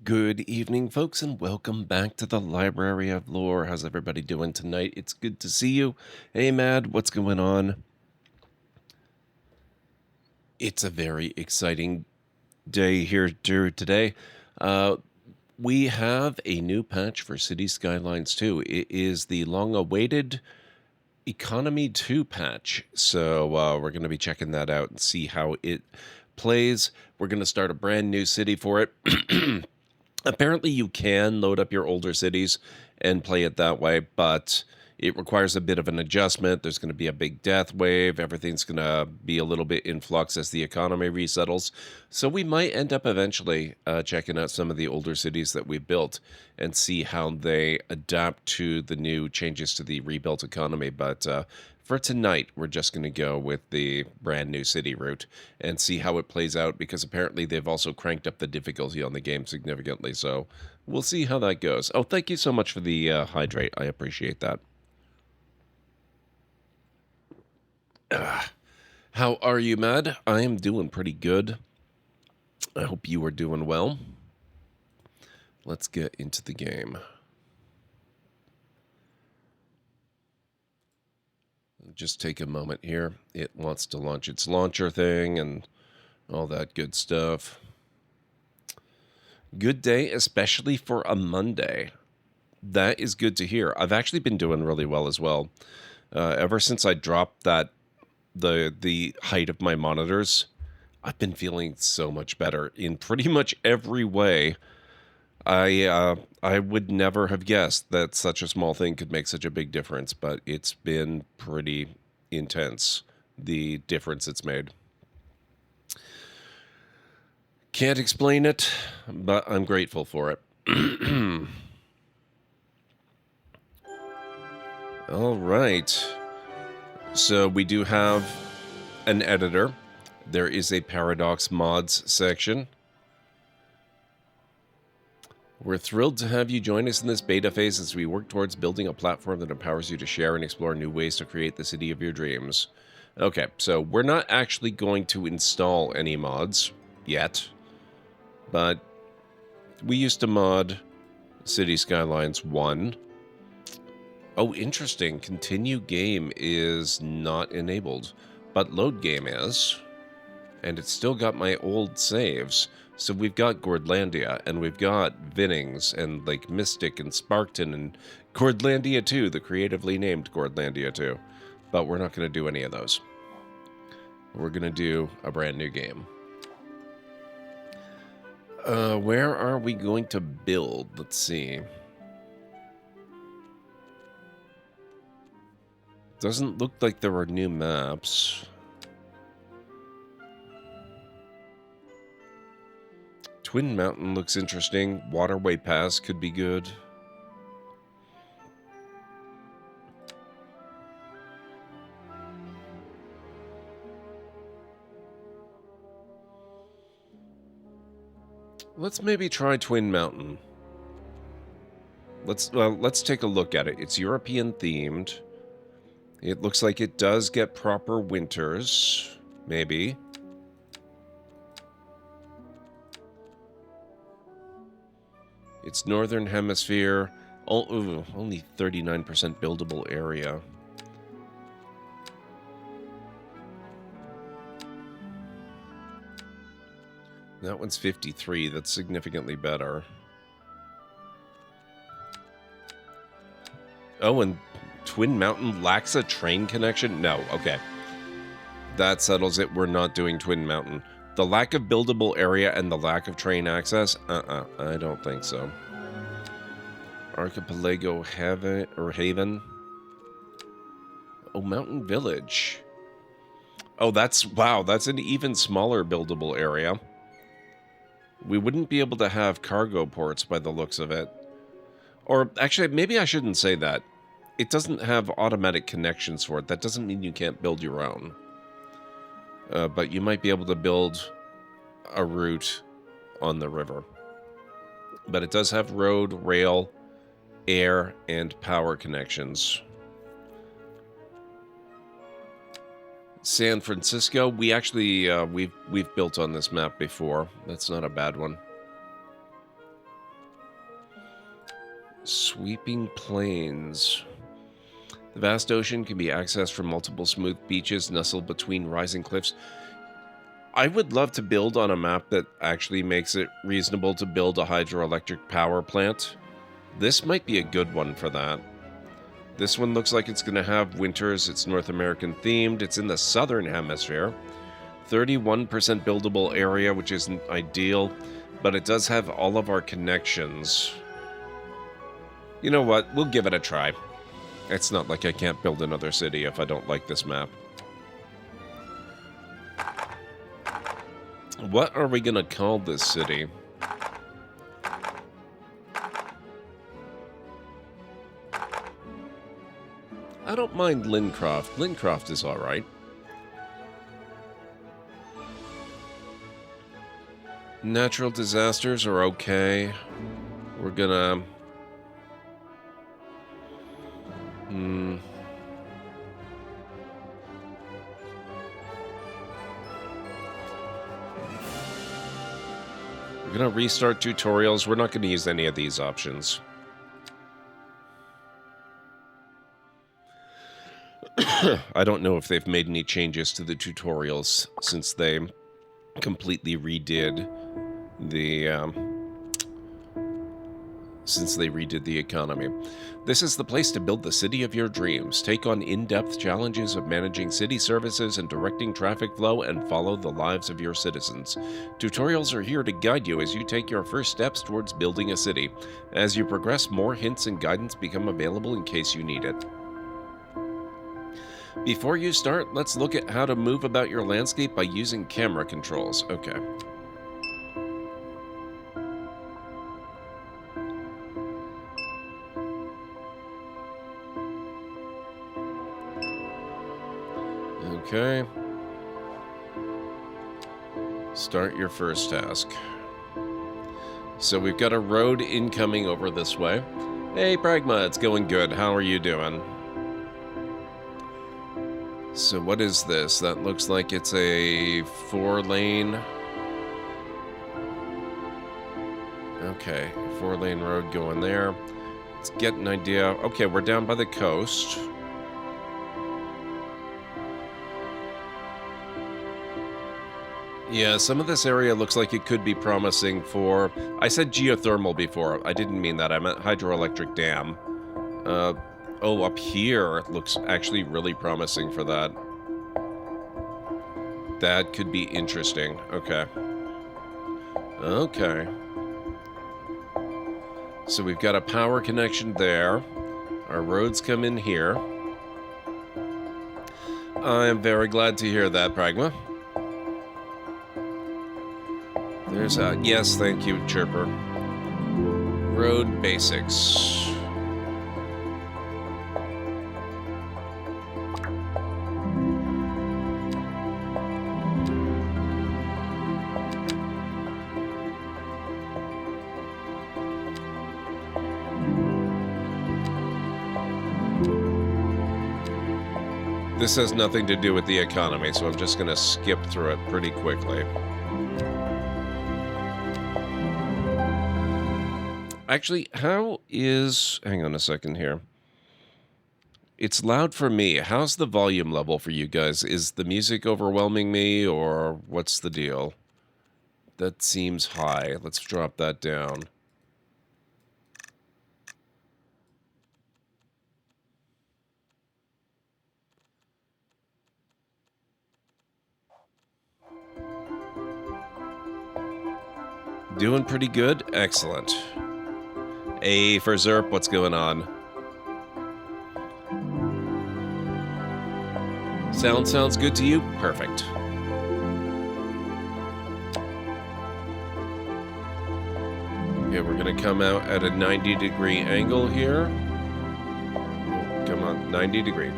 Good evening, folks, and welcome back to the Library of Lore. How's everybody doing tonight? It's good to see you. Hey, Mad, what's going on? It's a very exciting day here today. We have a new patch for Cities Skylines II. It is the long-awaited Economy 2 patch. So we're going to be checking that out and see how it plays. We're going to start a brand new city for it. Apparently you can load up your older cities and play it that way, but it requires a bit of an adjustment. There's going to be a big death wave. Everything's going to be a little bit in flux as the economy resettles. So we might end up eventually checking out some of the older cities that we built and see how they adapt to the new changes to the rebuilt economy. But for tonight, we're just going to go with the brand new city route and see how it plays out, because apparently they've also cranked up the difficulty on the game significantly. So we'll see how that goes. Oh, thank you so much for the hydrate. I appreciate that. How are you, Mad? I am doing pretty good. I hope you are doing well. Let's get into the game. Just take a moment here. It wants to launch its launcher thing and all that good stuff. Good day, especially for a Monday. That is good to hear. I've actually been doing really well as well. Ever since I dropped the height of my monitors, I've been feeling so much better in pretty much every way. I would never have guessed that such a small thing could make such a big difference, but it's been pretty intense, the difference it's made. Can't explain it, but I'm grateful for it. All right. So we do have an editor. There is a Paradox Mods section. We're thrilled to have you join us in this beta phase as we work towards building a platform that empowers you to share and explore new ways to create the city of your dreams. Okay, so we're not actually going to install any mods yet, but we used to mod Cities Skylines 1. Oh, interesting. Continue game is not enabled, but load game is. And it's still got my old saves. So we've got Gordlandia, and we've got Vinnings, and like Mystic and Sparkton, and Gordlandia 2, the creatively named Gordlandia 2. But we're not going to do any of those. We're going to do a brand new game. Where are we going to build? Let's see. Doesn't look like there are new maps. Twin Mountain looks interesting. Waterway Pass could be good. Let's maybe try Twin Mountain. Let's take a look at it. It's European themed. It looks like it does get proper winters, maybe. It's Northern Hemisphere. Only 39% buildable area. That one's 53. That's significantly better. Oh, and Twin Mountain lacks a train connection? No, okay. That settles it. We're not doing Twin Mountain. The lack of buildable area and the lack of train access? I don't think so. Archipelago Haven. Oh, Mountain Village. Oh, wow, that's an even smaller buildable area. We wouldn't be able to have cargo ports by the looks of it. Or, actually, maybe I shouldn't say that. It doesn't have automatic connections for it. That doesn't mean you can't build your own. But you might be able to build a route on the river. But it does have road, rail, air, and power connections. San Francisco, we actually we've built on this map before. That's not a bad one. Sweeping plains. The vast ocean can be accessed from multiple smooth beaches nestled between rising cliffs. I would love to build on a map that actually makes it reasonable to build a hydroelectric power plant. This might be a good one for that. This one looks like it's going to have winters. It's North American themed. It's in the southern hemisphere. 31% buildable area, which isn't ideal, but it does have all of our connections. You know what? We'll give it a try. It's not like I can't build another city if I don't like this map. What are we going to call this city? I don't mind Lincroft. Lincroft is all right. Natural disasters are okay. We're gonna... We're gonna restart tutorials. We're not gonna use any of these options. I don't know if they've made any changes to the tutorials since they completely redid the economy. This is the place to build the city of your dreams. Take on in-depth challenges of managing city services and directing traffic flow, and follow the lives of your citizens. Tutorials are here to guide you as you take your first steps towards building a city. As you progress, more hints and guidance become available in case you need it. Before you start, let's look at how to move about your landscape by using camera controls. Okay. Okay. Start your first task. So we've got a road incoming over this way. Hey, Pragma, it's going good. How are you doing? So what is this? That looks like it's a 4-lane. Okay, 4-lane road going there. Let's get an idea. Okay, we're down by the coast. Yeah, some of this area looks like it could be promising for... I said geothermal before. I didn't mean that. I meant hydroelectric dam. Oh, up here it looks actually really promising for that. That could be interesting. Okay. Okay. So we've got a power connection there. Our roads come in here. I am very glad to hear that, Pragma. There's a... Yes, thank you, Chirper. Road basics. This has nothing to do with the economy, so I'm just going to skip through it pretty quickly. Actually, how is... Hang on a second here. It's loud for me. How's the volume level for you guys? Is the music overwhelming me, or what's the deal? That seems high. Let's drop that down. Doing pretty good? Excellent. Hey, for Zerp, what's going on? Sounds good to you? Perfect. Okay, we're gonna come out at a 90-degree angle here. Come on, 90 degree.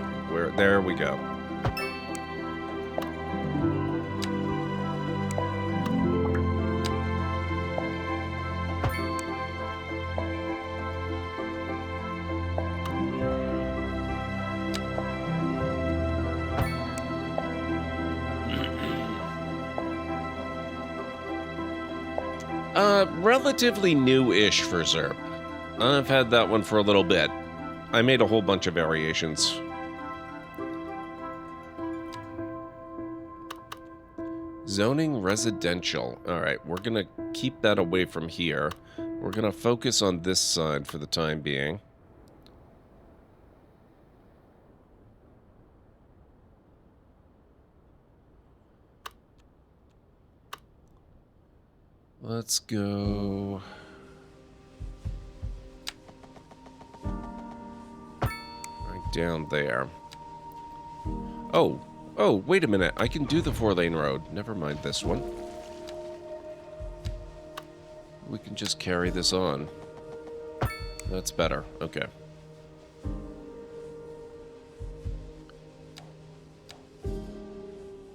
There we go. Relatively new-ish for Zerp. I've had that one for a little bit. I made a whole bunch of variations. Zoning residential. All right, we're going to keep that away from here. We're going to focus on this side for the time being. Let's go right down there. Oh, wait a minute. I can do the 4-lane road. Never mind this one. We can just carry this on. That's better. Okay.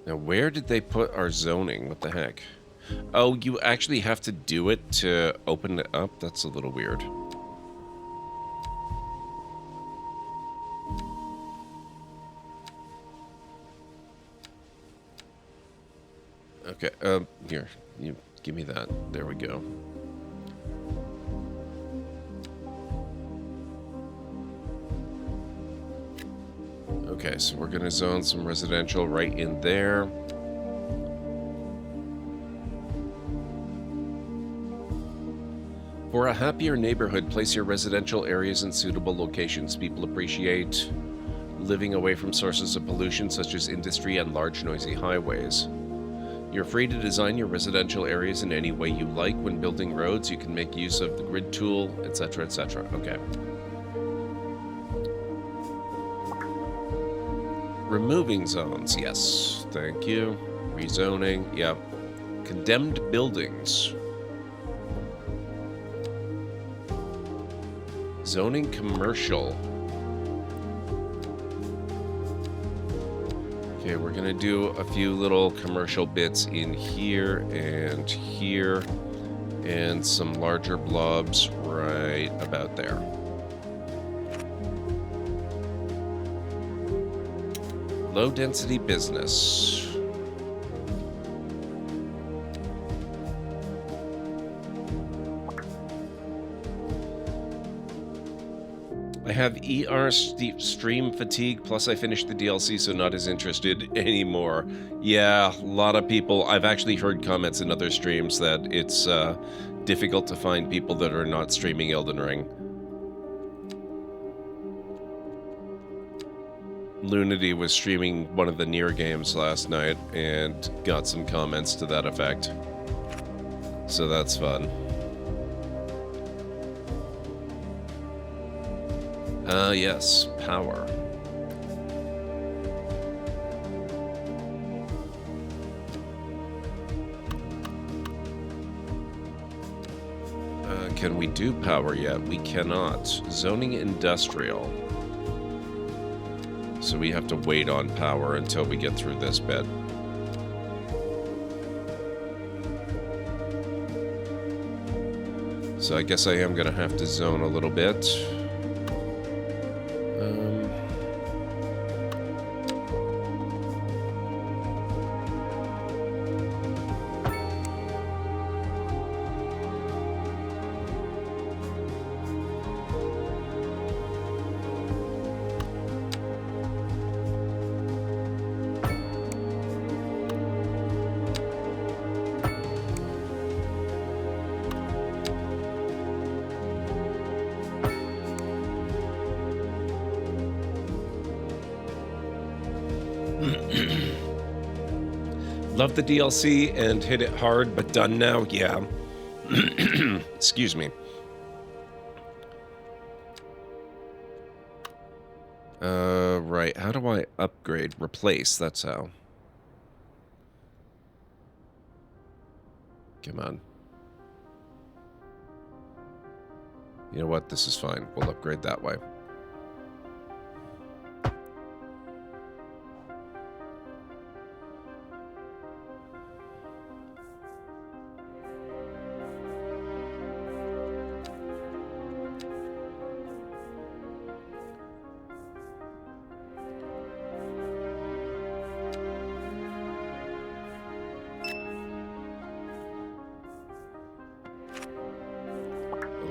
Now, where did they put our zoning? What the heck? Oh, you actually have to do it to open it up? That's a little weird. Okay, here. You give me that. There we go. Okay, so we're gonna zone some residential right in there. For a happier neighborhood, place your residential areas in suitable locations. People appreciate living away from sources of pollution such as industry and large noisy highways. You're free to design your residential areas in any way you like. When building roads, you can make use of the grid tool, etc., etc. Okay. Removing zones, yes. Thank you. Rezoning, yeah. Condemned buildings. Zoning commercial. Okay, we're gonna do a few little commercial bits in here, and some larger blobs right about there. Low density business. I have ER stream fatigue, plus I finished the DLC, so not as interested anymore. Yeah, a lot of people, I've actually heard comments in other streams that it's difficult to find people that are not streaming Elden Ring. Lunity was streaming one of the Nier games last night and got some comments to that effect. So that's fun. Yes, power. Can we do power yet? We cannot. Zoning industrial. So we have to wait on power until we get through this bit. So I guess I am going to have to zone a little bit. Love the DLC and hit it hard, but done now? Yeah. Excuse me. Right. How do I upgrade? Replace, that's how. Come on. You know what? This is fine. We'll upgrade that way.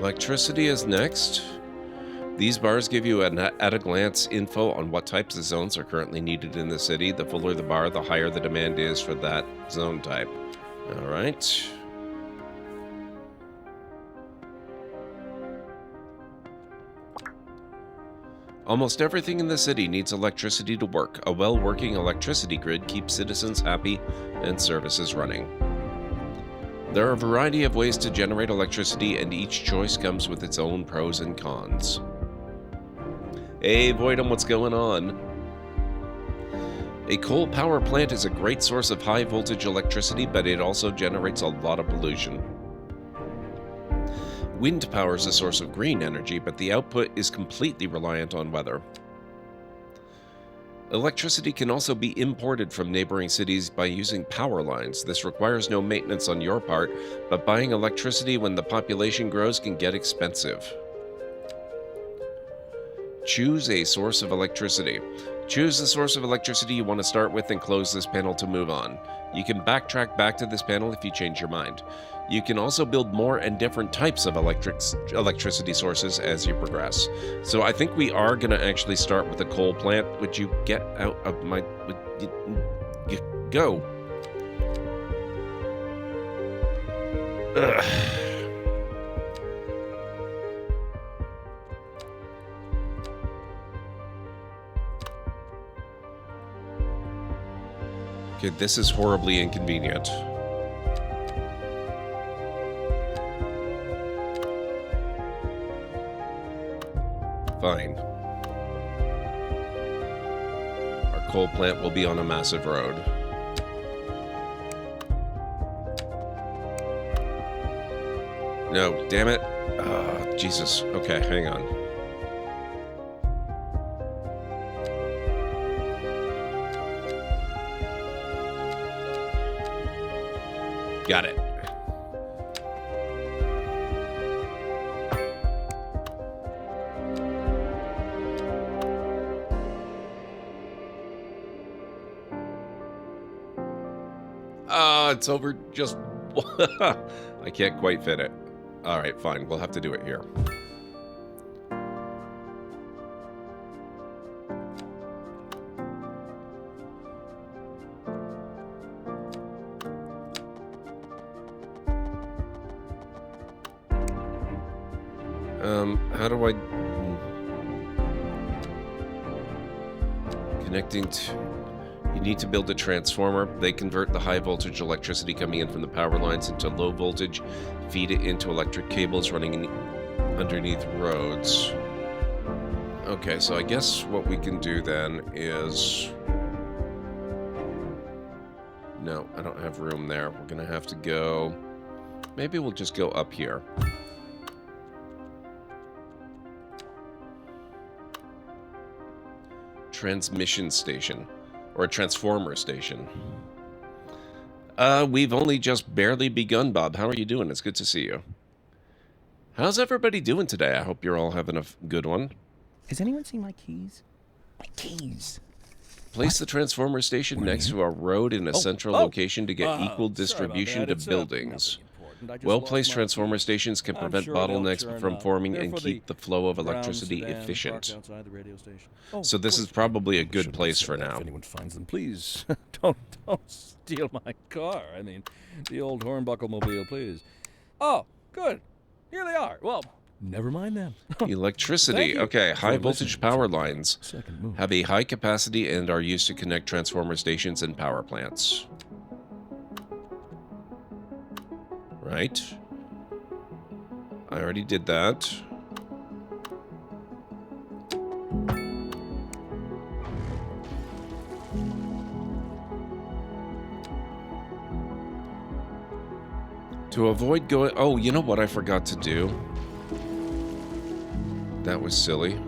Electricity is next. These bars give you an at-a-glance info on what types of zones are currently needed in the city. The fuller the bar, the higher the demand is for that zone type. All right. Almost everything in the city needs electricity to work. A well-working electricity grid keeps citizens happy and services running. There are a variety of ways to generate electricity, and each choice comes with its own pros and cons. Hey, Voidum, what's going on? A coal power plant is a great source of high-voltage electricity, but it also generates a lot of pollution. Wind power is a source of green energy, but the output is completely reliant on weather. Electricity can also be imported from neighboring cities by using power lines. This requires no maintenance on your part, but buying electricity when the population grows can get expensive. Choose a source of electricity. Choose the source of electricity you want to start with and close this panel to move on. You can backtrack back to this panel if you change your mind. You can also build more and different types of electricity sources as you progress. So I think we are going to actually start with a coal plant. Would you get out of my... Go. Ugh. Okay, this is horribly inconvenient. Fine. Our coal plant will be on a massive road. No, damn it. Jesus. Okay, hang on. Got it. It's over just... I can't quite fit it. All right, fine. We'll have to do it here. How do I... Connecting to... You need to build a transformer. They convert the high voltage electricity coming in from the power lines into low voltage, feed it into electric cables running underneath roads. Okay, so I guess what we can do then is... No, I don't have room there. We're gonna have to go... Maybe we'll just go up here. Transmission station. Or a transformer station. We've only just barely begun, Bob. How are you doing? It's good to see you. How's everybody doing today? I hope you're all having a good one. Has anyone seen my keys? My keys. Place the transformer station next to a road in a central location to get equal distribution to buildings. Well-placed transformer stations can prevent bottlenecks from forming and keep the flow of electricity efficient. So this is probably a good place for now. If anyone finds them, please don't steal my car. I mean, the old hornbuckle mobile, please. Oh, good. Here they are. Well, never mind them. Electricity. Okay, high voltage power lines have a high capacity and are used to connect transformer stations and power plants. Right. I already did that. To avoid going... Oh, you know what I forgot to do? That was silly.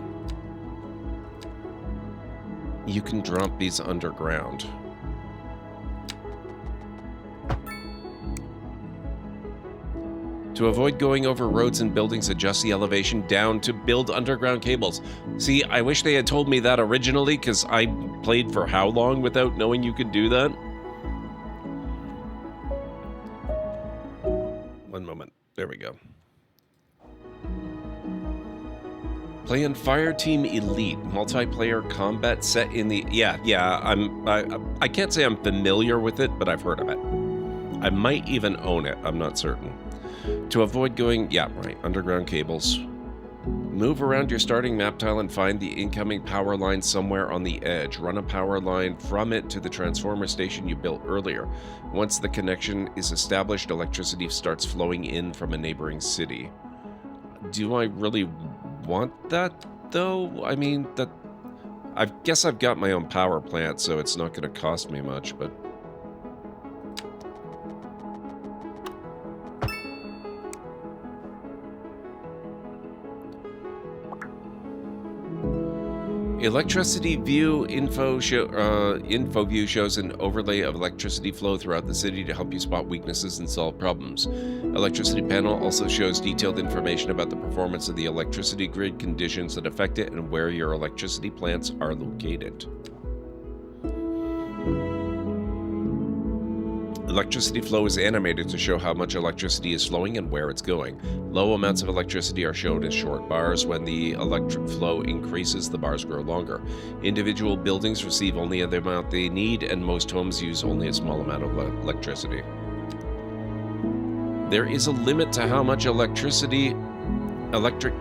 You can drop these underground. To avoid going over roads and buildings, adjust the elevation down to build underground cables. See, I wish they had told me that originally, because I played for how long without knowing you could do that? One moment. There we go. Playing Fireteam Elite multiplayer combat set in the I can't say I'm familiar with it, but I've heard of it. I might even own it. I'm not certain. To avoid going, underground cables. Move around your starting map tile and find the incoming power line somewhere on the edge. Run a power line from it to the transformer station you built earlier. Once the connection is established, electricity starts flowing in from a neighboring city. Do I really want that, though? I mean, I guess I've got my own power plant, so it's not going to cost me much, but... Electricity View info view shows an overlay of electricity flow throughout the city to help you spot weaknesses and solve problems. Electricity panel also shows detailed information about the performance of the electricity grid, conditions that affect it, and where your electricity plants are located. Electricity flow is animated to show how much electricity is flowing and where it's going. Low amounts of electricity are shown as short bars. When the electric flow increases, the bars grow longer. Individual buildings receive only the amount they need, and most homes use only a small amount of electricity. There is a limit to how much electric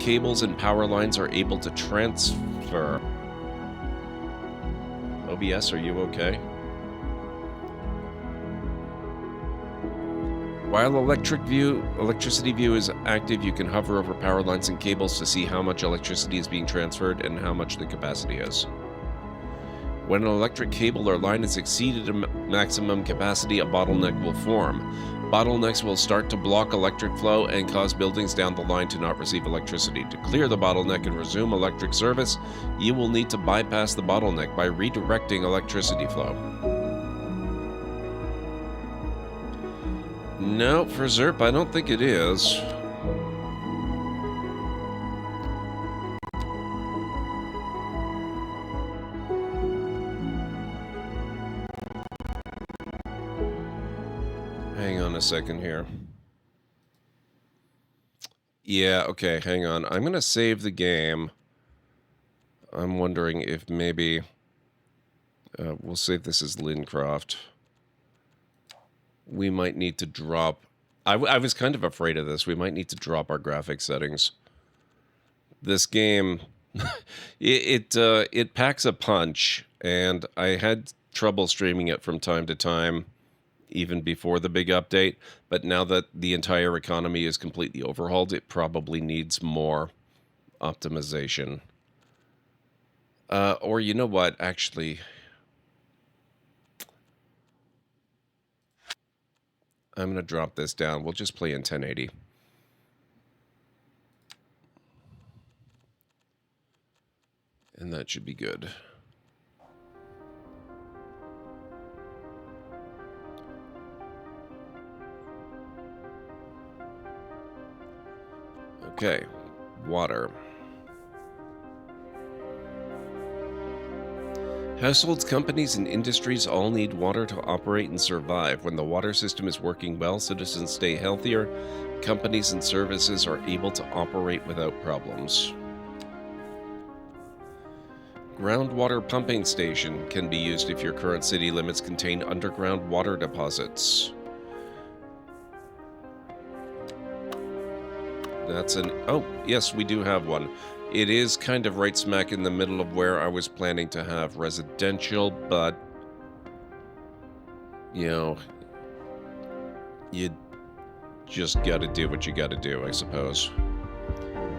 cables and power lines are able to transfer. OBS, are you okay? While electricity view is active, you can hover over power lines and cables to see how much electricity is being transferred and how much the capacity is. When an electric cable or line has exceeded a maximum capacity, a bottleneck will form. Bottlenecks will start to block electric flow and cause buildings down the line to not receive electricity. To clear the bottleneck and resume electric service, you will need to bypass the bottleneck by redirecting electricity flow. No, for ZERP, I don't think it is. Hang on a second here. Yeah, okay, hang on. I'm going to save the game. I'm wondering if maybe... we'll save this as Lincroft. We might need to drop... I was kind of afraid of this. We might need to drop our graphics settings. This game, it packs a punch, and I had trouble streaming it from time to time, even before the big update. But now that the entire economy is completely overhauled, it probably needs more optimization. Or you know what, actually... I'm going to drop this down. We'll just play in 1080. And that should be good. Okay, water. Households, companies, and industries all need water to operate and survive. When the water system is working well, citizens stay healthier, companies and services are able to operate without problems. Groundwater pumping station can be used if your current city limits contain underground water deposits. That's an... Oh, yes, we do have one. It is kind of right smack in the middle of where I was planning to have residential, but, you know, you just gotta do what you gotta do, I suppose.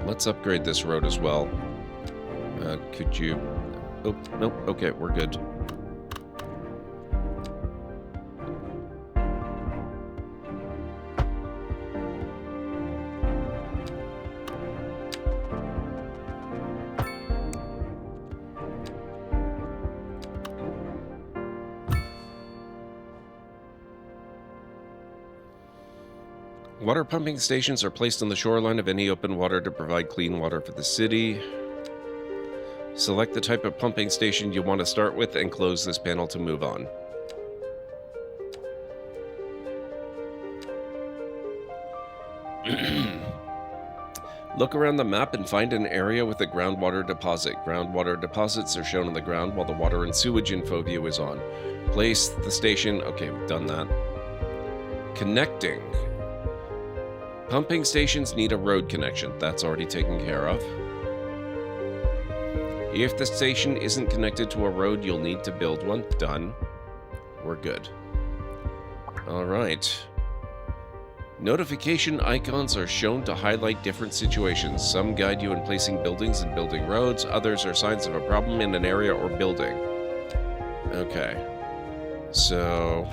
Let's upgrade this road as well. Could you... Oh, nope, okay, we're good. Water pumping stations are placed on the shoreline of any open water to provide clean water for the city. Select the type of pumping station you want to start with and close this panel to move on. Look around the map and find an area with a groundwater deposit. Groundwater deposits are shown on the ground while the water and sewage info view is on. Place the station. Okay, we've done that. Connecting. Pumping stations need a road connection. That's already taken care of. If the station isn't connected to a road, you'll need to build one. Done. We're good. All right. Notification icons are shown to highlight different situations. Some guide you in placing buildings and building roads. Others are signs of a problem in an area or building. Okay. So,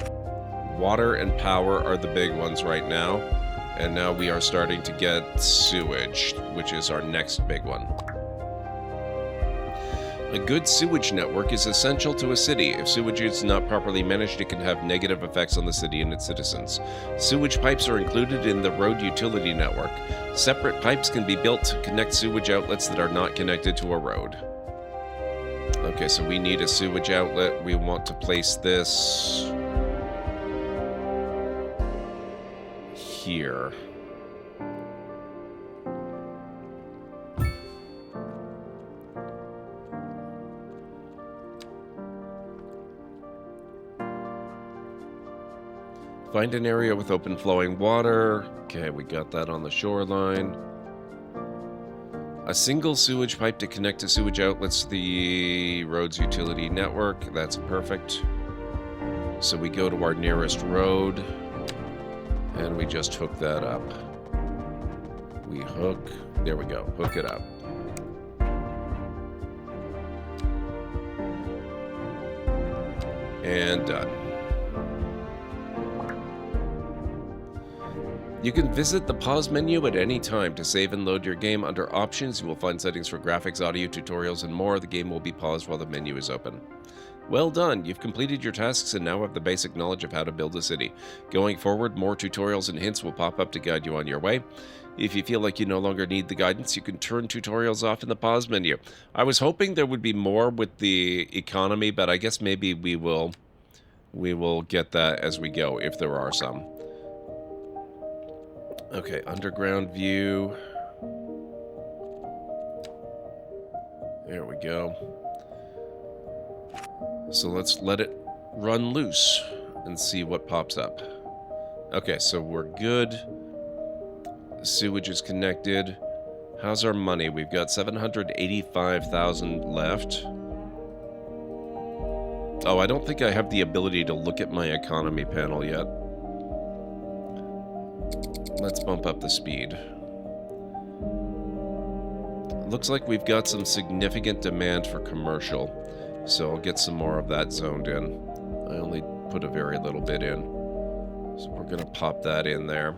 water and power are the big ones right now. And now we are starting to get sewage, which is our next big one. A good sewage network is essential to a city. If sewage is not properly managed, it can have negative effects on the city and its citizens. Sewage pipes are included in the road utility network. Separate pipes can be built to connect sewage outlets that are not connected to a road. Okay, so we need a sewage outlet. We want to place this here. Find an area with open flowing water. Okay, we got that on the shoreline. A single sewage pipe to connect to sewage outlets to the road's utility network. That's perfect. So we go to our nearest road, and we just hook that up. We hook. There we go. Hook it up. And done. You can visit the pause menu at any time to save and load your game. Under options, you will find settings for graphics, audio, tutorials, and more. The game will be paused while the menu is open. Well done! You've completed your tasks and now have the basic knowledge of how to build a city. Going forward, more tutorials and hints will pop up to guide you on your way. If you feel like you no longer need the guidance, you can turn tutorials off in the pause menu. I was hoping there would be more with the economy, but I guess maybe we will get that as we go, if there are some. Okay, underground view. There we go. So let's let it run loose and see what pops up. Okay, so we're good. Sewage is connected. How's our money? We've got 785,000 left. Oh, I don't think I have the ability to look at my economy panel yet. Let's bump up the speed. Looks like we've got some significant demand for commercial, so I'll get some more of that zoned in. I only put a very little bit in, so we're gonna pop that in there.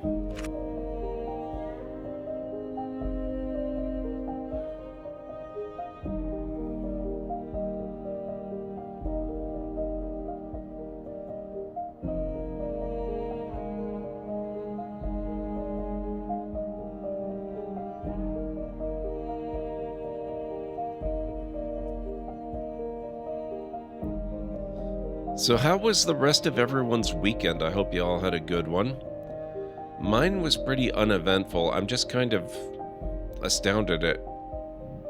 So how was the rest of everyone's weekend? I hope you all had a good one. Mine was pretty uneventful. I'm just kind of astounded at...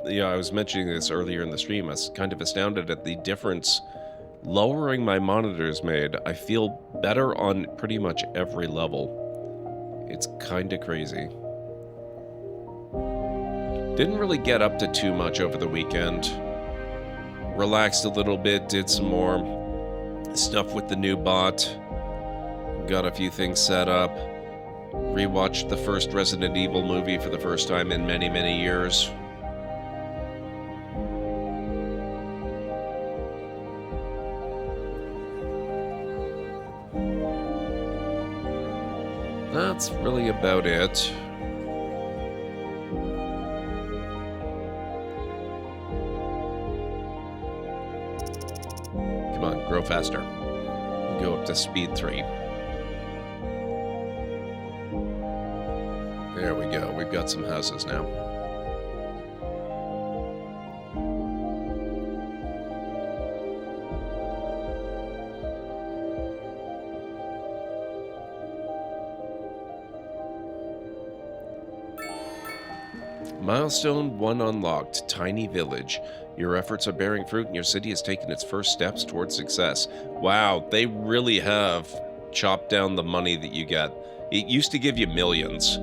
Yeah, I was mentioning this earlier in the stream. I was kind of astounded at the difference lowering my monitors made. I feel better on pretty much every level. It's kind of crazy. Didn't really get up to too much over the weekend. Relaxed a little bit, did some more stuff with the new bot. Got a few things set up. Rewatched the first Resident Evil movie for the first time in many, many years. That's really about it. Come on, grow faster. Go up to speed 3. There we go. We've got some houses now. Milestone 1 unlocked, Tiny Village. Your efforts are bearing fruit and your city has taken its first steps towards success. Wow, they really have chopped down the money that you get. It used to give you millions.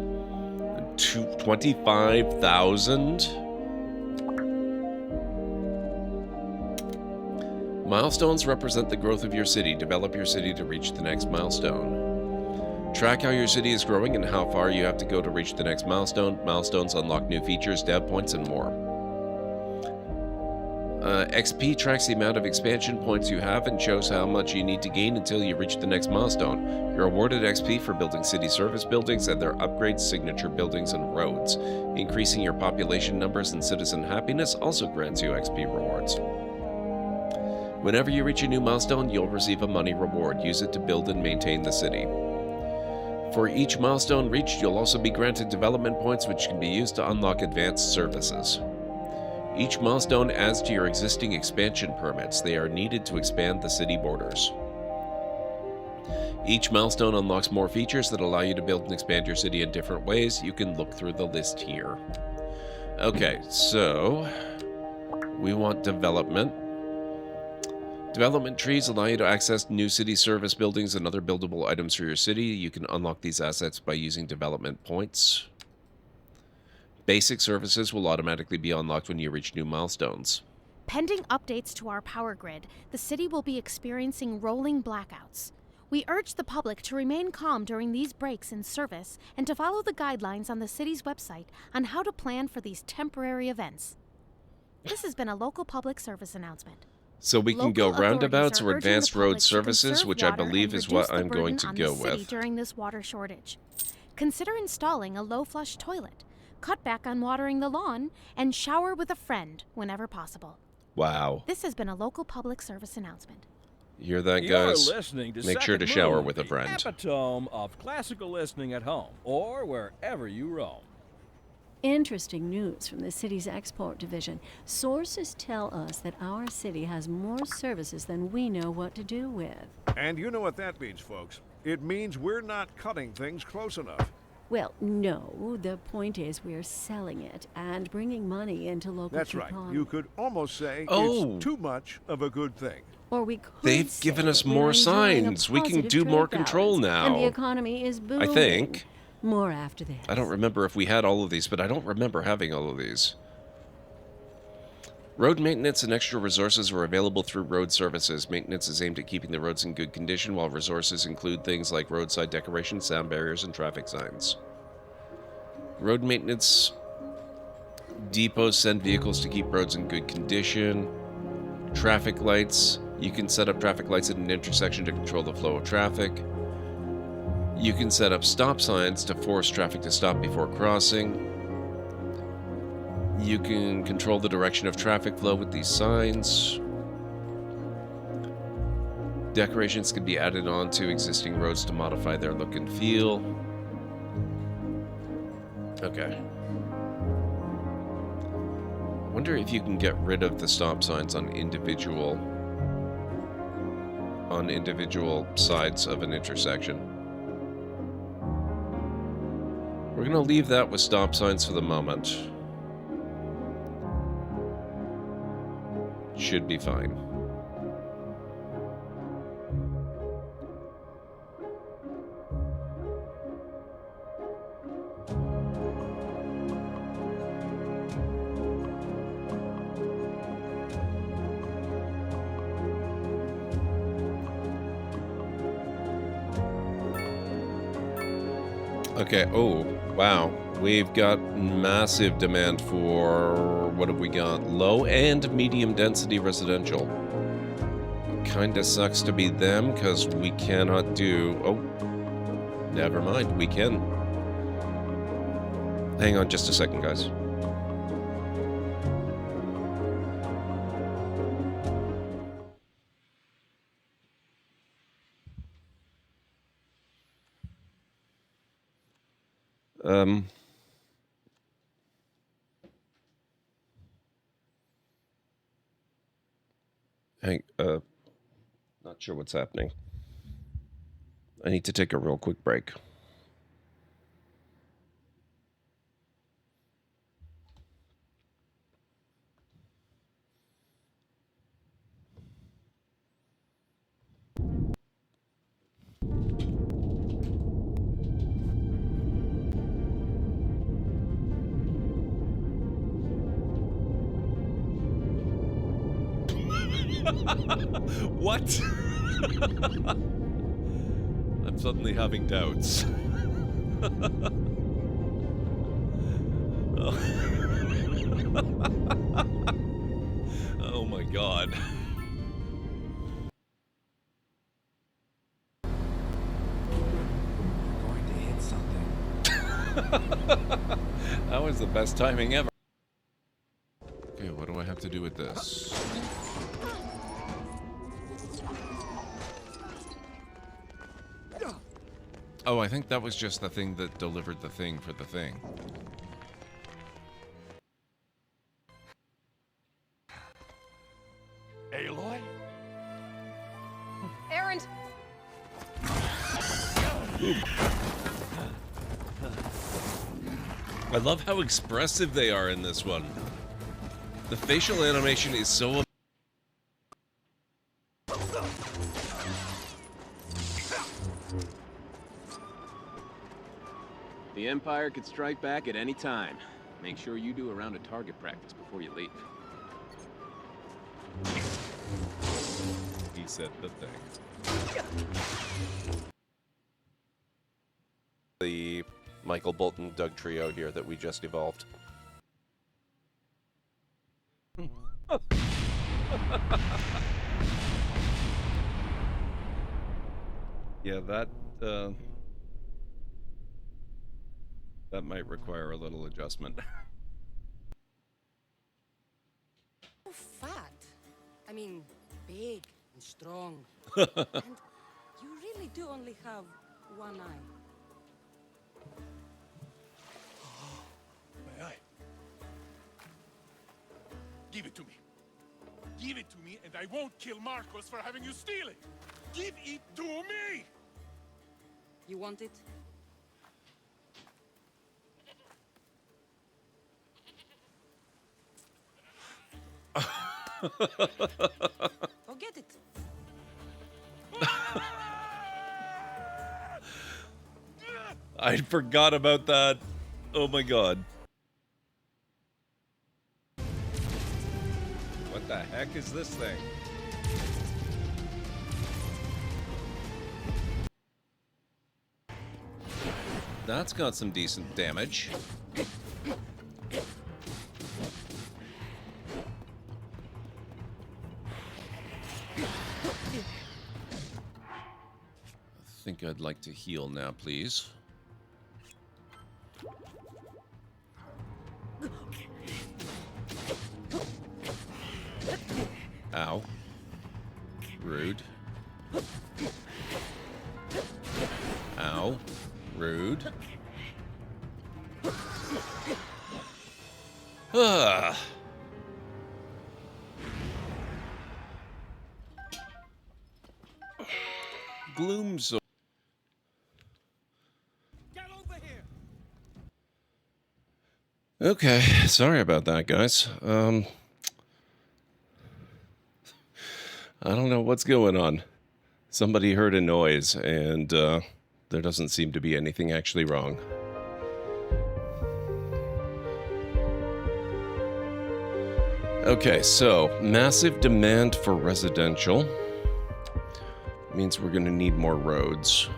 25,000? Milestones represent the growth of your city. Develop your city to reach the next milestone. Track how your city is growing and how far you have to go to reach the next milestone. Milestones unlock new features, dev points, and more. XP tracks the amount of expansion points you have and shows how much you need to gain until you reach the next milestone. You're awarded XP for building city service buildings and their upgrades, signature buildings, and roads. Increasing your population numbers and citizen happiness also grants you XP rewards. Whenever you reach a new milestone, you'll receive a money reward. Use it to build and maintain the city. For each milestone reached, you'll also be granted development points which can be used to unlock advanced services. Each milestone adds to your existing expansion permits. They are needed to expand the city borders. Each milestone unlocks more features that allow you to build and expand your city in different ways. You can look through the list here. Okay, so we want development. Development trees allow you to access new city service buildings and other buildable items for your city. You can unlock these assets by using development points. Basic services will automatically be unlocked when you reach new milestones. Pending updates to our power grid, the city will be experiencing rolling blackouts. We urge the public to remain calm during these breaks in service and to follow the guidelines on the city's website on how to plan for these temporary events. This has been a local public service announcement. So we can go Local roundabouts authorities or are urging the advanced road public to services, conserve which I water believe and is what reduce the I'm going burden to on go the city with. during this water shortage. Consider installing a low-flush toilet, cut back on watering the lawn, and shower with a friend whenever possible. Wow. This has been a local public service announcement. You hear that, You're guys? listening to Make sure to Second shower Moon, with a the friend. epitome of classical listening at home or wherever you roam. Interesting news from the city's export division. Sources tell us that our city has more services than we know what to do with. And you know what that means, folks. It means we're not cutting things close enough. Well, no. The point is we're selling it and bringing money into local That's right. economy. You could almost say Oh. it's too much of a good thing. Or we could They've say given us that we're more enjoying a signs. We can positive do more trade control balance, and now. the economy is booming. I think. More after this. I don't remember if we had all of these, but I don't remember having all of these. Road maintenance and extra resources are available through road services. Maintenance is aimed at keeping the roads in good condition, while resources include things like roadside decorations, sound barriers, and traffic signs. Road maintenance depots send vehicles to keep roads in good condition. Traffic lights. You can set up traffic lights at an intersection to control the flow of traffic. You can set up stop signs to force traffic to stop before crossing. You can control the direction of traffic flow with these signs. Decorations can be added on to existing roads to modify their look and feel. Okay. Wonder if you can get rid of the stop signs on individual sides of an intersection. We're going to leave that with stop signs for the moment. Should be fine. Okay, oh, wow. We've got massive demand for, what have we got? Low and medium density residential. Kinda sucks to be them, because we cannot do... Oh, never mind, we can. Hang on just a second, guys. Not sure what's happening. I need to take a real quick break. What? I'm suddenly having doubts. Oh. Oh my god. Going to hit something. That was the best timing ever. Okay, what do I have to do with this? Oh, I think that was just the thing that delivered the thing for the thing. Aloy? Errand! I love how expressive they are in this one. The facial animation is so... The Empire could strike back at any time. Make sure you do a round of target practice before you leave. He said the thing. The Michael Bolton Doug trio here that we just evolved. Yeah, that might require a little adjustment. So fat. I mean, big and strong. And you really do only have one eye. My eye. Give it to me. Give it to me, and I won't kill Marcos for having you steal it. Give it to me! You want it? Go get it. I forgot about that. Oh my god. What the heck is this thing? That's got some decent damage. I think I'd like to heal now, please. Ow. Rude. Ow. Rude. Ah. Gloom so. Get over here! Okay, sorry about that, guys. I don't know what's going on. Somebody heard a noise, and there doesn't seem to be anything actually wrong. Okay, so massive demand for residential means we're going to need more roads.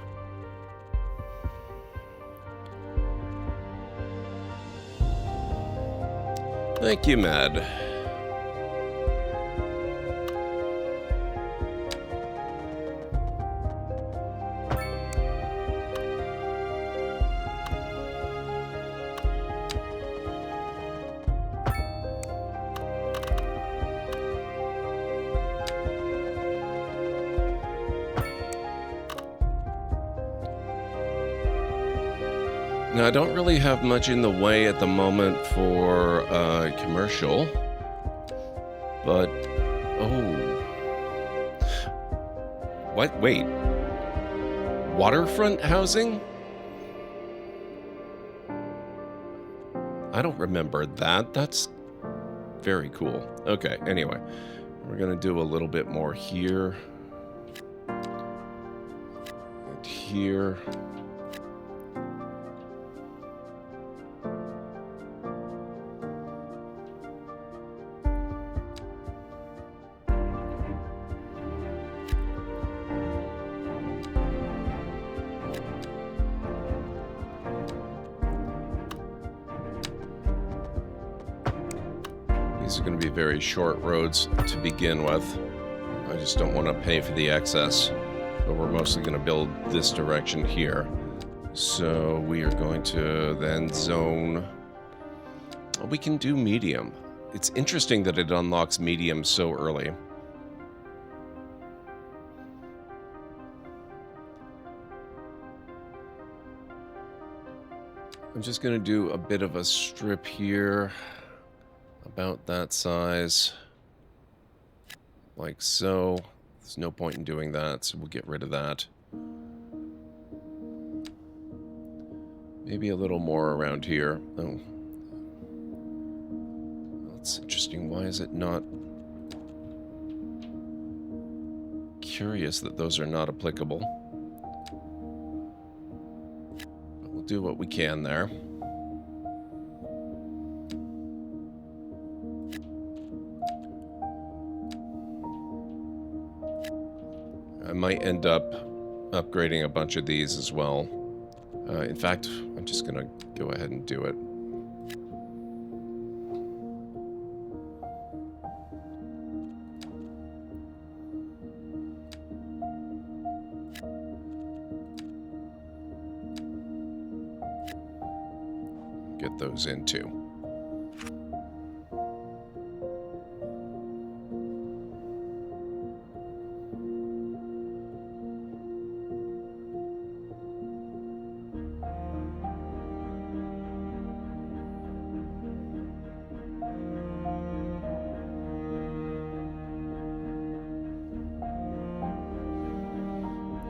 Thank you, Mad. Now, I don't really have much in the way at the moment for commercial, but oh, what? Wait, waterfront housing? I don't remember that. That's very cool. Okay, anyway, we're gonna do a little bit more here and here. These are going to be very short roads to begin with. I just don't want to pay for the excess. But we're mostly going to build this direction here. So we are going to then zone... Well, we can do medium. It's interesting that it unlocks medium so early. I'm just going to do a bit of a strip here, about that size, like so. There's no point in doing that, so we'll get rid of that. Maybe a little more around here. Oh. That's interesting. Why is it not... Curious that those are not applicable. Do what we can there. I might end up upgrading a bunch of these as well. In fact, I'm just gonna go ahead and do it. Get those in too.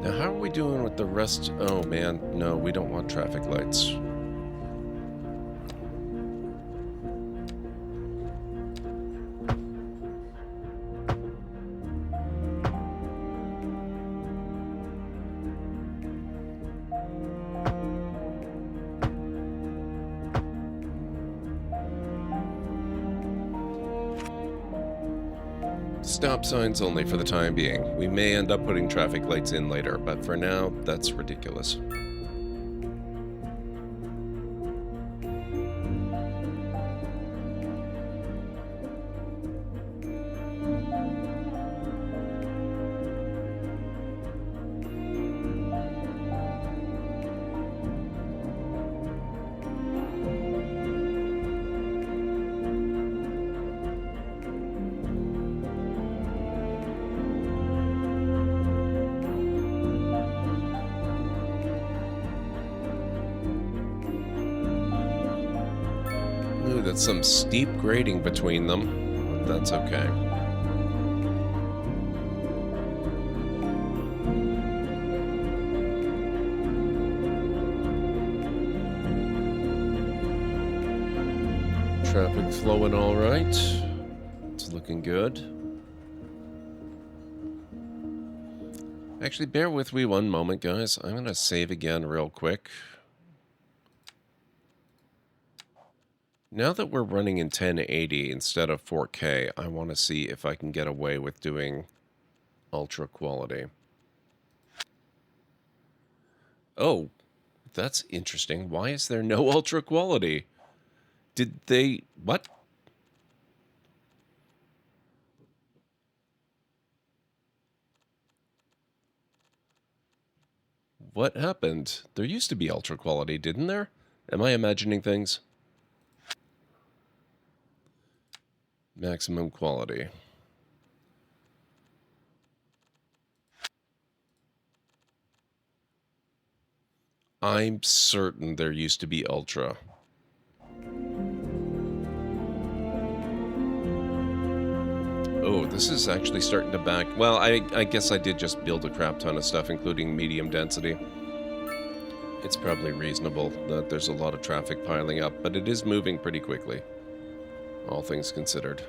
Now, how are we doing with the rest? Oh man, no, we don't want traffic lights. Stop signs only for the time being. We may end up putting traffic lights in later, but for now, that's ridiculous. Ooh, that's some steep grading between them, but that's okay. Traffic flowing all right. It's looking good. Actually, bear with me one moment, guys. I'm going to save again real quick. Now that we're running in 1080 instead of 4K, I want to see if I can get away with doing ultra quality. Oh, that's interesting. Why is there no ultra quality? Did they... what? What happened? There used to be ultra quality, didn't there? Am I imagining things? Maximum quality. I'm certain there used to be ultra. Oh, this is actually starting to back... Well, I guess I did just build a crap ton of stuff, including medium density. It's probably reasonable that there's a lot of traffic piling up, but it is moving pretty quickly. All things considered.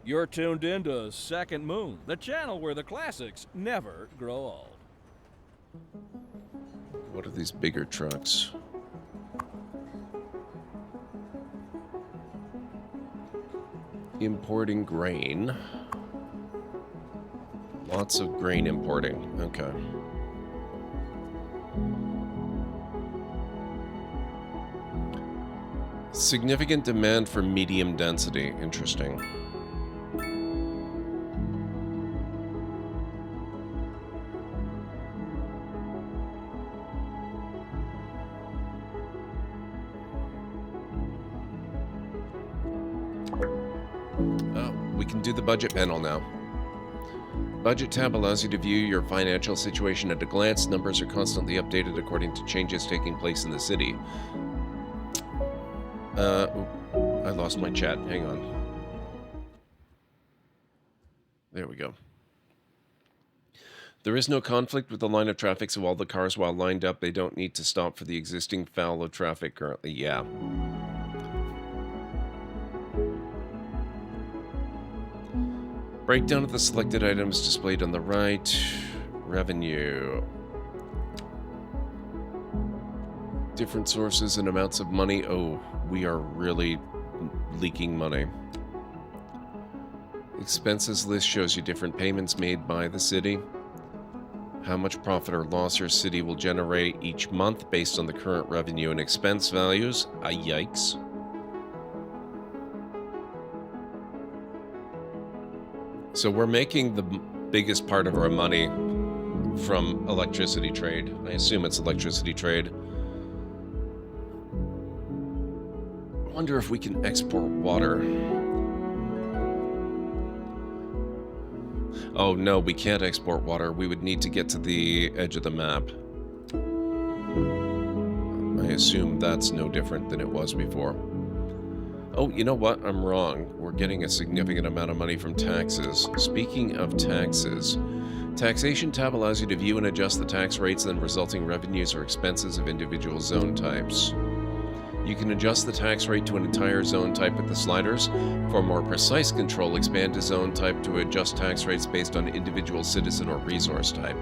You're tuned into Second Moon, the channel where the classics never grow old. What are these bigger trucks? Importing grain. Lots of grain importing. Okay. Significant demand for medium density. Interesting. Oh, we can do the budget panel now. Budget tab allows you to view your financial situation at a glance. Numbers are constantly updated according to changes taking place in the city. I lost my chat. Hang on. There we go. There is no conflict with the line of traffic, so all the cars, while lined up, they don't need to stop for the existing foul of traffic currently. Yeah. Breakdown of the selected items displayed on the right. Revenue. Different sources and amounts of money. Oh, we are really leaking money. Expenses list shows you different payments made by the city. How much profit or loss your city will generate each month based on the current revenue and expense values. Yikes. So we're making the biggest part of our money from electricity trade. I assume it's electricity trade. I wonder if we can export water. Oh no, we can't export water. We would need to get to the edge of the map. I assume that's no different than it was before. Oh, you know what? I'm wrong. We're getting a significant amount of money from taxes. Speaking of taxes, Taxation tab allows you to view and adjust the tax rates and resulting revenues or expenses of individual zone types. You can adjust the tax rate to an entire zone type with the sliders. For more precise control, expand a zone type to adjust tax rates based on individual citizen or resource type.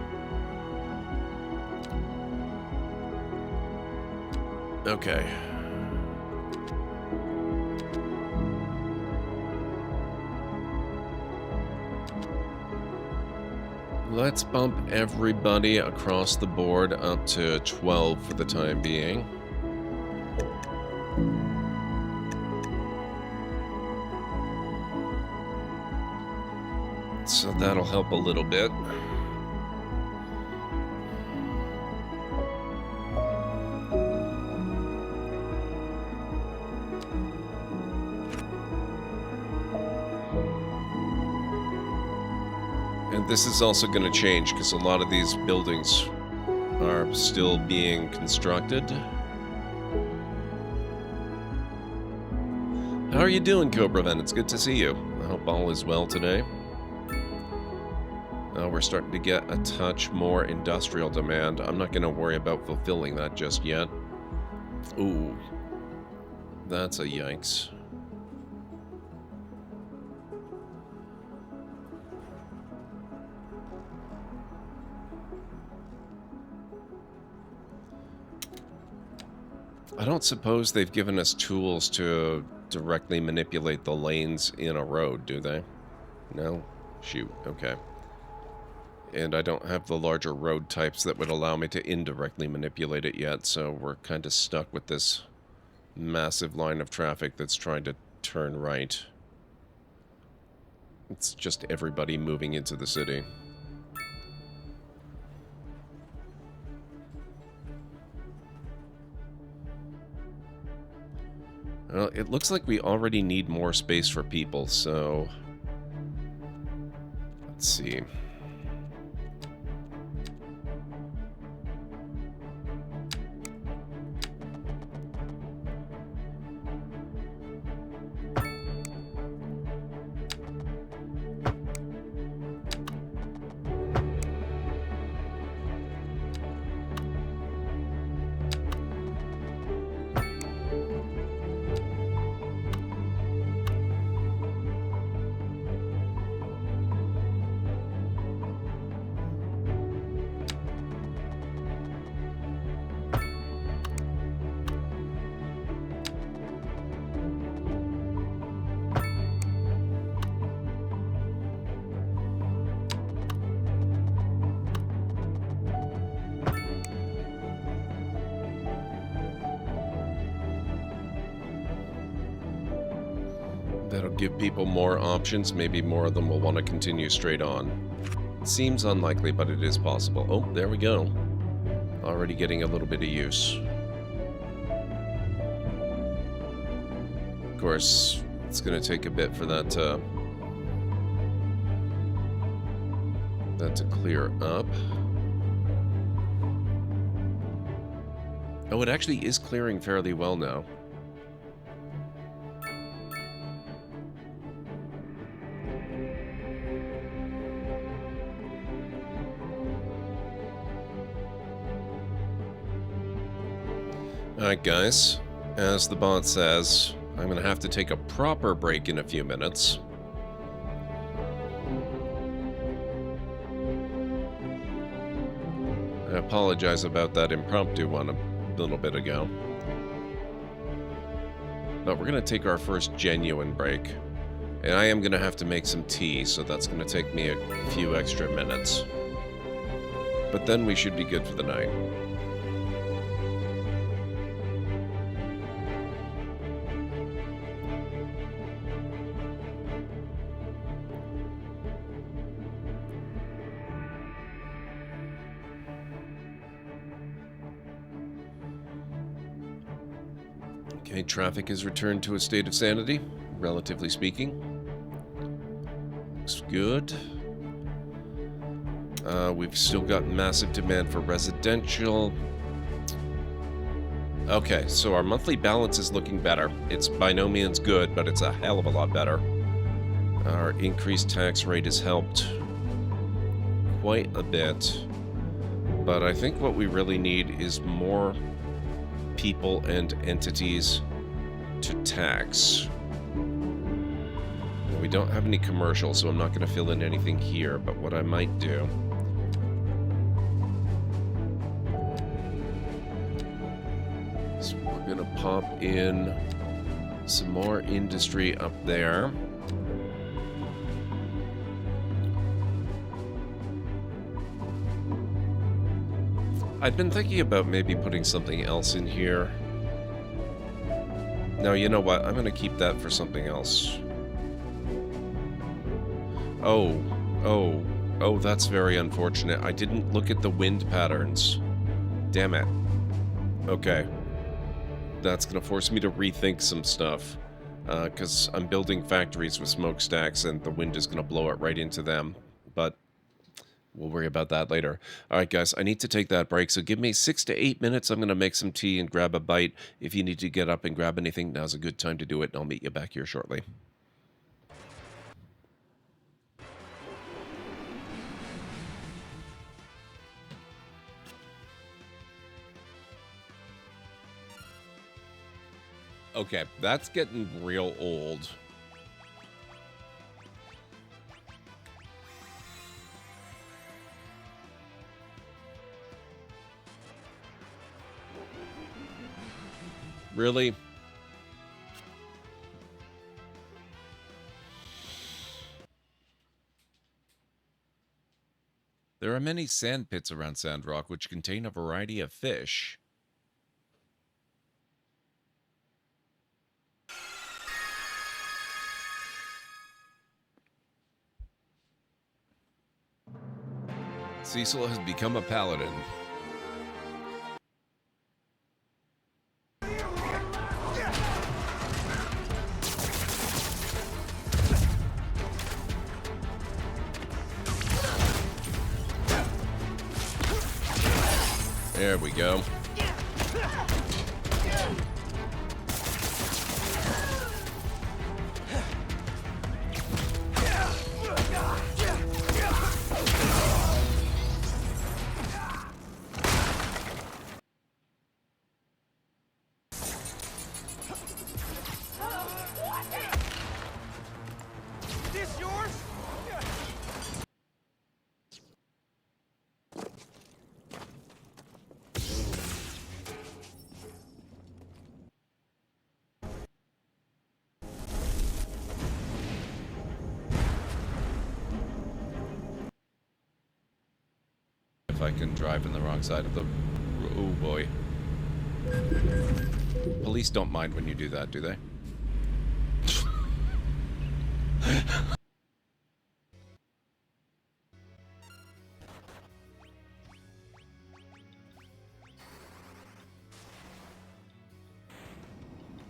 Okay. Let's bump everybody across the board up to 12 for the time being. So that'll help a little bit. And this is also going to change because a lot of these buildings are still being constructed. How are you doing, Cobra Ven? It's good to see you. I hope all is well today. We're starting to get a touch more industrial demand. I'm not going to worry about fulfilling that just yet. Ooh. That's a yikes. I don't suppose they've given us tools to directly manipulate the lanes in a road, do they? No? Shoot, okay. And I don't have the larger road types that would allow me to indirectly manipulate it yet, so we're kind of stuck with this massive line of traffic that's trying to turn right. It's just everybody moving into the city. Well, it looks like we already need more space for people, so let's see. That'll give people more options. Maybe more of them will want to continue straight on. It seems unlikely, but it is possible. Oh, there we go. Already getting a little bit of use. Of course, it's going to take a bit for that to clear up. Oh, it actually is clearing fairly well now. Alright guys, as the bot says, I'm going to have to take a proper break in a few minutes. I apologize about that impromptu one a little bit ago. But we're going to take our first genuine break. And I am going to have to make some tea, so that's going to take me a few extra minutes. But then we should be good for the night. Okay, traffic has returned to a state of sanity, relatively speaking. Looks good. We've still got massive demand for residential. Okay, so our monthly balance is looking better. It's by no means good, but it's a hell of a lot better. Our increased tax rate has helped quite a bit. But I think what we really need is more people and entities to tax. We don't have any commercial, so I'm not going to fill in anything here, but what I might do is we're going to pop in some more industry up there. I'd been thinking about maybe putting something else in here. No, you know what? I'm going to keep that for something else. Oh, that's very unfortunate. I didn't look at the wind patterns. Damn it. Okay. That's going to force me to rethink some stuff. Because I'm building factories with smokestacks and the wind is going to blow it right into them. But we'll worry about that later. Alright guys, I need to take that break, so give me 6 to 8 minutes. I'm going to make some tea and grab a bite. If you need to get up and grab anything, now's a good time to do it, and I'll meet you back here shortly. Okay, that's getting real old. Really? There are many sand pits around Sandrock which contain a variety of fish. Cecil has become a paladin. There we go. If I can drive in the wrong side of the... Oh boy. Police don't mind when you do that, do they?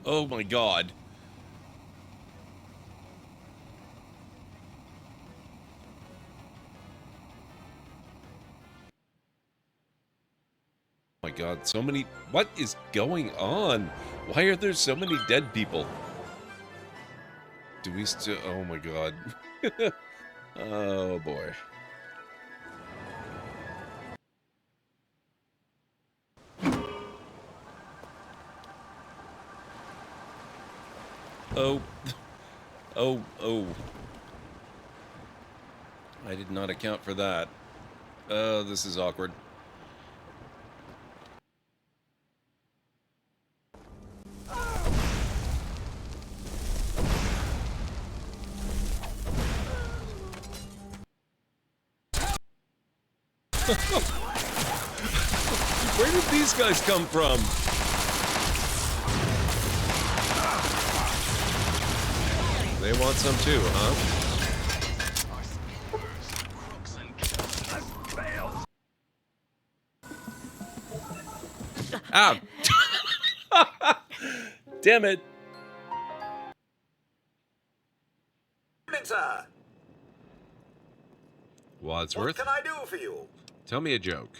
Oh my god. Oh my god, so many... What is going on? Why are there so many dead people? Do we still... Oh my god. Oh boy. Oh. Oh. I did not account for that. This is awkward. Where did these guys come from? They want some too, huh? Ah! Damn it! Sir. Wadsworth? What can I do for you? Tell me a joke.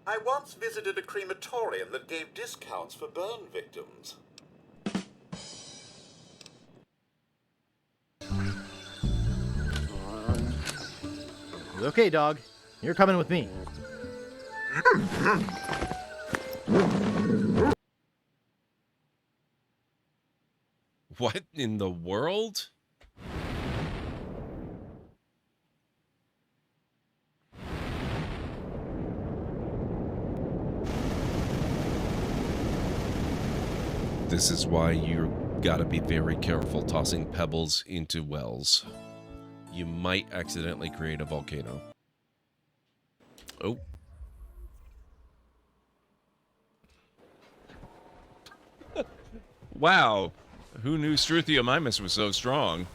I once visited a crematorium that gave discounts for burn victims. Okay, dog. You're coming with me. What in the world? This is why you gotta be very careful tossing pebbles into wells. You might accidentally create a volcano. Oh. Wow. Who knew Struthiomimus was so strong?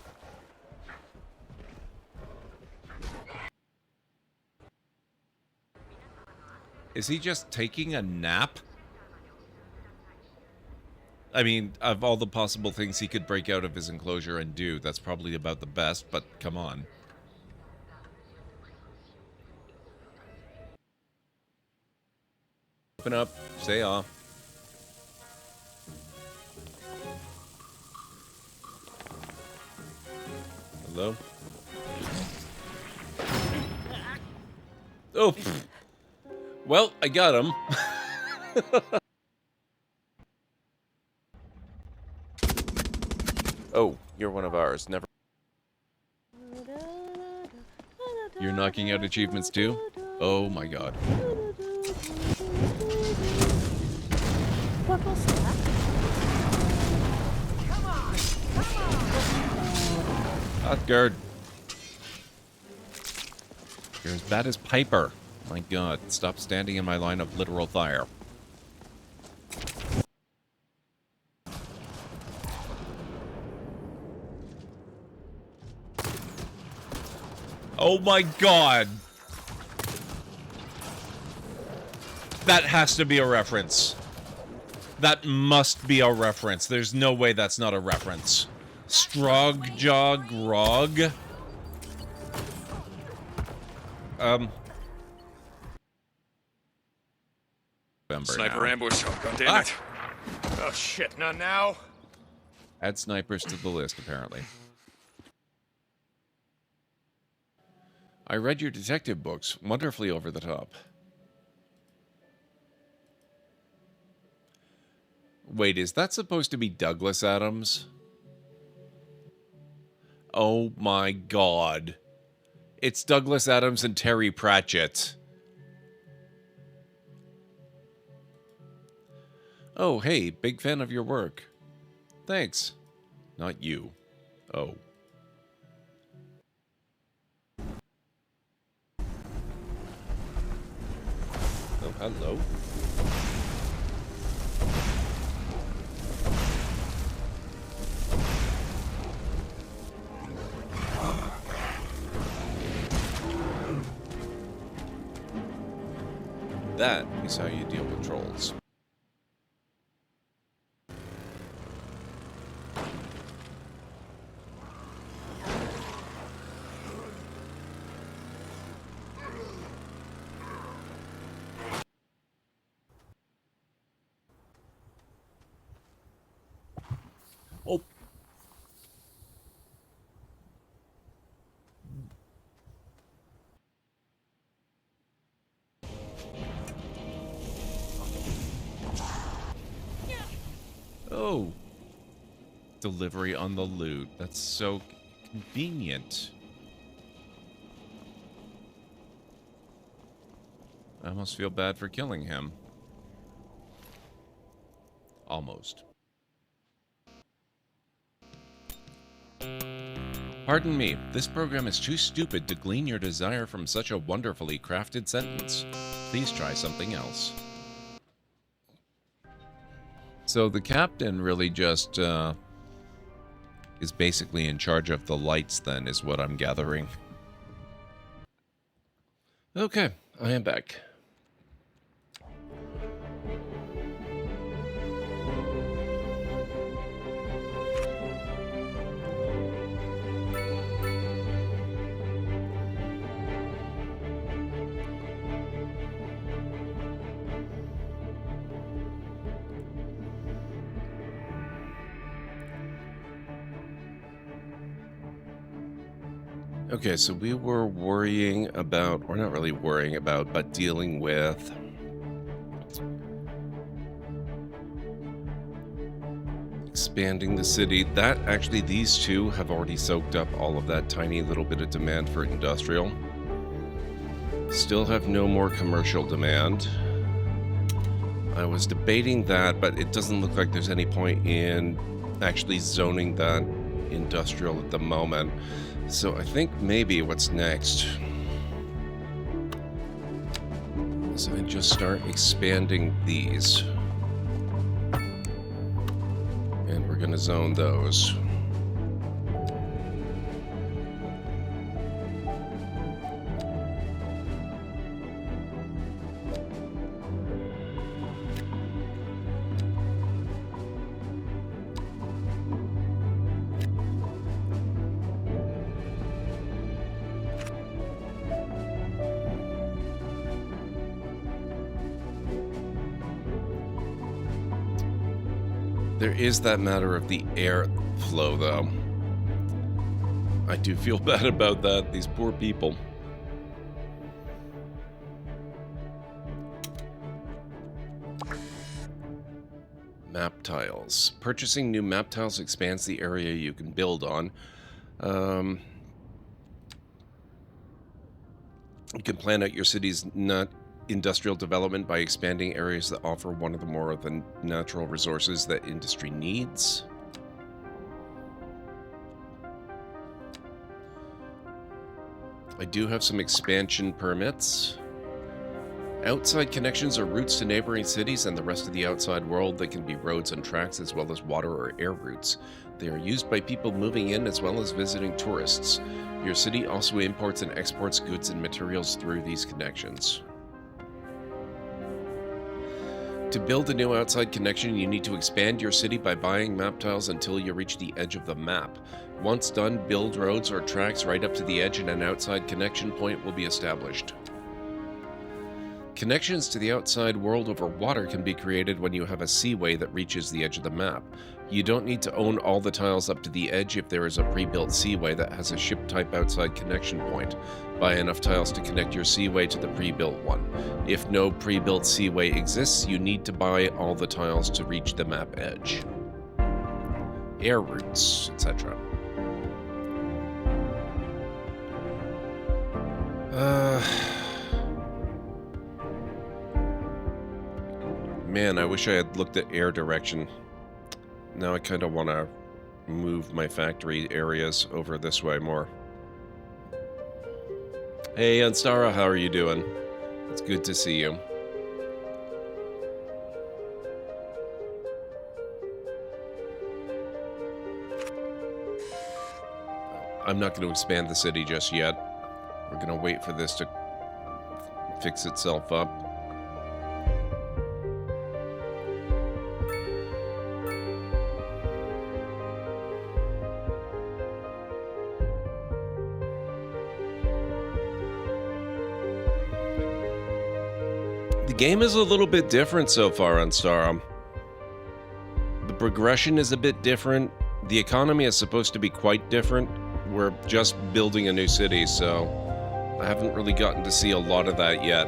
Is he just taking a nap? I mean, of all the possible things he could break out of his enclosure and do, that's probably about the best, but come on. Open up, stay off. Hello? Oh, pfft. Well, I got him. Oh, you're one of ours. Never. You're knocking out achievements too? Oh my god. What was that? Hotguard. You're as bad as Piper. My god, stop standing in my line of literal fire. Oh my god! That has to be a reference. That must be a reference. There's no way that's not a reference. Strog, jog, rog. Sniper ambush. Oh, God damn it. Oh, shit. Not now. Add snipers to the list, apparently. I read your detective books. Wonderfully over the top. Wait, is that supposed to be Douglas Adams? Oh my god. It's Douglas Adams and Terry Pratchett. Oh, hey, big fan of your work. Thanks. Not you. Oh. Oh, hello. That is how you deal with trolls. Oh. Delivery on the loot. That's so convenient. I almost feel bad for killing him. Almost. Pardon me, this program is too stupid to glean your desire from such a wonderfully crafted sentence. Please try something else. So the captain really just is basically in charge of the lights then, is what I'm gathering. Okay, I am back. Okay, so we were worrying about, or not really worrying about, but dealing with expanding the city. That actually, these two have already soaked up all of that tiny little bit of demand for industrial. Still have no more commercial demand. I was debating that, but it doesn't look like there's any point in actually zoning that industrial at the moment. So I think maybe what's next is I just start expanding these. And we're going to zone those. There is that matter of the air flow, though. I do feel bad about that. These poor people. Map tiles. Purchasing new map tiles expands the area you can build on. You can plan out your city's industrial development by expanding areas that offer one of the more of the natural resources that industry needs. I do have some expansion permits. Outside connections are routes to neighboring cities and the rest of the outside world. They can be roads and tracks as well as water or air routes. They are used by people moving in as well as visiting tourists. Your city also imports and exports goods and materials through these connections. To build a new outside connection, you need to expand your city by buying map tiles until you reach the edge of the map. Once done, build roads or tracks right up to the edge and an outside connection point will be established. Connections to the outside world over water can be created when you have a seaway that reaches the edge of the map. You don't need to own all the tiles up to the edge if there is a pre-built seaway that has a ship-type outside connection point. Buy enough tiles to connect your seaway to the pre-built one. If no pre-built seaway exists, you need to buy all the tiles to reach the map edge. Air routes, etc. Man, I wish I had looked at air direction. Now I kind of want to move my factory areas over this way more. Hey, Anstara, how are you doing? It's good to see you. I'm not going to expand the city just yet. We're going to wait for this to fix itself up. The game is a little bit different so far on Star. The progression is a bit different. The economy is supposed to be quite different. We're just building a new city, so I haven't really gotten to see a lot of that yet.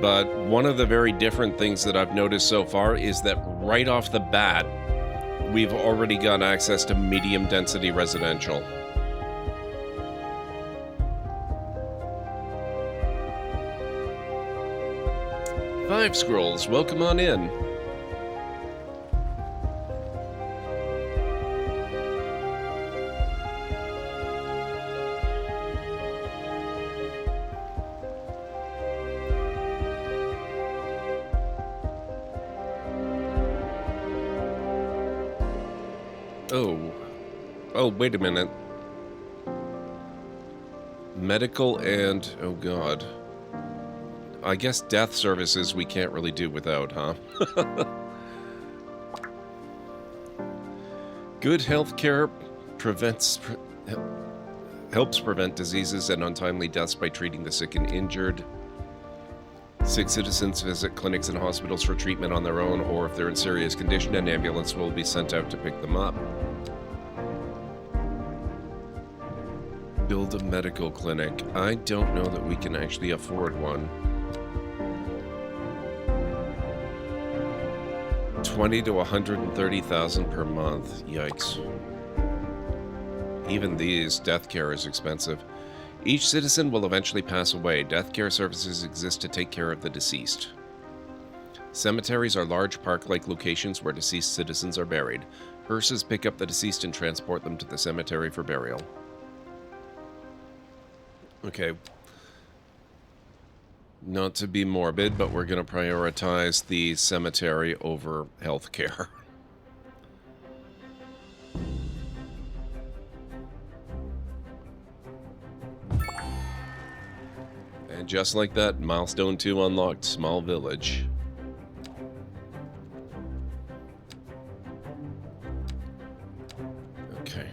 But one of the very different things that I've noticed so far is that right off the bat, we've already got access to medium density residential. Five Scrolls, welcome on in. Oh, wait a minute. Medical and, oh god. I guess death services we can't really do without, huh? Good healthcare helps prevent diseases and untimely deaths by treating the sick and injured. Sick citizens visit clinics and hospitals for treatment on their own, or if they're in serious condition, an ambulance will be sent out to pick them up. Build a medical clinic. I don't know that we can actually afford one. 20 to 130,000 per month. Yikes. Even these, death care is expensive. Each citizen will eventually pass away. Death care services exist to take care of the deceased. Cemeteries are large park-like locations where deceased citizens are buried. Hearses pick up the deceased and transport them to the cemetery for burial. Okay. Not to be morbid, but we're going to prioritize the cemetery over healthcare. And just like that, Milestone 2 unlocked, Small Village. Okay.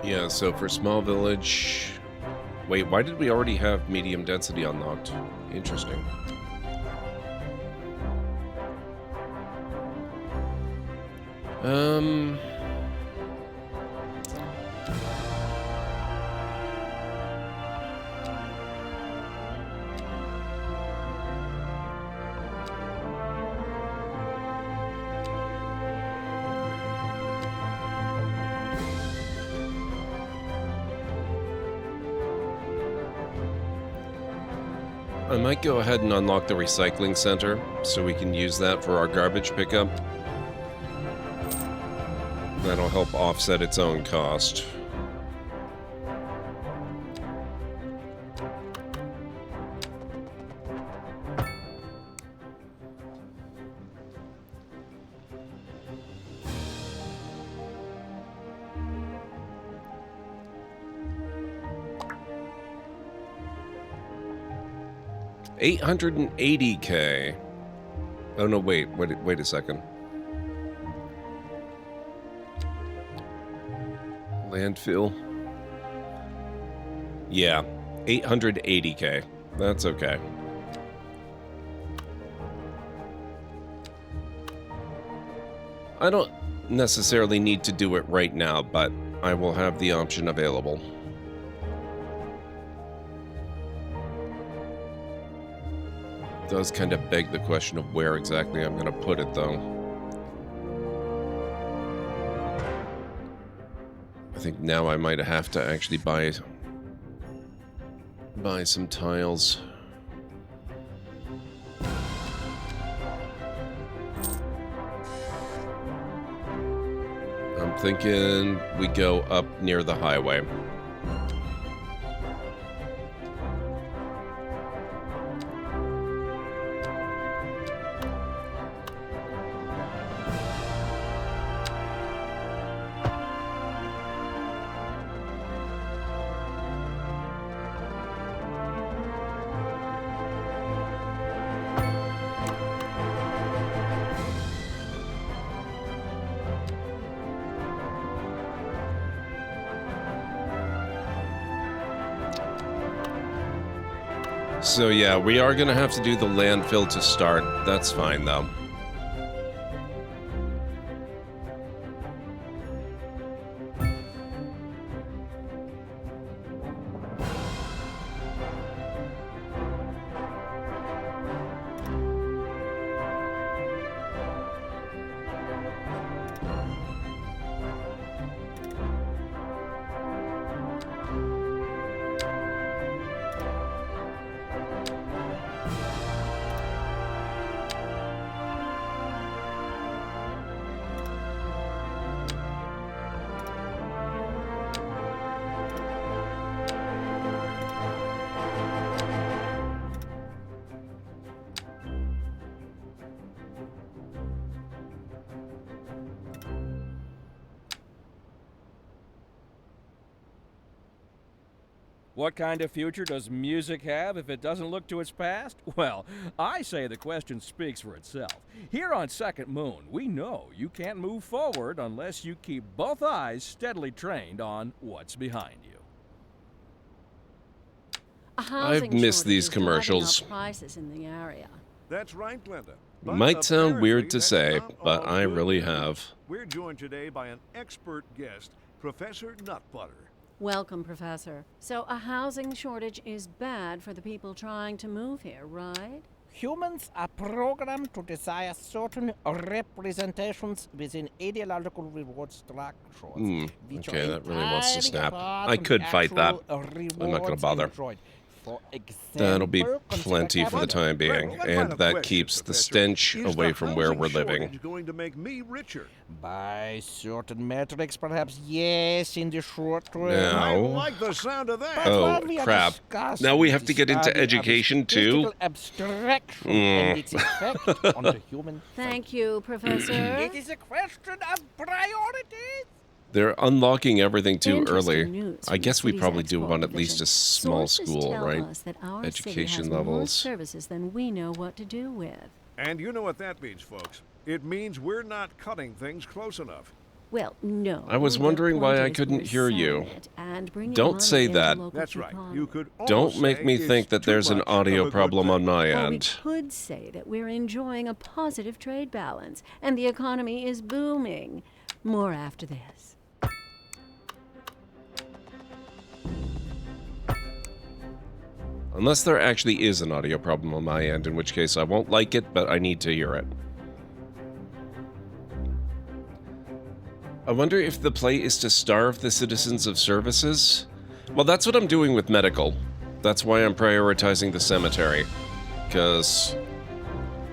Yeah, so for Small Village... Wait, why did we already have medium density unlocked? Interesting. I might go ahead and unlock the recycling center so we can use that for our garbage pickup. That'll help offset its own cost. $880K. Oh no, wait a second. Landfill. Yeah, 880K. That's okay. I don't necessarily need to do it right now, but I will have the option available. Does kind of beg the question of where exactly I'm going to put it, though. I think now I might have to actually buy some tiles. I'm thinking we go up near the highway. So yeah, we are going to have to do the landfill to start. That's fine, though. What kind of future does music have if it doesn't look to its past? Well, I say the question speaks for itself. Here on Second Moon, we know you can't move forward unless you keep both eyes steadily trained on what's behind you. A housing I've missed shortage these is driving up commercials. prices in the area. That's right, Glenda. But Might sound weird apparently to that's say, not but all I good really news. have. We're joined today by an expert guest, Professor Nutbutter. Welcome, Professor. So a housing shortage is bad for the people trying to move here, right? Humans are programmed to desire certain representations within ideological reward structures. which Okay, are that really wants to entirely snap. apart I from could the fight that. actual I'm not gonna rewards bother. enjoyed. For That'll be example, consider plenty for the capital. time being, One and final that question, keeps the Professor. stench Is away the from where housing we're living. shortage going to make me richer? By certain metrics, perhaps yes, in the short term. Now- I No. like the sound of that. But Oh, what we are crap. discussing Now we is have the to get into study of education, too? statistical abstraction and its effect on the human Thank you, Professor. It is a question of priorities. They're unlocking everything too Interesting early. news I from guess the we city's probably do export want at least division. a small Sources school, tell right? us that our Education city has more levels. services than we know what to do with. And you know what that means, folks. It means we're not cutting things close enough. Well, no. I was the wondering why point I is couldn't we're hear you. selling it and bringing Don't money say into that. local That's right. economy. You could Don't almost make say me it's think that too there's an much audio of a good problem on thing. my Or we end. could say that we're enjoying a positive trade balance and the economy is booming. More after this. Unless there actually is an audio problem on my end, in which case I won't like it, but I need to hear it. I wonder if the play is to starve the citizens of services? Well, that's what I'm doing with medical. That's why I'm prioritizing the cemetery. Because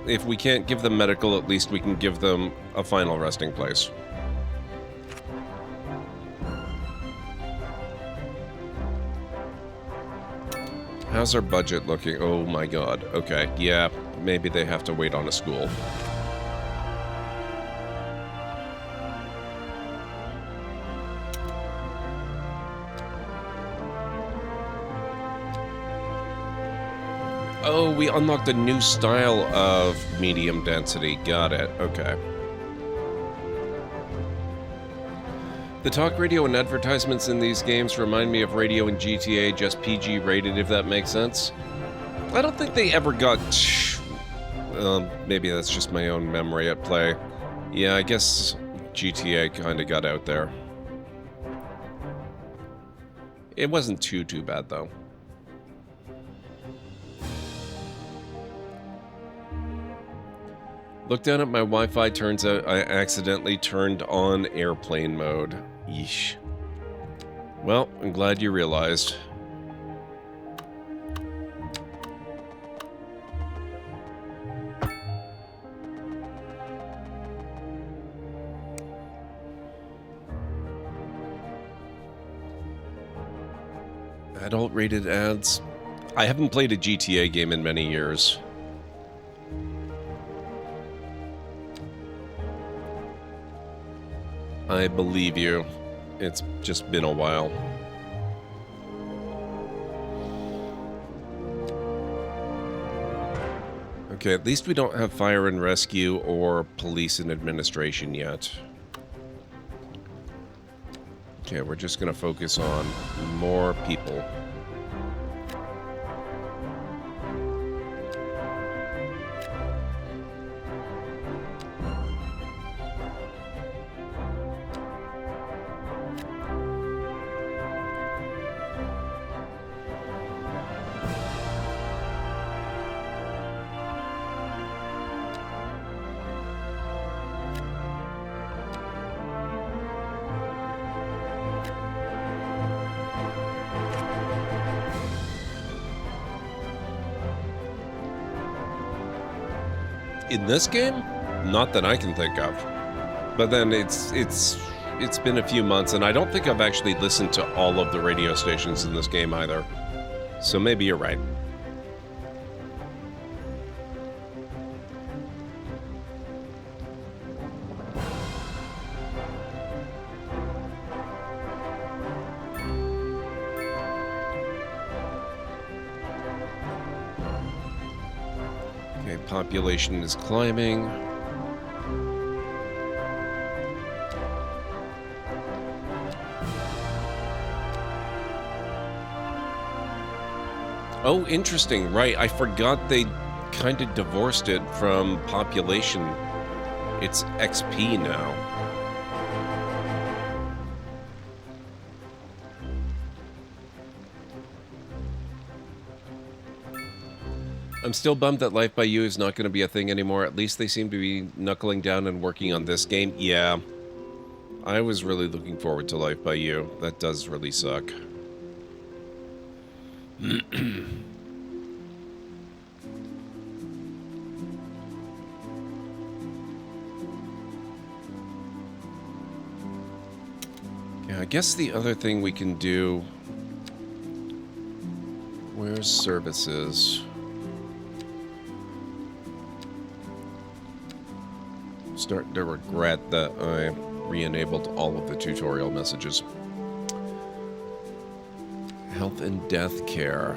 if we can't give them medical, at least we can give them a final resting place. How's our budget looking? Oh my god. Okay, yeah, maybe they have to wait on a school. Oh, we unlocked a new style of medium density. Got it. Okay. The talk radio and advertisements in these games remind me of radio in GTA, just PG rated, if that makes sense. I don't think they ever got... maybe that's just my own memory at play. Yeah, I guess GTA kind of got out there. It wasn't too bad, though. Look down at my Wi-Fi, turns out I accidentally turned on airplane mode. Yeesh. Well, I'm glad you realized. Adult-rated ads? I haven't played a GTA game in many years. I believe you. It's just been a while. Okay, at least we don't have fire and rescue or police and administration yet. Okay, we're just gonna focus on more people. In this game? Not that I can think of. But then it's been a few months, and I don't think I've actually listened to all of the radio stations in this game either. So maybe you're right. Okay, population is climbing. Oh, interesting. Right. I forgot they kind of divorced it from population. It's XP now. I'm still bummed that Life by You is not going to be a thing anymore. At least they seem to be knuckling down and working on this game. Yeah. I was really looking forward to Life by You. That does really suck. Yeah, I guess the other thing we can do... Where's services? Starting to regret that I re-enabled all of the tutorial messages. Health and death care.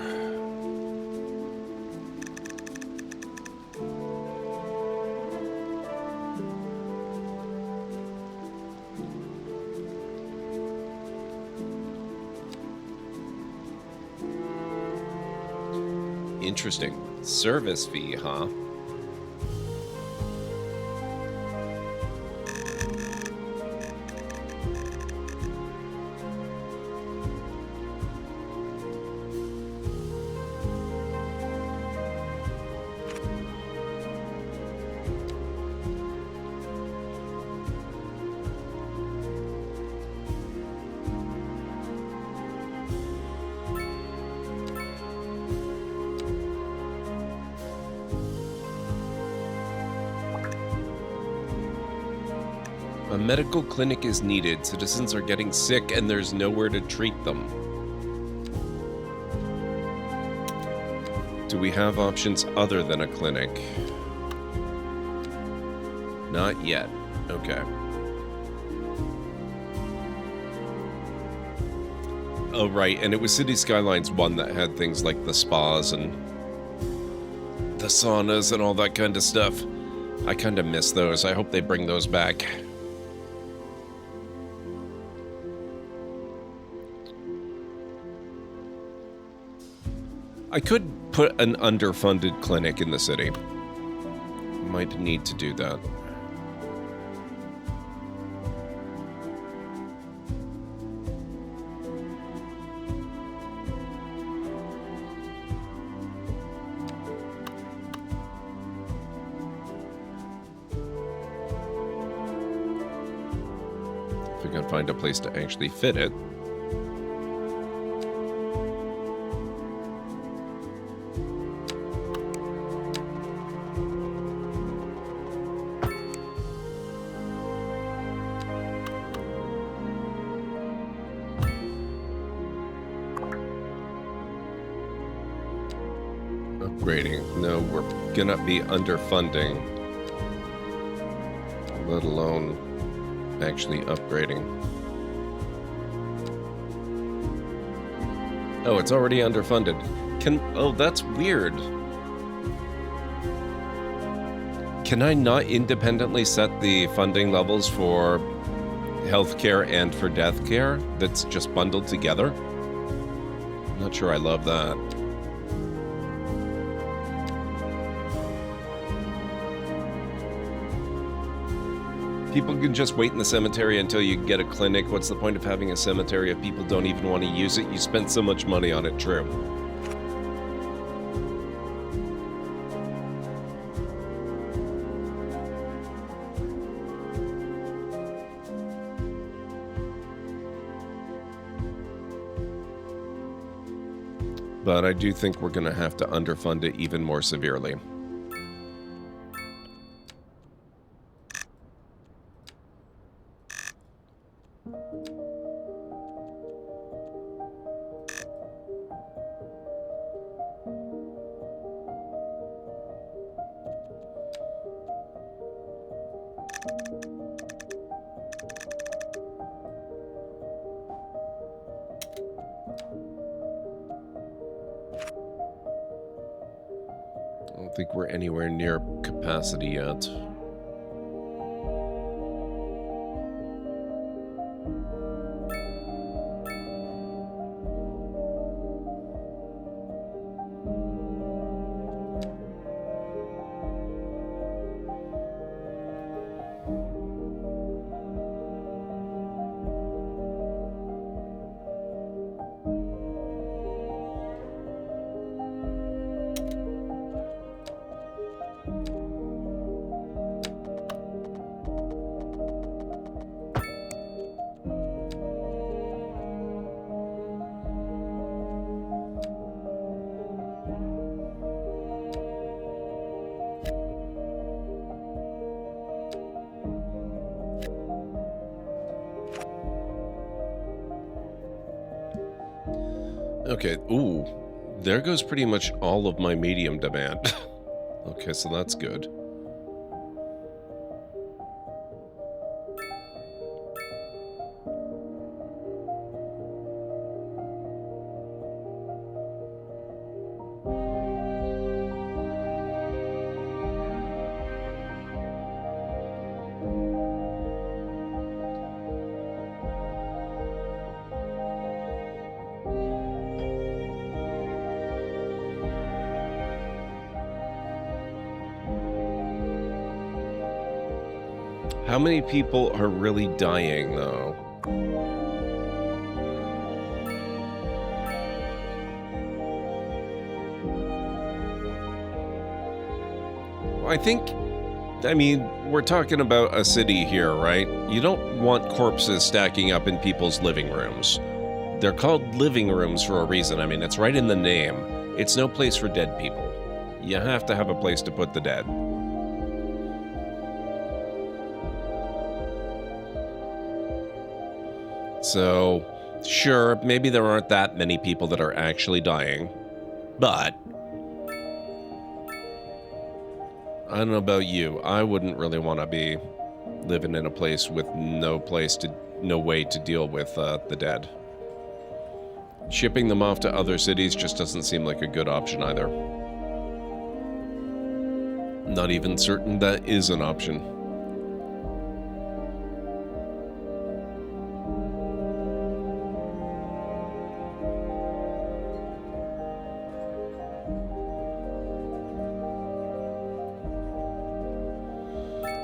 Interesting. Service fee, huh? A medical clinic is needed. Citizens are getting sick and there's nowhere to treat them. Do we have options other than a clinic? Not yet. Okay. Oh, right. And it was Cities Skylines 1 that had things like the spas and the saunas and all that kind of stuff. I kind of miss those. I hope they bring those back. I could put an underfunded clinic in the city. Might need to do that. If we can find a place to actually fit it. Upgrading. No, we're gonna be underfunding. Let alone actually upgrading. Oh, it's already underfunded. Oh, that's weird. Can I not independently set the funding levels for healthcare and for death care that's just bundled together? I'm not sure I love that. People can just wait in the cemetery until you get a clinic. What's the point of having a cemetery if people don't even want to use it? You spend so much money on it, true. But I do think we're going to have to underfund it even more severely. don't think we're anywhere near capacity yet. Okay, ooh, there goes pretty much all of my medium demand. Okay, so that's good. How many people are really dying, though? I mean, we're talking about a city here, right? You don't want corpses stacking up in people's living rooms. They're called living rooms for a reason. I mean, it's right in the name. It's no place for dead people. You have to have a place to put the dead. So, sure, maybe there aren't that many people that are actually dying, but I don't know about you. I wouldn't really want to be living in a place with no way to deal with the dead. Shipping them off to other cities just doesn't seem like a good option either. Not even certain that is an option.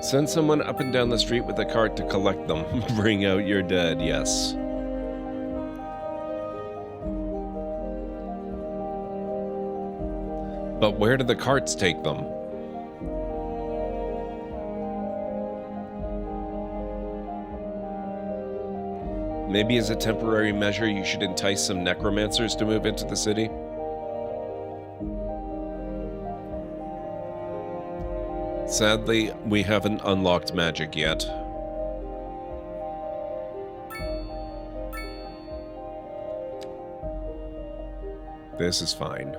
Send someone up and down the street with a cart to collect them. Bring out your dead, yes. But where do the carts take them? Maybe as a temporary measure, you should entice some necromancers to move into the city? Sadly, we haven't unlocked magic yet. This is fine.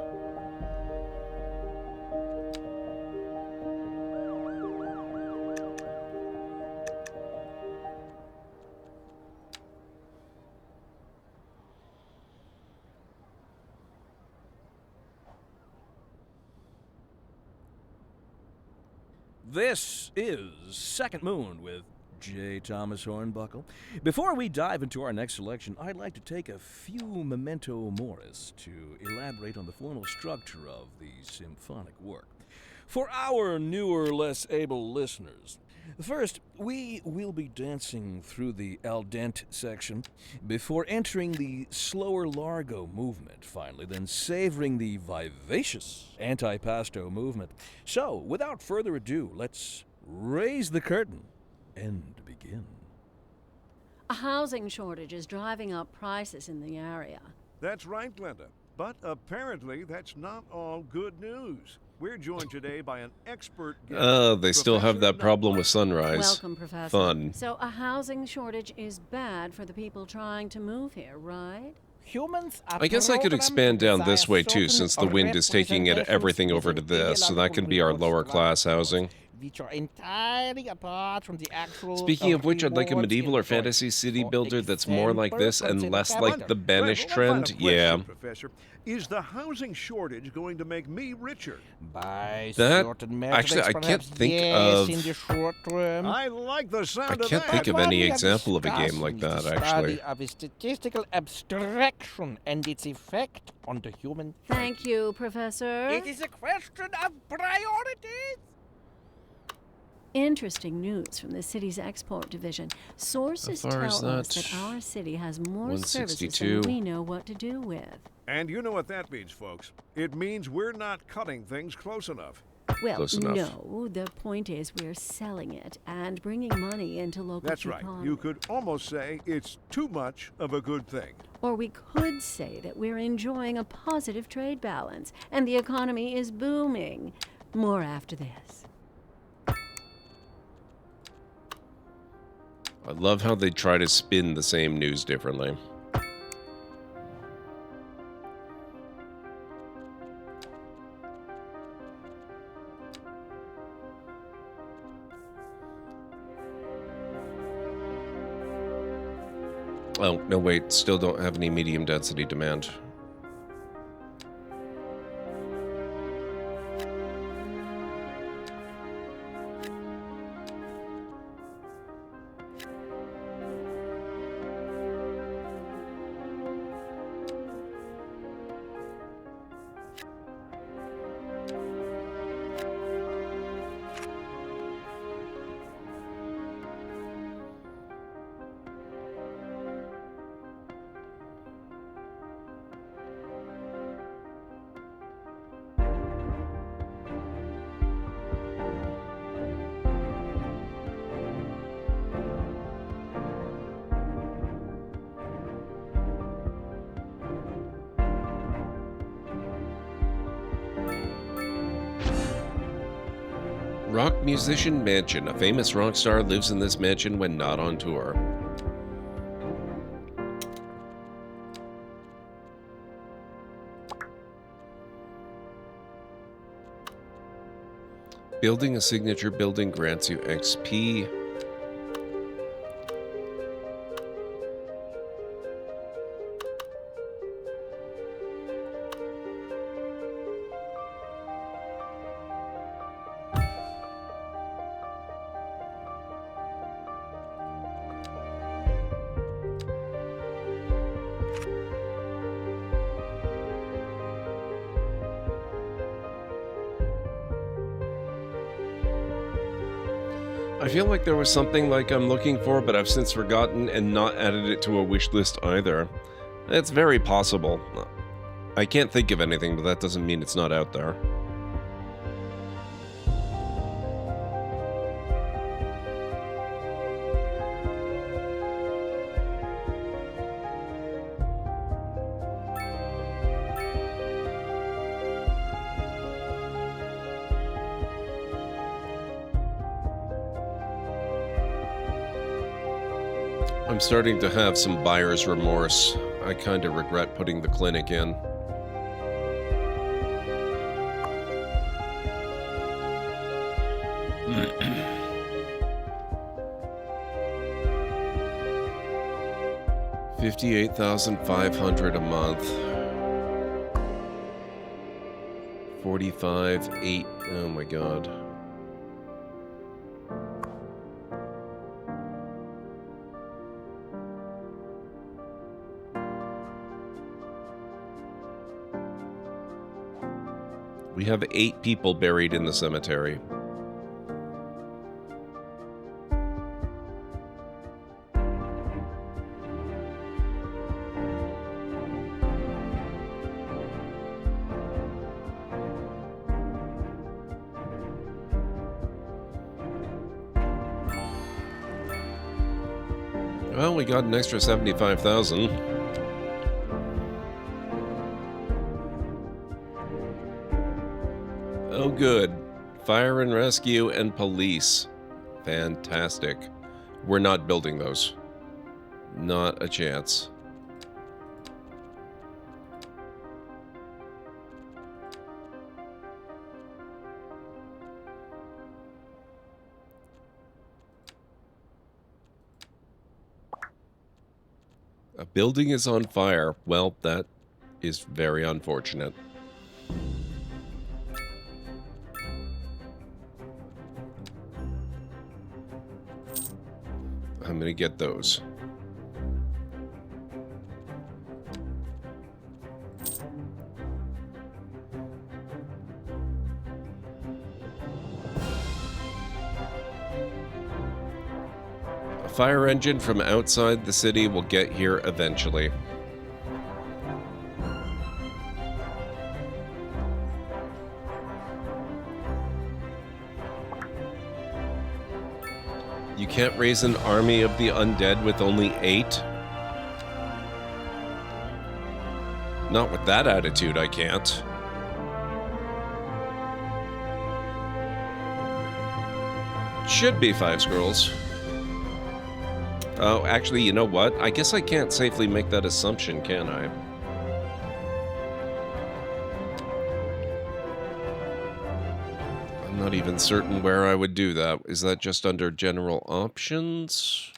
This is Second Moon with J. Thomas Hornbuckle. Before we dive into our next selection, I'd like to take a few memento moris to elaborate on the formal structure of the symphonic work. For our newer, less able listeners, first, we will be dancing through the al dente section before entering the slower largo movement, finally, then savoring the vivacious antipasto movement. So, without further ado, let's raise the curtain and begin. A housing shortage is driving up prices in the area. That's right, Glenda. But apparently that's not all good news. We're joined today by an expert guest. They still have that problem with sunrise. Welcome, Professor. Fun. So a housing shortage is bad for the people trying to move here, right? Humans are I guess I could expand down this way too, certain since the wind is taking everything over to this, so that can be our lower class housing. which are entirely apart from the actual. Speaking of which, I'd like a rewards medieval or enjoyed. fantasy city For builder that's more like example, this and consider less like capital. the banished One final trend. question, Yeah. Professor. Is the housing shortage going to make me richer? By That- certain actually, metrics, I can't perhaps think yes, of- in the short term. I like the I sound of can't that. think of But what any we are example of a game like discussing that, is the actually. study of a statistical abstraction and its effect on the human. Thank you, Professor. It is a question of priorities. Interesting news from the city's export division. Sources How far is tell us that? that our city has more services 162. than we know what to do with. And you know what that means, folks. It means we're not cutting things close enough. Well, Close enough. no, the point is we're selling it and bringing money into local That's right. economy. You could almost say it's too much of a good thing. Or we could say that we're enjoying a positive trade balance and the economy is booming. More after this. I love how they try to spin the same news differently. Oh, no, wait. Still don't have any medium density demand. Rock musician mansion. A famous rock star lives in this mansion when not on tour. Building a signature building grants you XP. I feel like there was something like I'm looking for, but I've since forgotten and not added it to a wish list either. It's very possible. I can't think of anything, but that doesn't mean it's not out there. I'm starting to have some buyer's remorse. I kind of regret putting the clinic in. $58,500 a month. 45.8. Oh my god. We have 8 people buried in the cemetery. Well, we got an extra 75,000. Oh, good. Fire and rescue and police. Fantastic. We're not building those. Not a chance. Building is on fire. Well, that is very unfortunate. I'm gonna get those. A fire engine from outside the city will get here eventually. You can't raise an army of the undead with only 8? Not with that attitude, I can't. Should be 5 scrolls. Oh, actually, you know what? I guess I can't safely make that assumption, can I? I'm not even certain where I would do that. Is that just under general options?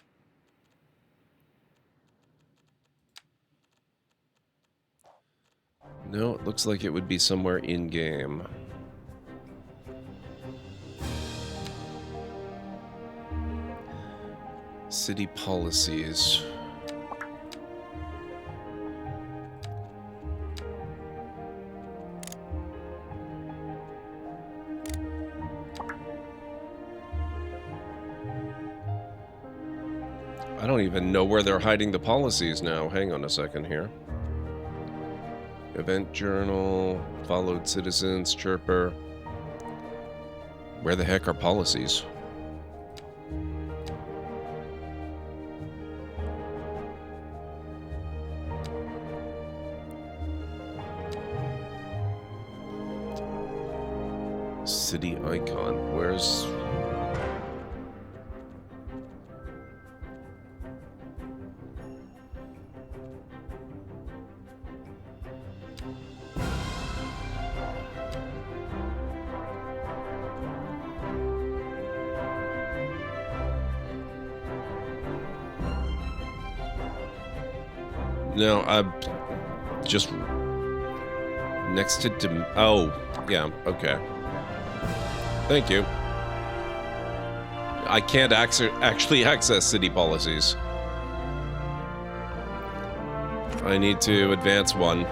No, it looks like it would be somewhere in-game. City policies. I don't even know where they're hiding the policies now. Hang on a second here. Event journal, followed citizens, chirper. Where the heck are policies? City icon. Where's... No, I'm just next to... Oh, yeah, okay. Thank you. I can't actually access city policies. I need to advance one.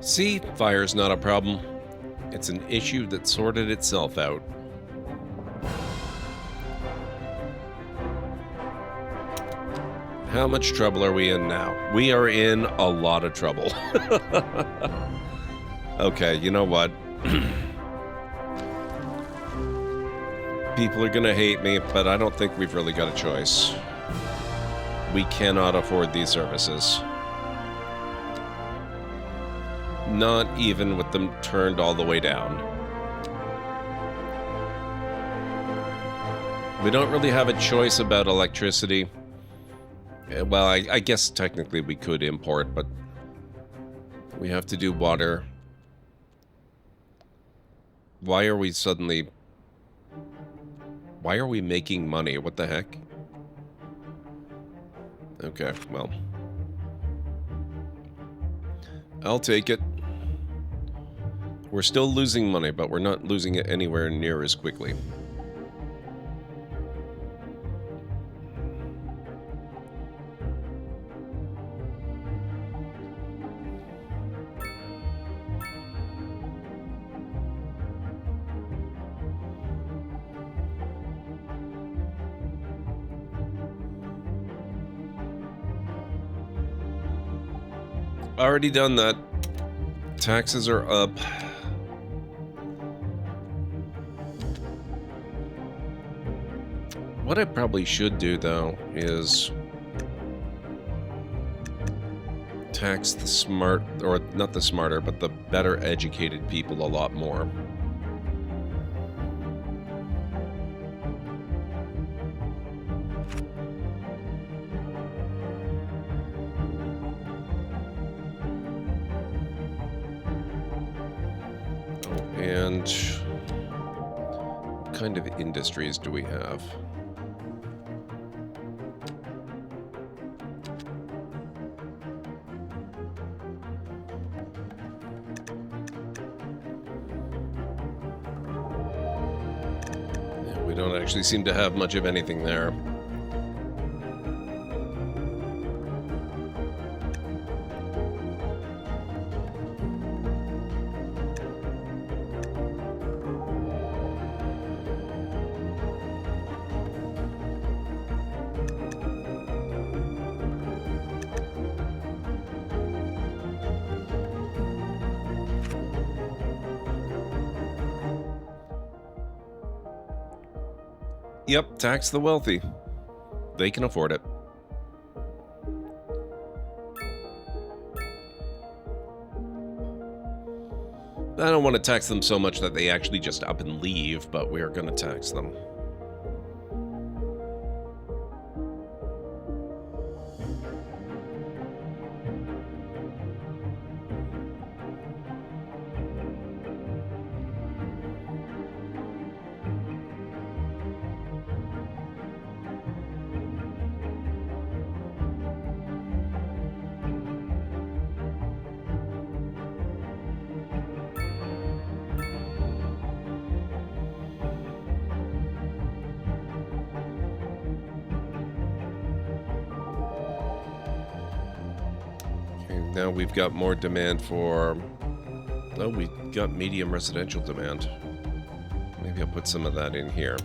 See, fire's not a problem. It's an issue that sorted itself out. How much trouble are we in now? We are in a lot of trouble. Okay, you know what? People are gonna hate me, but I don't think we've really got a choice. We cannot afford these services. Not even with them turned all the way down. We don't really have a choice about electricity. Well, I guess technically we could import, but we have to do water. Why are we suddenly... Why are we making money? What the heck? Okay, well. I'll take it. We're still losing money, but we're not losing it anywhere near as quickly. Already done that. Taxes are up. What I probably should do, though, is tax the smart, or not the smarter, but the better educated people a lot more. And what kind of industries do we have? Yeah, we don't actually seem to have much of anything there. Yep, tax the wealthy. They can afford it. I don't want to tax them so much that they actually just up and leave, but we are going to tax them. Now we've got more demand for... Oh, we got medium residential demand. Maybe I'll put some of that in here.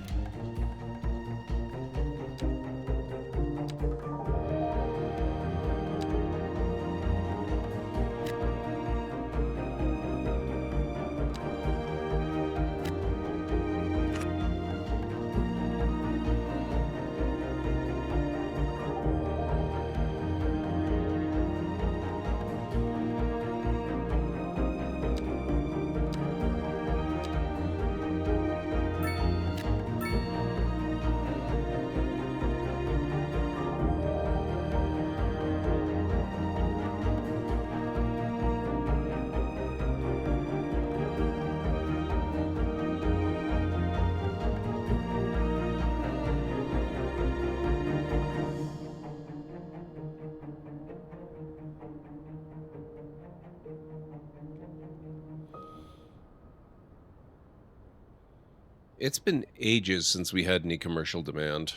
It's been ages since we had any commercial demand.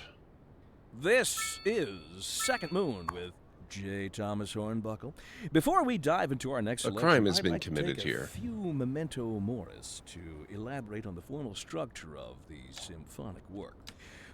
This is Second Moon with J. Thomas Hornbuckle. Before we dive into our next A selection, crime has I'd been like to committed take here. a few memento moris to elaborate on the formal structure of the symphonic work.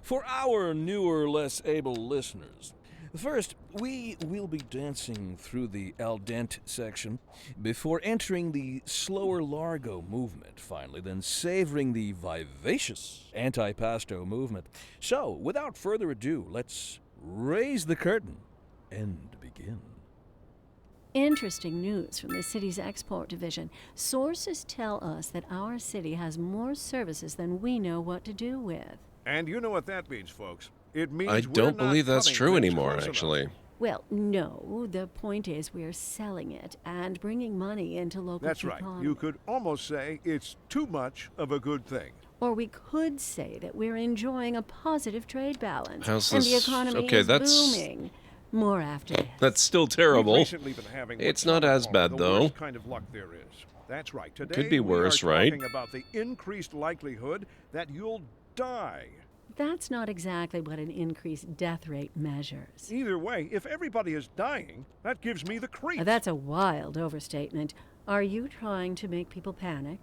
For our newer, less able listeners, first, we will be dancing through the al dente section before entering the slower largo movement, finally, then savoring the vivacious antipasto movement. So, without further ado, let's raise the curtain and begin. Interesting news from the city's export division. Sources tell us that our city has more services than we know what to do with. And you know what that means, folks. It means I don't we're not believe that's cutting true things anymore, close actually. enough. Well, no. The point is we're selling it and bringing money into local That's right. economy. You could almost say it's too much of a good thing. Or we could say that we're enjoying a positive trade balance. How's and the this- economy okay, is that's- booming. More after this. That's still We've terrible. recently been having It's what's not as called bad, the though. worst kind of luck there is. That's right. Today Could be worse, we are right? talking about the increased likelihood that you'll die. That's not exactly what an increased death rate measures. Either way, if everybody is dying, that gives me the creeps. That's a wild overstatement. Are you trying to make people panic?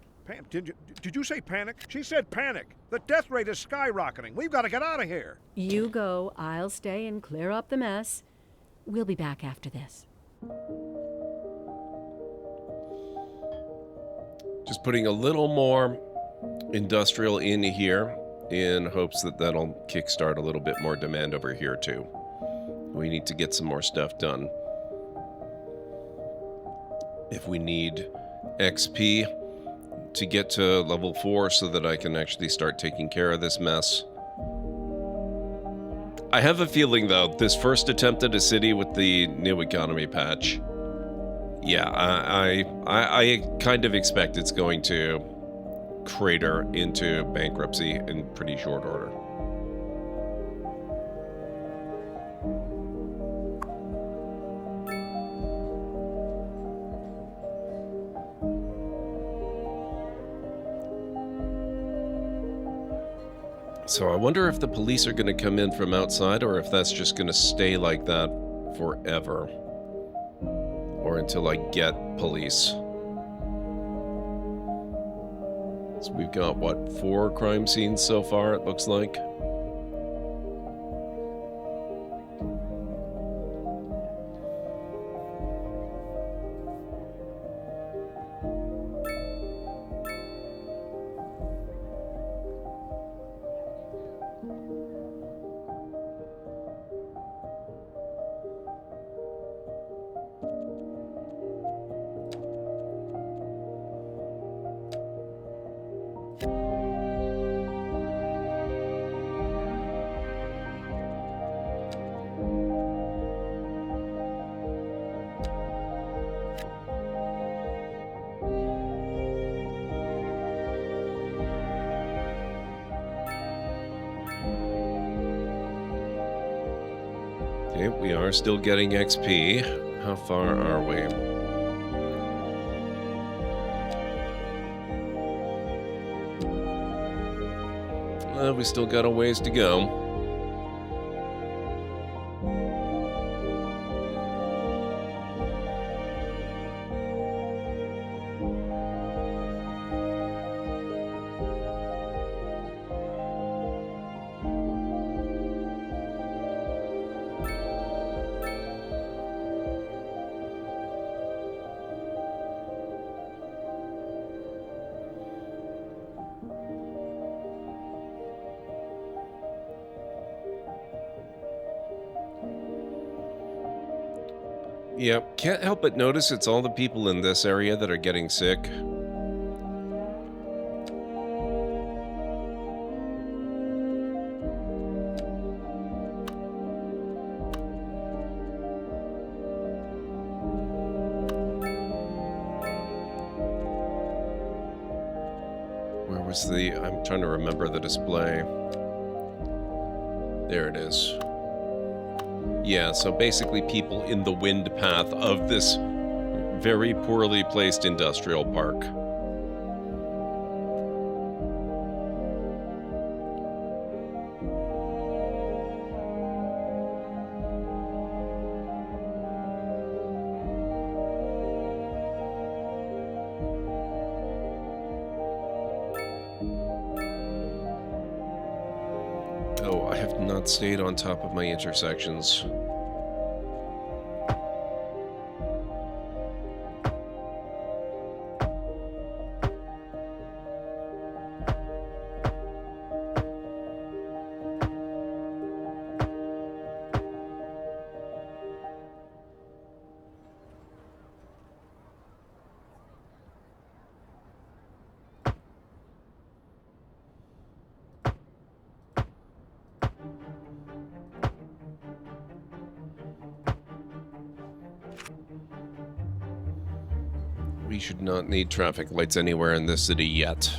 Did you say panic? She said panic. The death rate is skyrocketing. We've got to get out of here. You go, I'll stay and clear up the mess. We'll be back after this. Just putting a little more industrial in here in hopes that that'll kickstart a little bit more demand over here too. We need to get some more stuff done. If we need XP to get to level 4 so that I can actually start taking care of this mess. I have a feeling, though, this first attempt at a city with the new economy patch, yeah, I kind of expect it's going to crater into bankruptcy in pretty short order. So I wonder if the police are going to come in from outside, or if that's just going to stay like that forever. Or until I get police. So we've got, what, 4 crime scenes so far, it looks like? Okay, we are still getting XP. How far are we? We still got a ways to go. Yep, can't help but notice it's all the people in this area that are getting sick. Where was the... I'm trying to remember the display. There it is. Yeah, so basically people in the wind path of this very poorly placed industrial park. Oh, I have not stayed on top of my intersections. We should not need traffic lights anywhere in this city yet.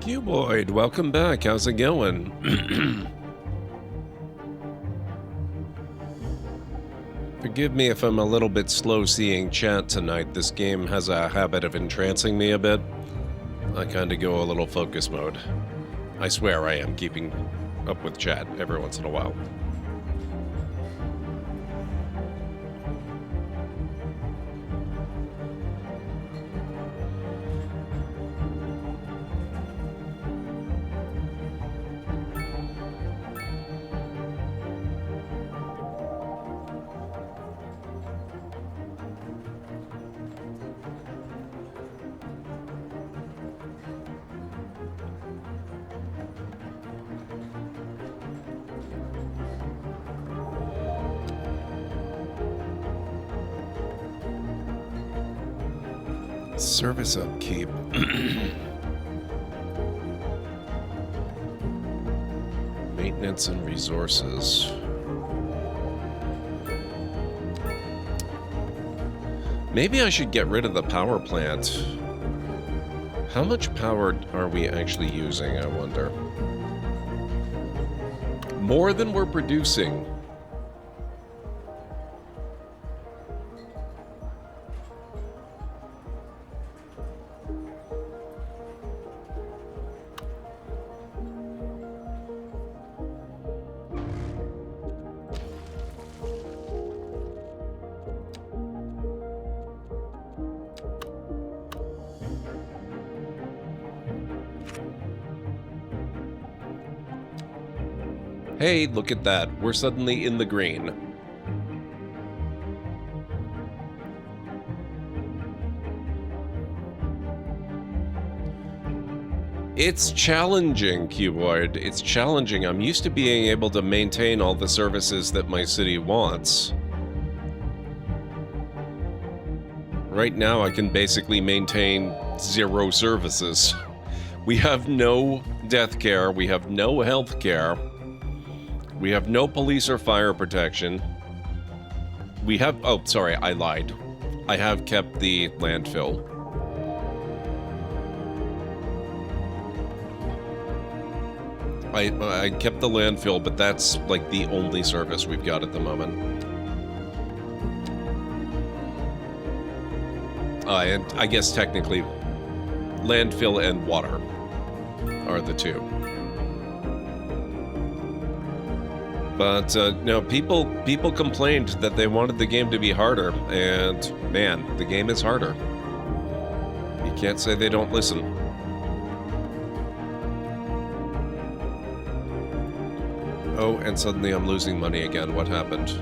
Cuboid, welcome back. How's it going? Forgive me if I'm a little bit slow seeing chat tonight. This game has a habit of entrancing me a bit. I kind of go a little focus mode. I swear I am keeping up with chat every once in a while. Service upkeep. Maintenance and resources. Maybe I should get rid of the power plant. How much power are we actually using, I wonder? More than we're producing. Hey, look at that. We're suddenly in the green. It's challenging, Cuboid. It's challenging. I'm used to being able to maintain all the services that my city wants. Right now, I can basically maintain 0 services. We have no death care. We have no health care. We have no police or fire protection. We have... Oh, sorry, I lied. I have kept the landfill. I kept the landfill, but that's, like, the only service we've got at the moment. And I guess technically, landfill and water are the two. But, no, people complained that they wanted the game to be harder, and, man, the game is harder. You can't say they don't listen. Oh, and suddenly I'm losing money again. What happened?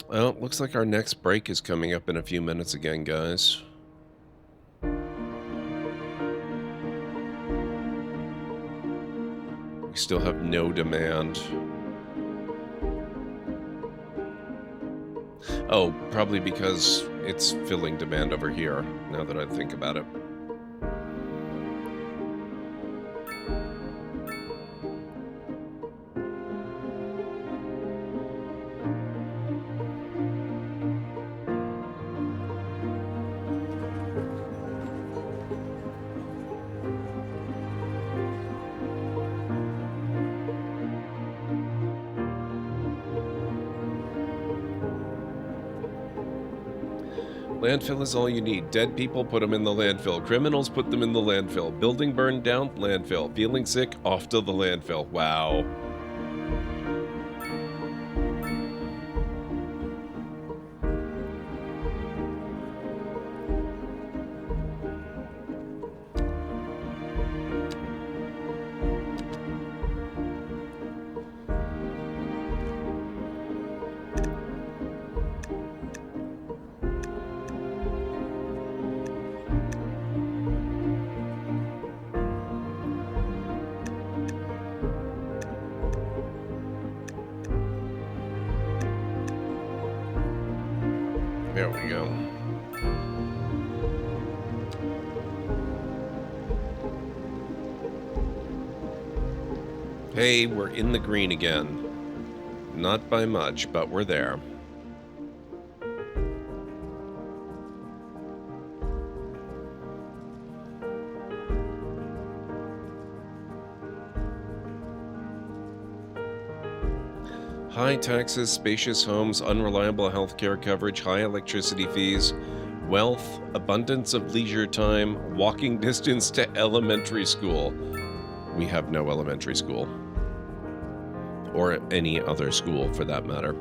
Well, looks like our next break is coming up in a few minutes again, guys. We still have no demand. Oh, probably because it's filling demand over here, now that I think about it. Landfill is all you need. Dead people, put them in the landfill. Criminals, put them in the landfill. Building burned down, landfill. Feeling sick, off to the landfill. Wow. There we go. Hey, we're in the green again. Not by much, but we're there. High taxes, spacious homes, unreliable healthcare coverage, high electricity fees, wealth, abundance of leisure time, walking distance to elementary school. We have no elementary school. Or any other school, for that matter.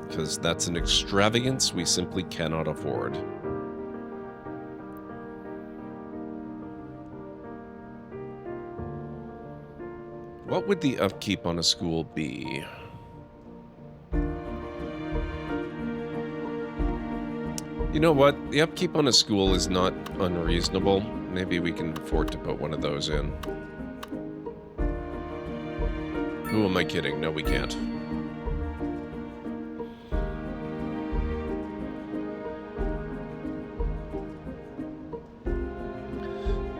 Because that's an extravagance we simply cannot afford. What would the upkeep on a school be? You know what? The upkeep on a school is not unreasonable. Maybe we can afford to put one of those in. Who am I kidding? No, we can't.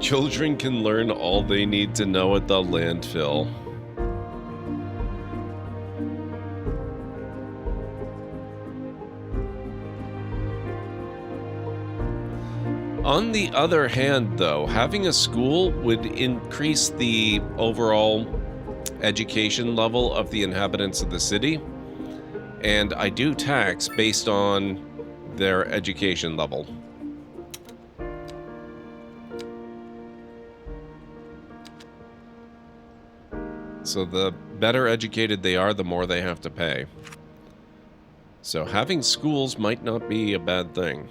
Children can learn all they need to know at the landfill. On the other hand, though, having a school would increase the overall education level of the inhabitants of the city, and I do tax based on their education level. So the better educated they are, the more they have to pay. So having schools might not be a bad thing.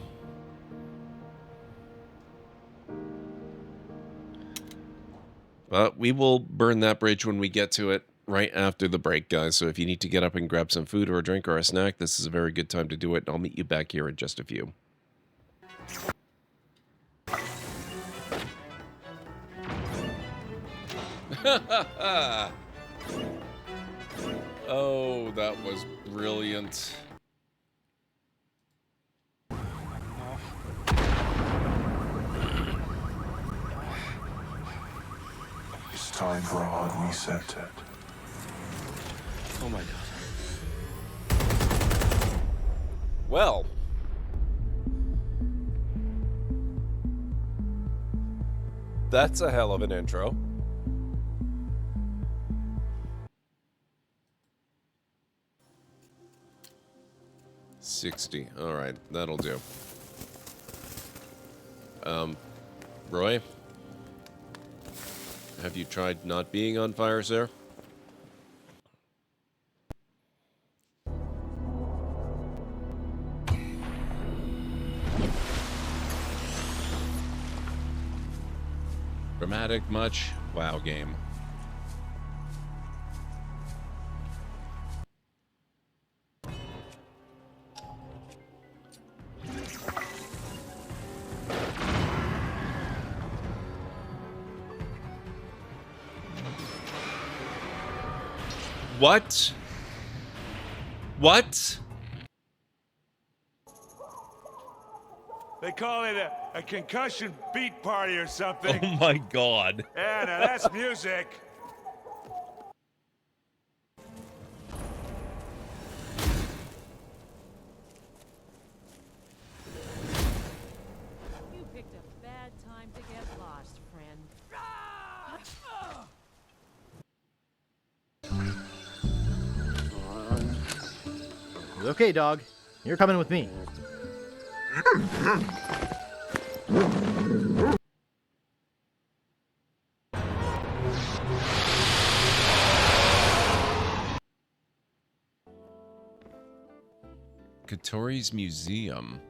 But we will burn that bridge when we get to it right after the break, guys. So if you need to get up and grab some food or a drink or a snack, this is a very good time to do it. I'll meet you back here in just a few. Oh, that was brilliant. It's time for a hard reset. Oh my god. Well. That's a hell of an intro. $60. All right, that'll do. Roy? Have you tried not being on fire, sir? Dramatic much? Wow, game. What? What? They call it a concussion beat party or something. Oh my god. Yeah, now that's music. You picked a bad time to get lost, friend. Okay, dog. You're coming with me. Katori's Museum,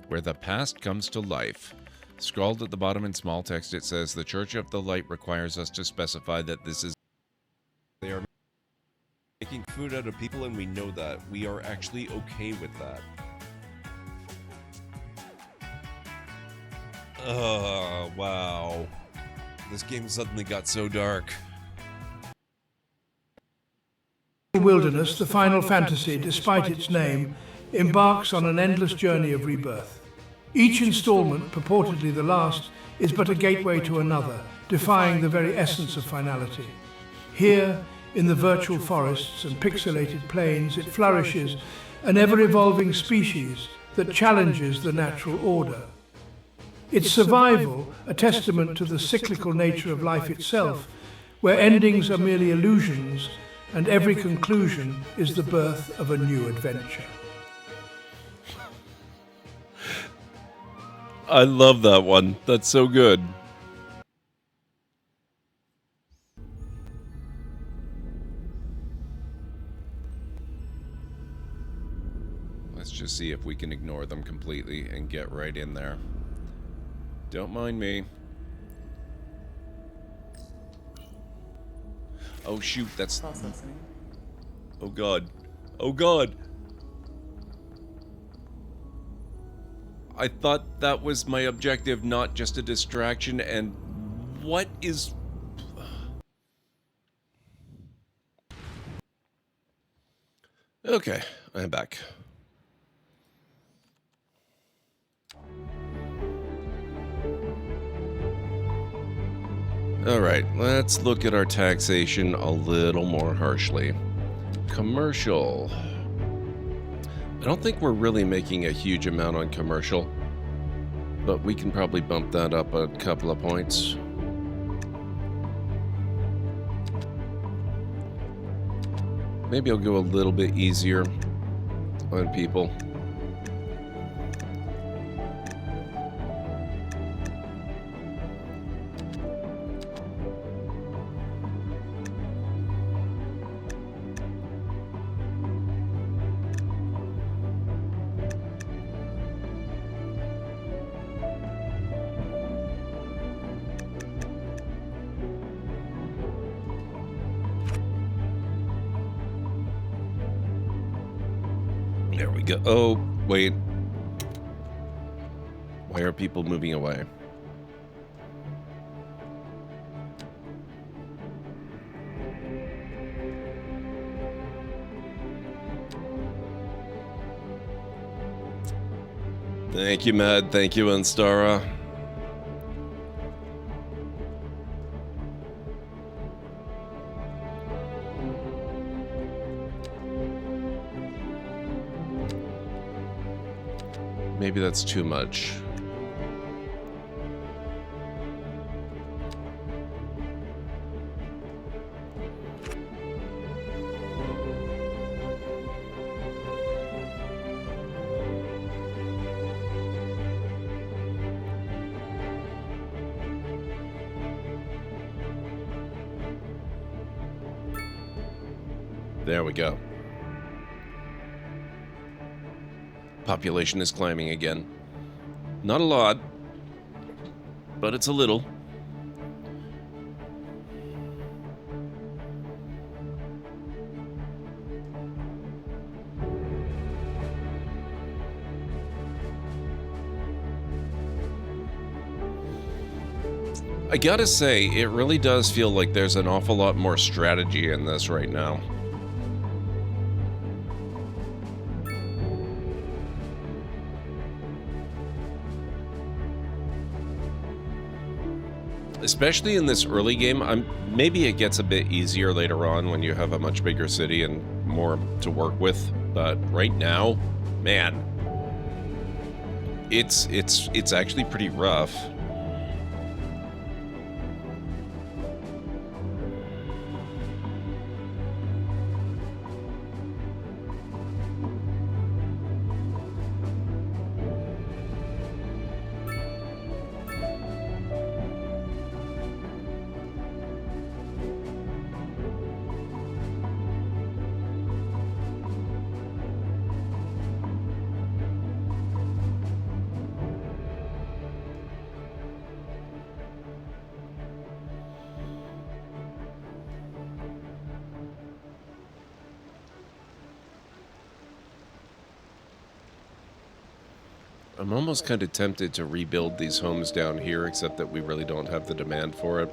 where the past comes to life. Scrawled at the bottom in small text, it says, "The Church of the Light requires us to specify that this is..." They are making food out of people, and we know that. We are actually okay with that. Wow. This game suddenly got so dark. Wilderness, the final fantasy, despite its name, embarks on an endless journey of rebirth. Each installment, purportedly the last, is but a gateway to another, defying the very essence of finality. Here, in the virtual forests and pixelated plains, it flourishes, an ever-evolving species that challenges the natural order. Its survival, a testament to the cyclical nature of life itself, where endings are merely illusions, and every conclusion is the birth of a new adventure. I love that one. That's so good. Let's just see if we can ignore them completely and get right in there. Don't mind me. Oh shoot, that's... Oh god. Oh god! I thought that was my objective, not just a distraction, and what is... Okay, I'm back. Alright, let's look at our taxation a little more harshly. Commercial. I don't think we're really making a huge amount on commercial, but we can probably bump that up a couple of points. Maybe I'll go a little bit easier on people. There we go. Oh, wait. Why are people moving away? Thank you, Mad. Thank you, Anstara. Maybe that's too much. There we go. Population is climbing again. Not a lot, but it's a little. I gotta say, it really does feel like there's an awful lot more strategy in this right now. Especially in this early game. Maybe it gets a bit easier later on when you have a much bigger city and more to work with, but right now, man, it's actually pretty rough. I'm almost kind of tempted to rebuild these homes down here, except that we really don't have the demand for it.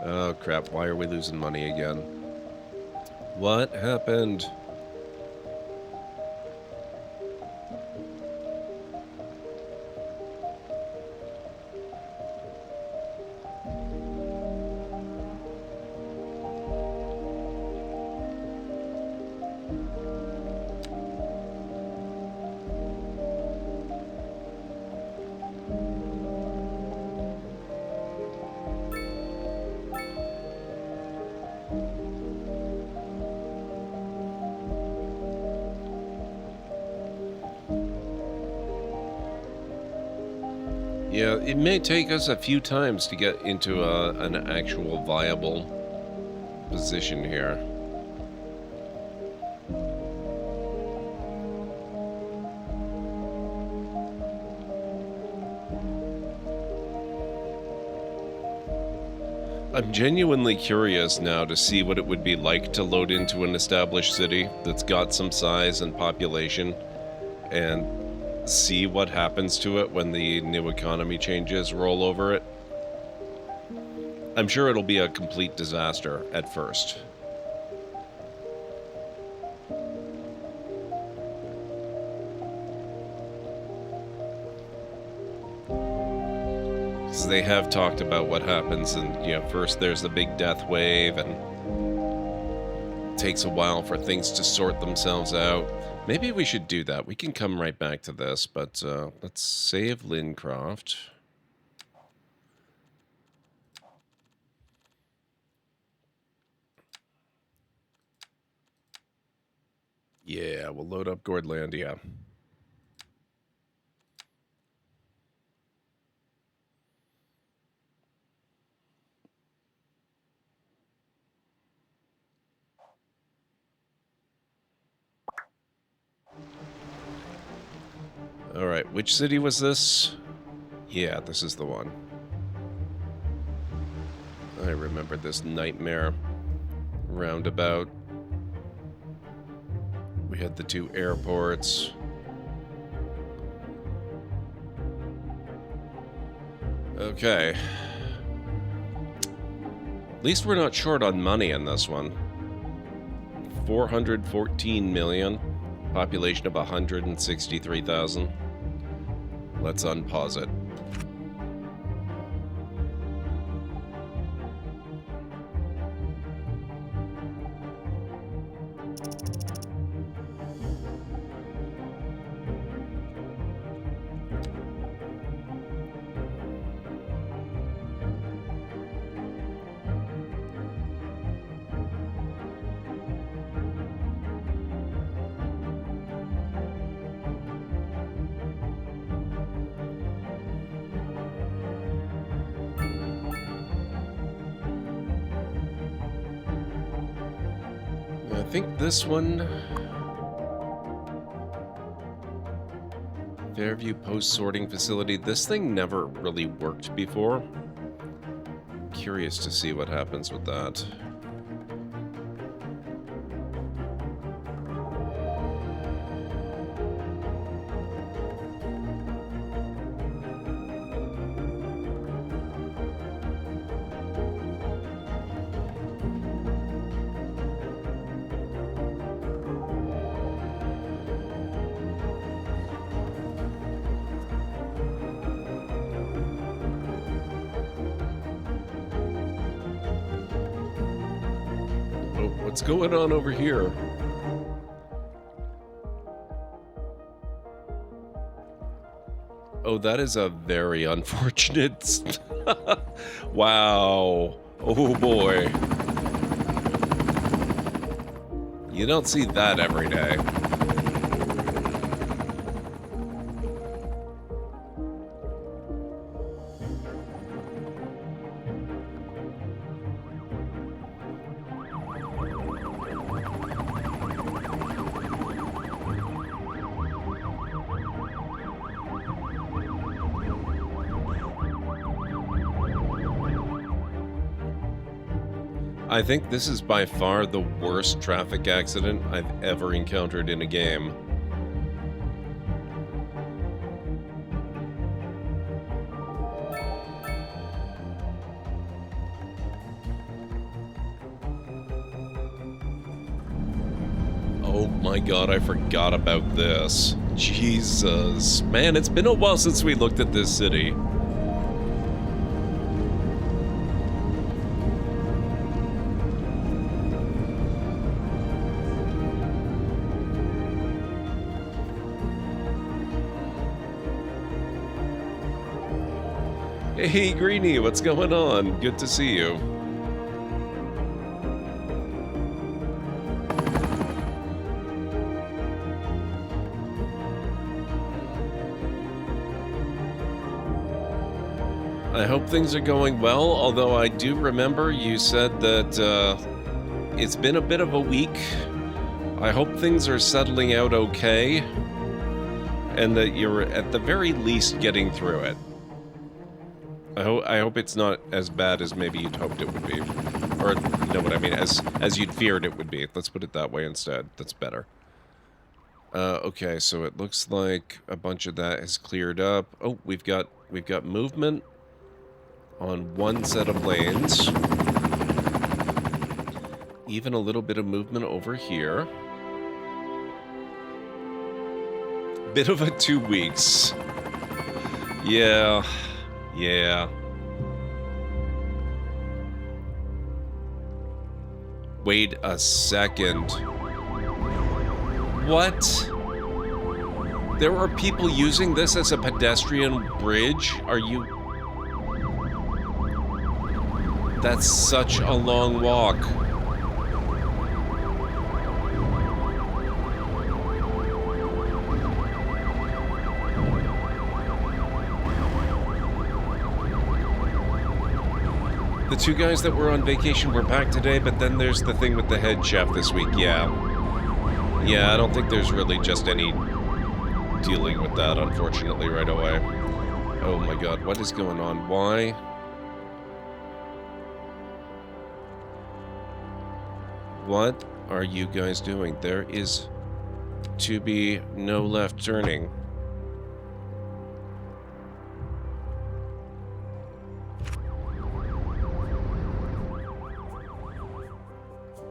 Oh crap, why are we losing money again? What happened? Yeah, it may take us a few times to get into an actual viable position here. I'm genuinely curious now to see what it would be like to load into an established city that's got some size and population, and see what happens to it when the new economy changes roll over it. I'm sure it'll be a complete disaster at first. Because they have talked about what happens, and, you know, first there's the big death wave, and it takes a while for things to sort themselves out. Maybe we should do that. We can come right back to this, but let's save Lincroft. Yeah, we'll load up Gordlandia. Alright, which city was this? Yeah, this is the one. I remember this nightmare roundabout. We had the two airports. Okay. At least we're not short on money in this one. 414 million. Population of 163,000. Let's unpause it. I think this one... Fairview post-sorting facility. This thing never really worked before. Curious to see what happens with that. What's going on over here? Oh, that is a very unfortunate... Wow. Oh boy. You don't see that every day. I think this is by far the worst traffic accident I've ever encountered in a game. Oh my god, I forgot about this. Jesus. Man, it's been a while since we looked at this city. Hey, Greenie, what's going on? Good to see you. I hope things are going well, although I do remember you said that it's been a bit of a week. I hope things are settling out okay, and that you're at the very least getting through it. I hope it's not as bad as maybe you'd hoped it would be. Or, you know what I mean, as you'd feared it would be. Let's put it that way instead. That's better. Okay, so it looks like a bunch of that has cleared up. Oh, we've got movement on one set of lanes. Even a little bit of movement over here. Bit of a 2 weeks. Yeah. Yeah. Wait a second. What? There are people using this as a pedestrian bridge? Are you... That's such a long walk. The two guys that were on vacation were back today, but then there's the thing with the head chef this week, yeah. Yeah, I don't think there's really just any dealing with that, unfortunately, right away. Oh my god, what is going on? Why? What are you guys doing? There is to be no left turning.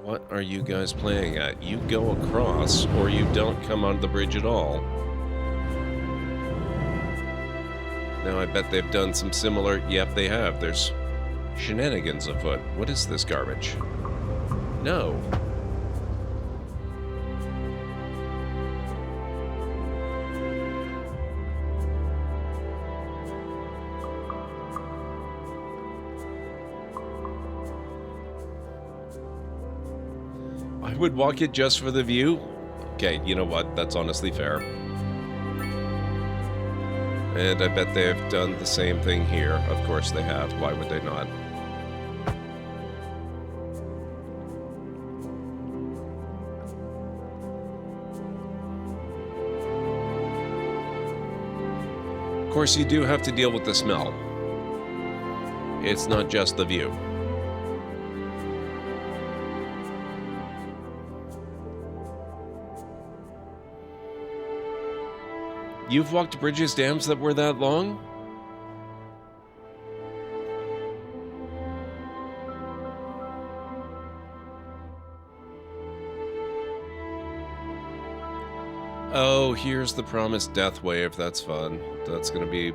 What are you guys playing at? You go across, or you don't come on the bridge at all. Now, I bet they've done some similar... Yep, they have. There's shenanigans afoot. What is this garbage? No. I would walk it just for the view. Okay, you know what? That's honestly fair. And I bet they've done the same thing here. Of course they have. Why would they not? Of course, you do have to deal with the smell. It's not just the view. You've walked bridges, dams that were that long? Oh, here's the promised death wave. That's fun. That's going to be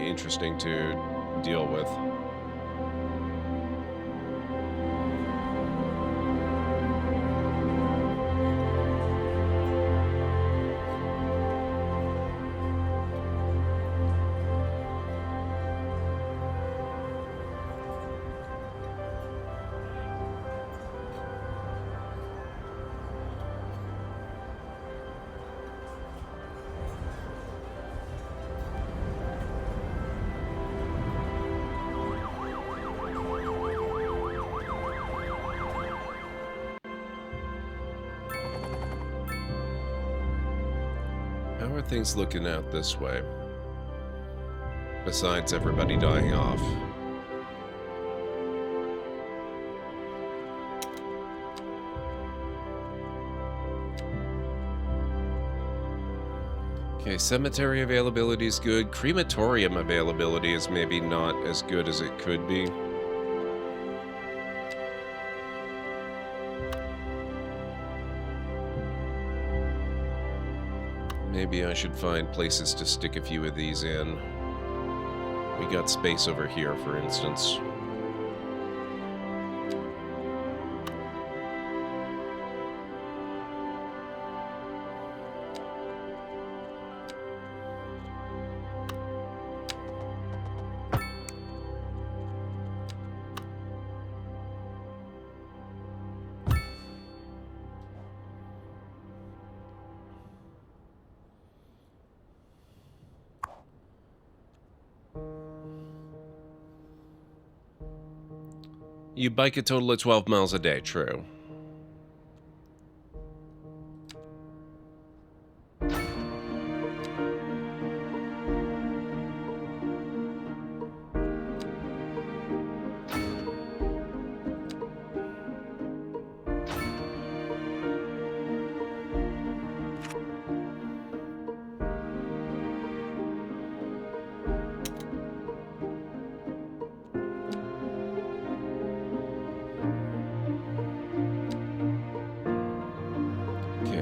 interesting to deal with. How are things looking out this way? Besides everybody dying off. Okay, cemetery availability is good. Crematorium availability is maybe not as good as it could be. Maybe I should find places to stick a few of these in. We got space over here, for instance. You bike a total of 12 miles a day, true.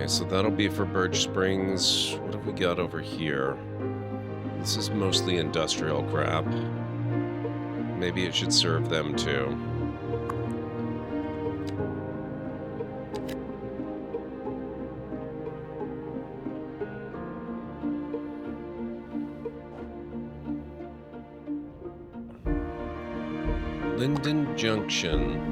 Okay, so that'll be for Birch Springs. What have we got over here? This is mostly industrial crap. Maybe it should serve them too. Linden Junction.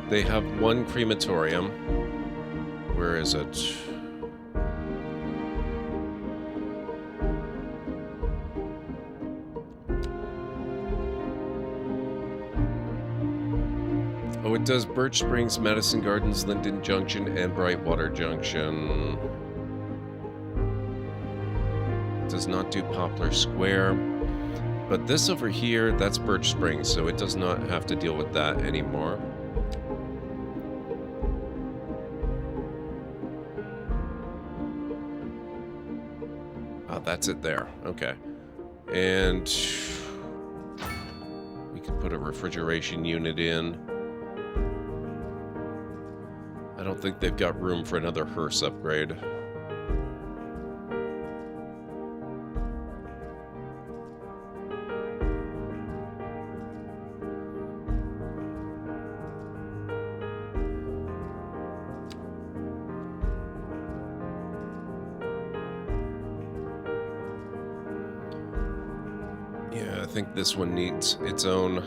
They have one crematorium. Where is it? Oh, it does Birch Springs, Madison Gardens, Linden Junction, and Brightwater Junction. It does not do Poplar Square. But this over here, that's Birch Springs, so it does not have to deal with that anymore. Oh, that's it there. Okay. And we could put a refrigeration unit in. I don't think they've got room for another hearse upgrade. Yeah, I think this one needs its own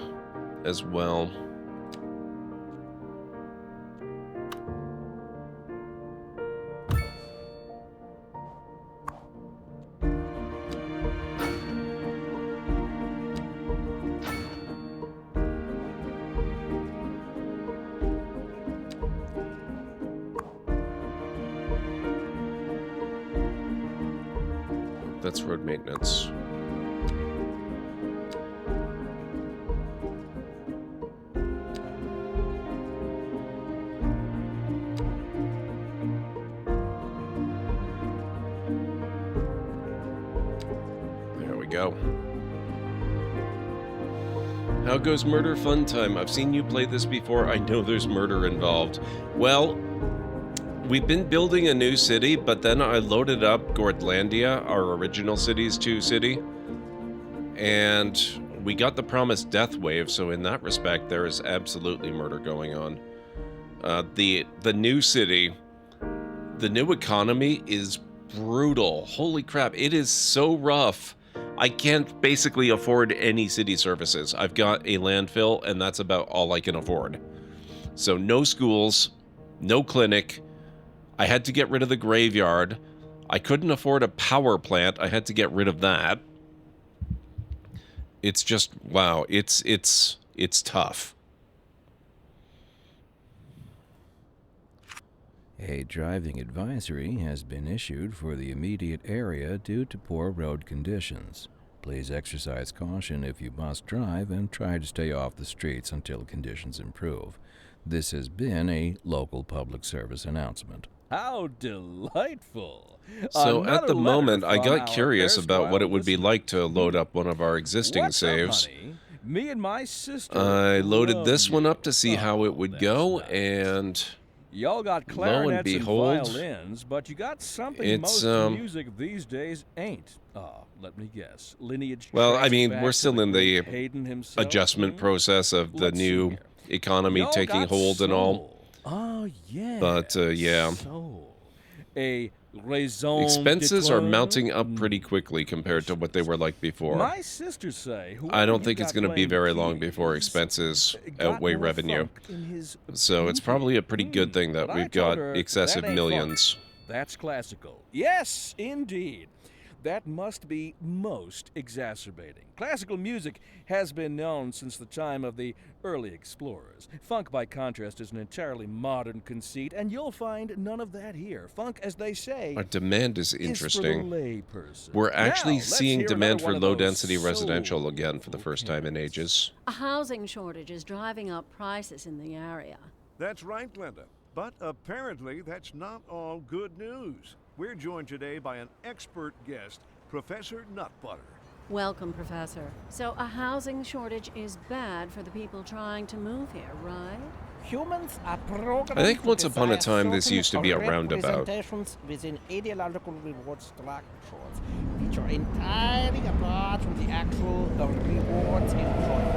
as well. That's road maintenance. There we go. How goes Murder Fun Time? I've seen you play this before. I know there's murder involved. Well, we've been building a new city, but then I loaded up Gordlandia, our original Cities 2 city, and we got the promised death wave, so in that respect, there is absolutely murder going on. The new city, the new economy is brutal. Holy crap, it is so rough. I can't basically afford any city services. I've got a landfill, and that's about all I can afford. So no schools, no clinic. I had to get rid of the graveyard. I couldn't afford a power plant. I had to get rid of that. It's just, wow, it's tough. A driving advisory has been issued for the immediate area due to poor road conditions. Please exercise caution if you must drive and try to stay off the streets until conditions improve. This has been a local public service announcement. How delightful. So Another at the letter moment, I from got our curious about what it would be erstwhile like to load up one of our existing What's up, saves. honey? Me and my sister I loaded love this one you. up to see how it would go, and Y'all got lo and clarinets and behold, violins, but you got something it's, most music these days ain't. Let me guess. Lineage. well, I tracing mean, back we're to still in the great Hayden himself. adjustment process of the Let's see new here. economy Y'all taking got hold and all. soul. Oh yeah. But, yeah. Soul. A raison Expenses are d'etre? mounting up pretty quickly compared to what they were like before. My sisters say. I whoever don't you think it's got going to be playing very the long before keys expenses got outweigh more revenue. funk in his So it's probably a pretty good thing that but I we've told got her excessive that ain't millions. funk. That's classical. Yes, indeed. That must be most exacerbating. Classical music has been known since the time of the early explorers. Funk, by contrast, is an entirely modern conceit, and you'll find none of that here. Funk, as they say, Our demand is is for the interesting. layperson. We're actually Now, let's seeing hear demand another for one of those low-density residential soul again for the first time in ages. A housing shortage is driving up prices in the area. That's right, Glenda. But apparently that's not all good news. We're joined today by an expert guest, Professor Nutbutter. Welcome, Professor. So a housing shortage is bad for the people trying to move here, right? Humans are programmed I think to once upon a desire time this certain used to be a roundabout. representations within ideological reward structures, which are entirely apart from the actual rewards enjoyed.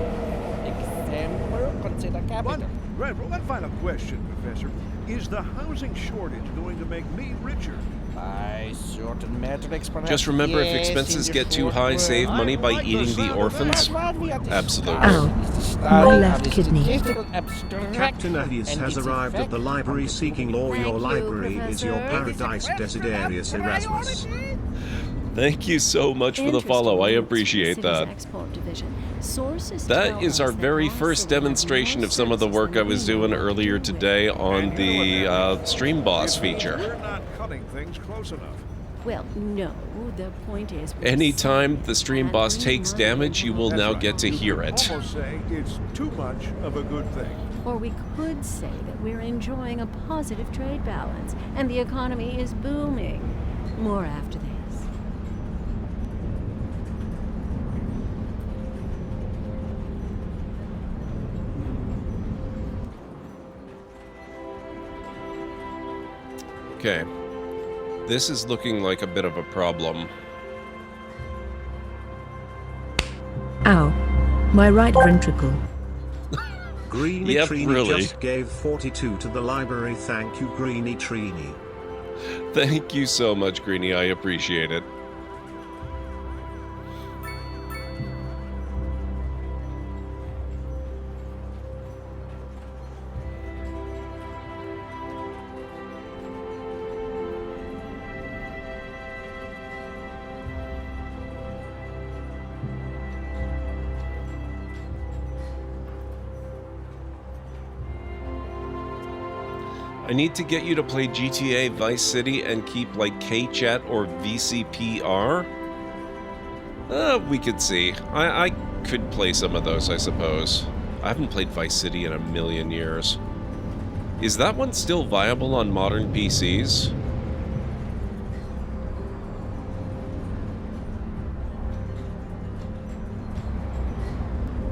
Example, consider capital. One final question, Professor. Is the housing shortage going to make me richer? By certain metrics, perhaps. Just remember, if yes, expenses in the get too short high, term. save money by like the eating the sound of orphans. What we are Absolutely. discussing is the study my of left the kidney. statistical abstraction Captain Ahdius and has its arrived at the effect library on the seeking human law. Your Thank you, library is your Professor. paradise, Desiderius Erasmus. Thank you so much for the follow. I appreciate that. Export division. Sources That tell is us our that very our first city has demonstration more of some of the services work I than was we doing know what earlier to do today with. on the Stream Boss It means feature. We're not cutting things close enough. Well, no. The point is, Anytime the Stream Boss takes damage, you will That's now right. get to You hear could it. almost say it's too much of a good thing. or we could say that we're enjoying a positive trade balance and the economy is booming. More after this. Okay. This is looking like a bit of a problem. Ow. My right ventricle. Greeny Yep, Trini really. just gave 42 to the library. Thank you, Greeny Trini. Thank you so much, Greenie. I appreciate it. I need to get you to play GTA Vice City and keep like K-Chat or VCPR. We could see. I could play some of those, I suppose. I haven't played Vice City in a million years. Is that one still viable on modern PCs?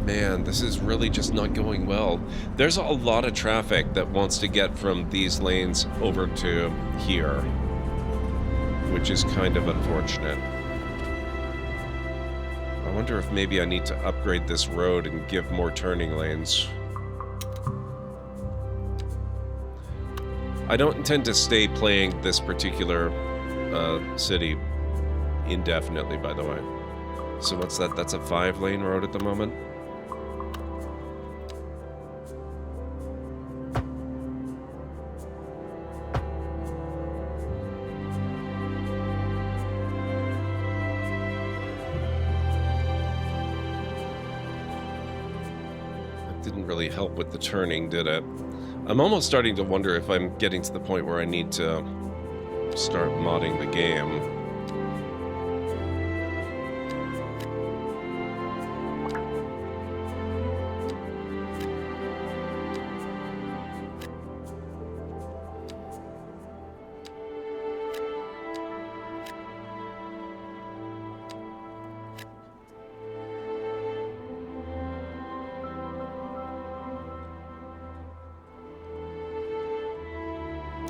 Man, this is really just not going well. There's a lot of traffic that wants to get from these lanes over to here, which is kind of unfortunate. I wonder if maybe I need to upgrade this road and give more turning lanes. I don't intend to stay playing this particular city indefinitely, by the way. So what's that? That's a 5-lane road at the moment? Didn't really help with the turning, did it? I'm almost starting to wonder if I'm getting to the point where I need to start modding the game.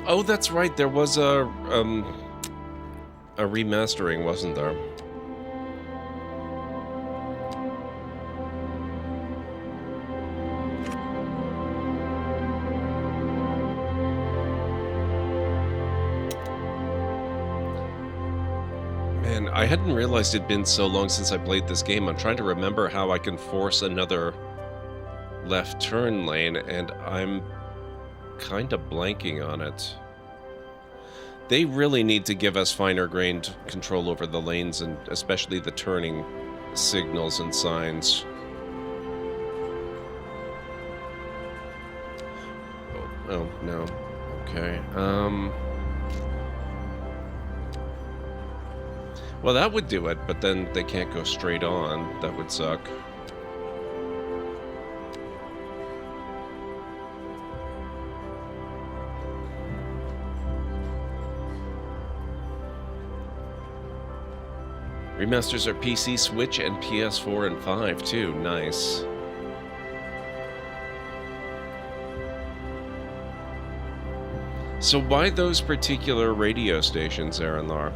Oh, that's right. There was a remastering, wasn't there? Man, I hadn't realized it'd been so long since I played this game. I'm trying to remember how I can force another left turn lane, and I'm kind of blanking on it. They really need to give us finer-grained control over the lanes, and especially the turning signals and signs. Oh no. Okay. Well, that would do it, but then they can't go straight on. That would suck. Remasters are PC, Switch, and PS4 and 5 too. Nice. So why those particular radio stations, Aranlar?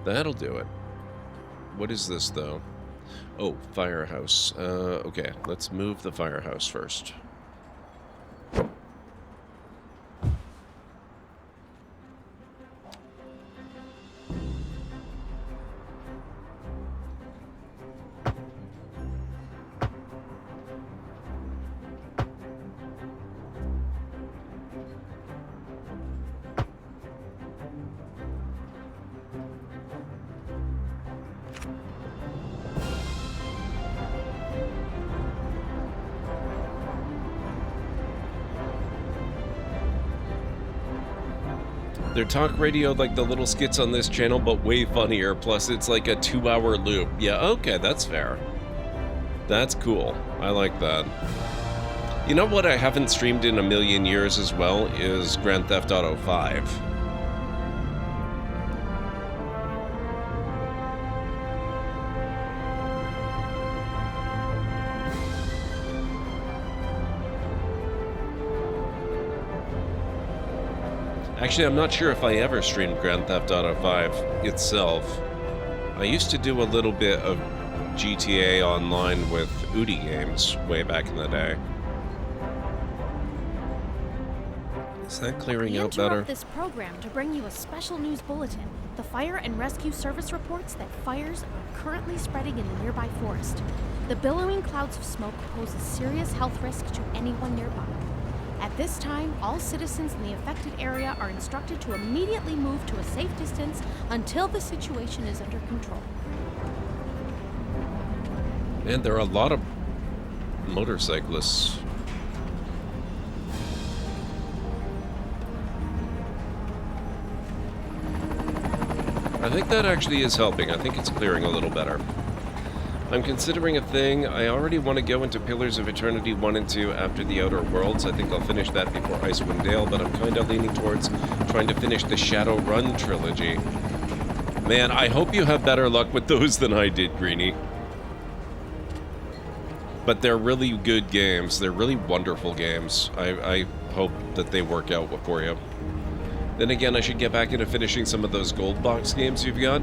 That'll do it. What is this, though? Oh, firehouse. Okay, let's move the firehouse first. They're talk radio like the little skits on this channel, but way funnier. Plus, it's like a 2-hour loop. Yeah, okay, that's fair. That's cool. I like that. You know what I haven't streamed in a million years as well is Grand Theft Auto 5. Actually, I'm not sure if I ever streamed Grand Theft Auto 5 itself. I used to do a little bit of GTA Online with Udi Games way back in the day. Is that clearing out better? We interrupt this program to bring you a special news bulletin. The Fire and Rescue Service reports that fires are currently spreading in the nearby forest. The billowing clouds of smoke pose a serious health risk to anyone nearby. At this time, all citizens in the affected area are instructed to immediately move to a safe distance until the situation is under control. And there are a lot of motorcyclists. I think that actually is helping. I think it's clearing a little better. I'm considering a thing. I already want to go into Pillars of Eternity 1 and 2 after the Outer Worlds. I think I'll finish that before Icewind Dale, but I'm kind of leaning towards trying to finish the Shadowrun trilogy. Man, I hope you have better luck with those than I did, Greenie. But they're really good games. They're really wonderful games. I hope that they work out for you. Then again, I should get back into finishing some of those gold box games you've got.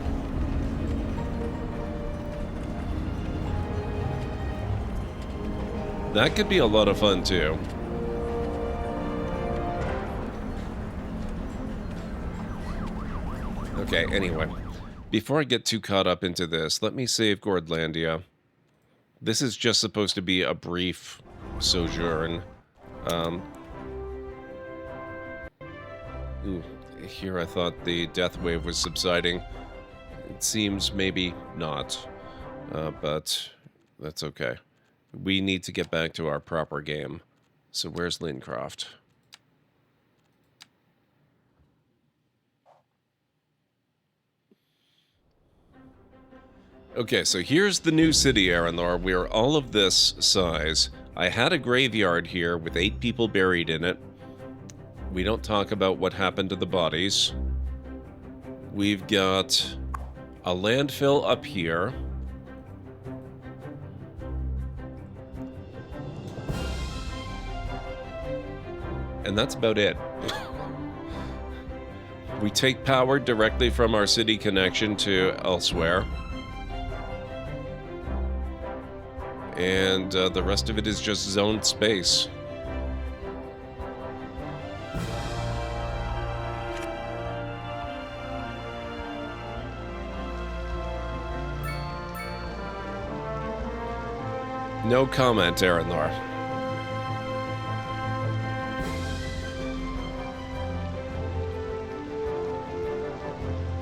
That could be a lot of fun, too. Okay, anyway. Before I get too caught up into this, let me save Gordlandia. This is just supposed to be a brief sojourn. Here I thought the death wave was subsiding. It seems maybe not. But that's okay. We need to get back to our proper game. So where's Lincroft? Okay, so here's the new city, Aranlar. We're all of this size. I had a graveyard here with 8 people buried in it. We don't talk about what happened to the bodies. We've got a landfill up here. And that's about it. We take power directly from our city connection to elsewhere. And the rest of it is just zoned space. No comment, Aranlar.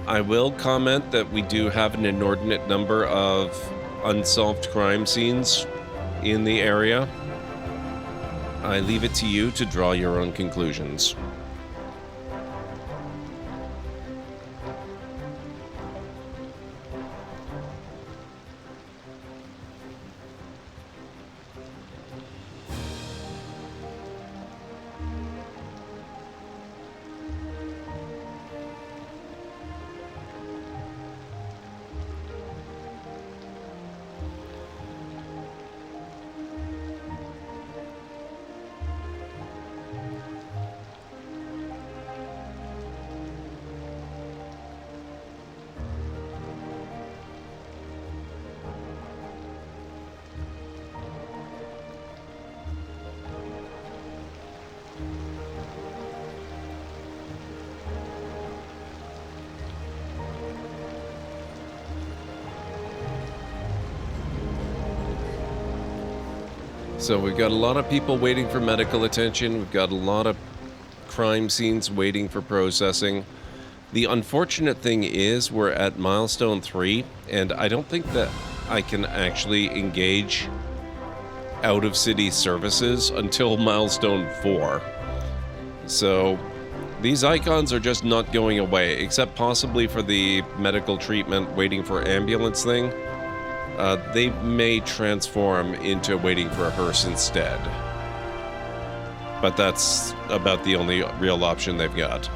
I will comment that we do have an inordinate number of unsolved crime scenes in the area. I leave it to you to draw your own conclusions. So we've got a lot of people waiting for medical attention. We've got a lot of crime scenes waiting for processing. The unfortunate thing is we're at milestone 3, and I don't think that I can actually engage out-of-city services until milestone 4. So these icons are just not going away, except possibly for the medical treatment waiting for ambulance thing. They may transform into waiting for a hearse instead. But that's about the only real option they've got.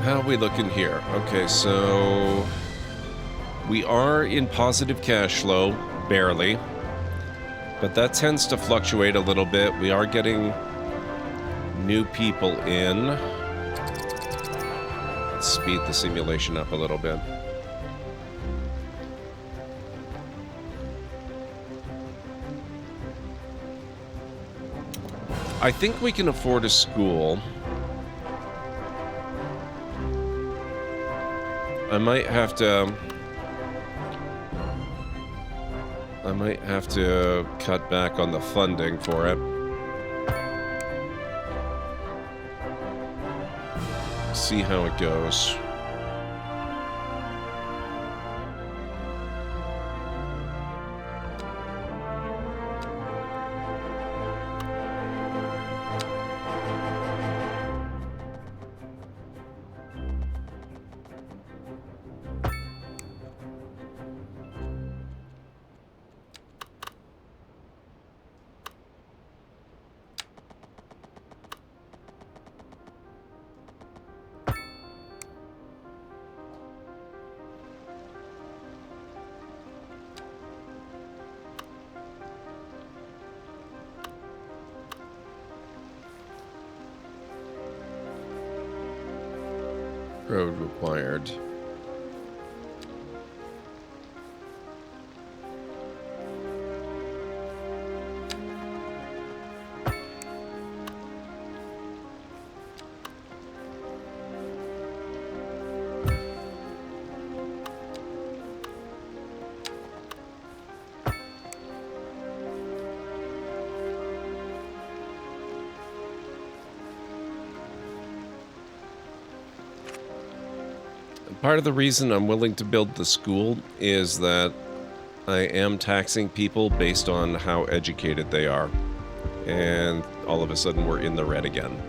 How are we looking here? Okay, so we are in positive cash flow, barely. But that tends to fluctuate a little bit. We are getting new people in. Let's speed the simulation up a little bit. I think we can afford a school. I might have to cut back on the funding for it. See how it goes. Road required. Part of the reason I'm willing to build the school is that I am taxing people based on how educated they are. And all of a sudden we're in the red again.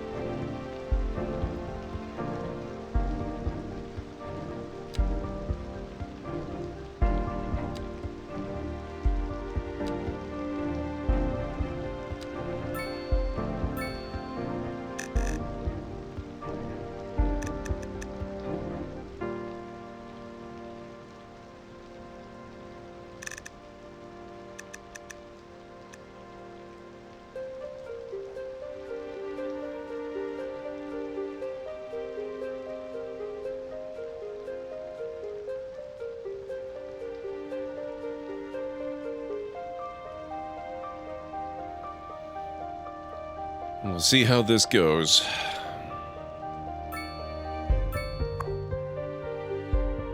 We'll see how this goes.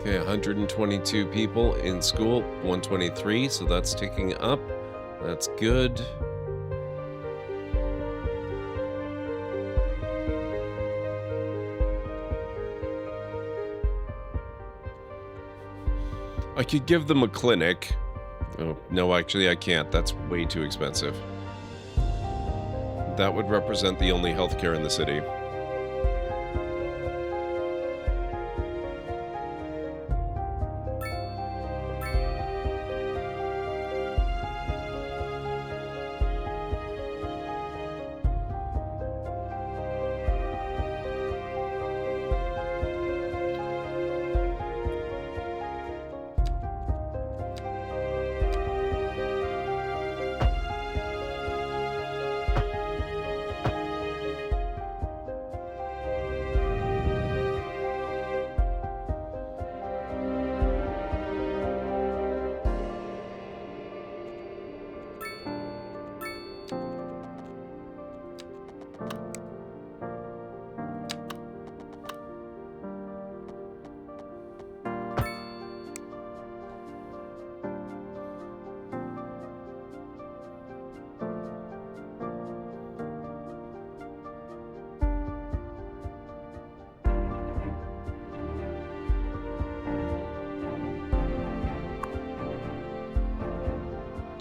Okay, 122 people in school, 123, so that's ticking up. That's good. I could give them a clinic. Oh, no, actually I can't. That's way too expensive. That would represent the only healthcare in the city.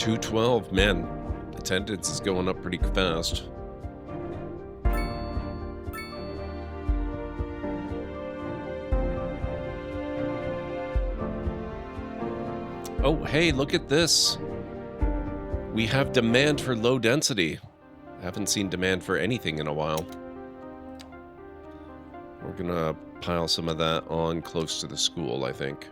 212, man. Attendance is going up pretty fast. Oh, hey, look at this. We have demand for low density. Haven't seen demand for anything in a while. We're gonna pile some of that on close to the school, I think.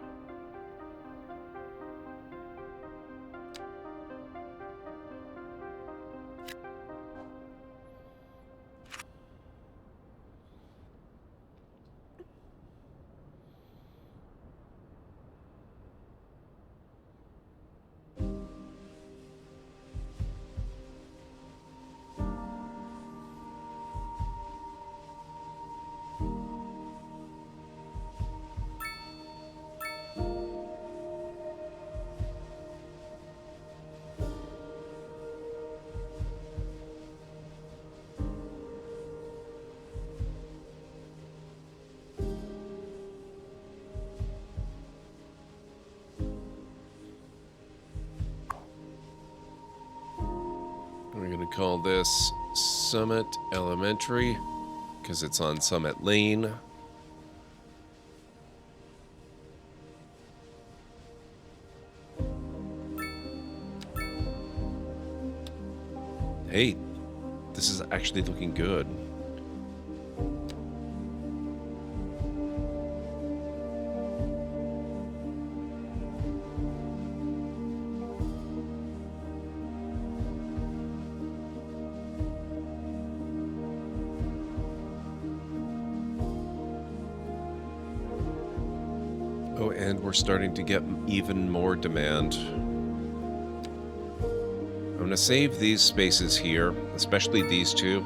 We're going to call this Summit Elementary because it's on Summit Lane. Hey, this is actually looking good. Oh, and we're starting to get even more demand. I'm going to save these spaces here, especially these two.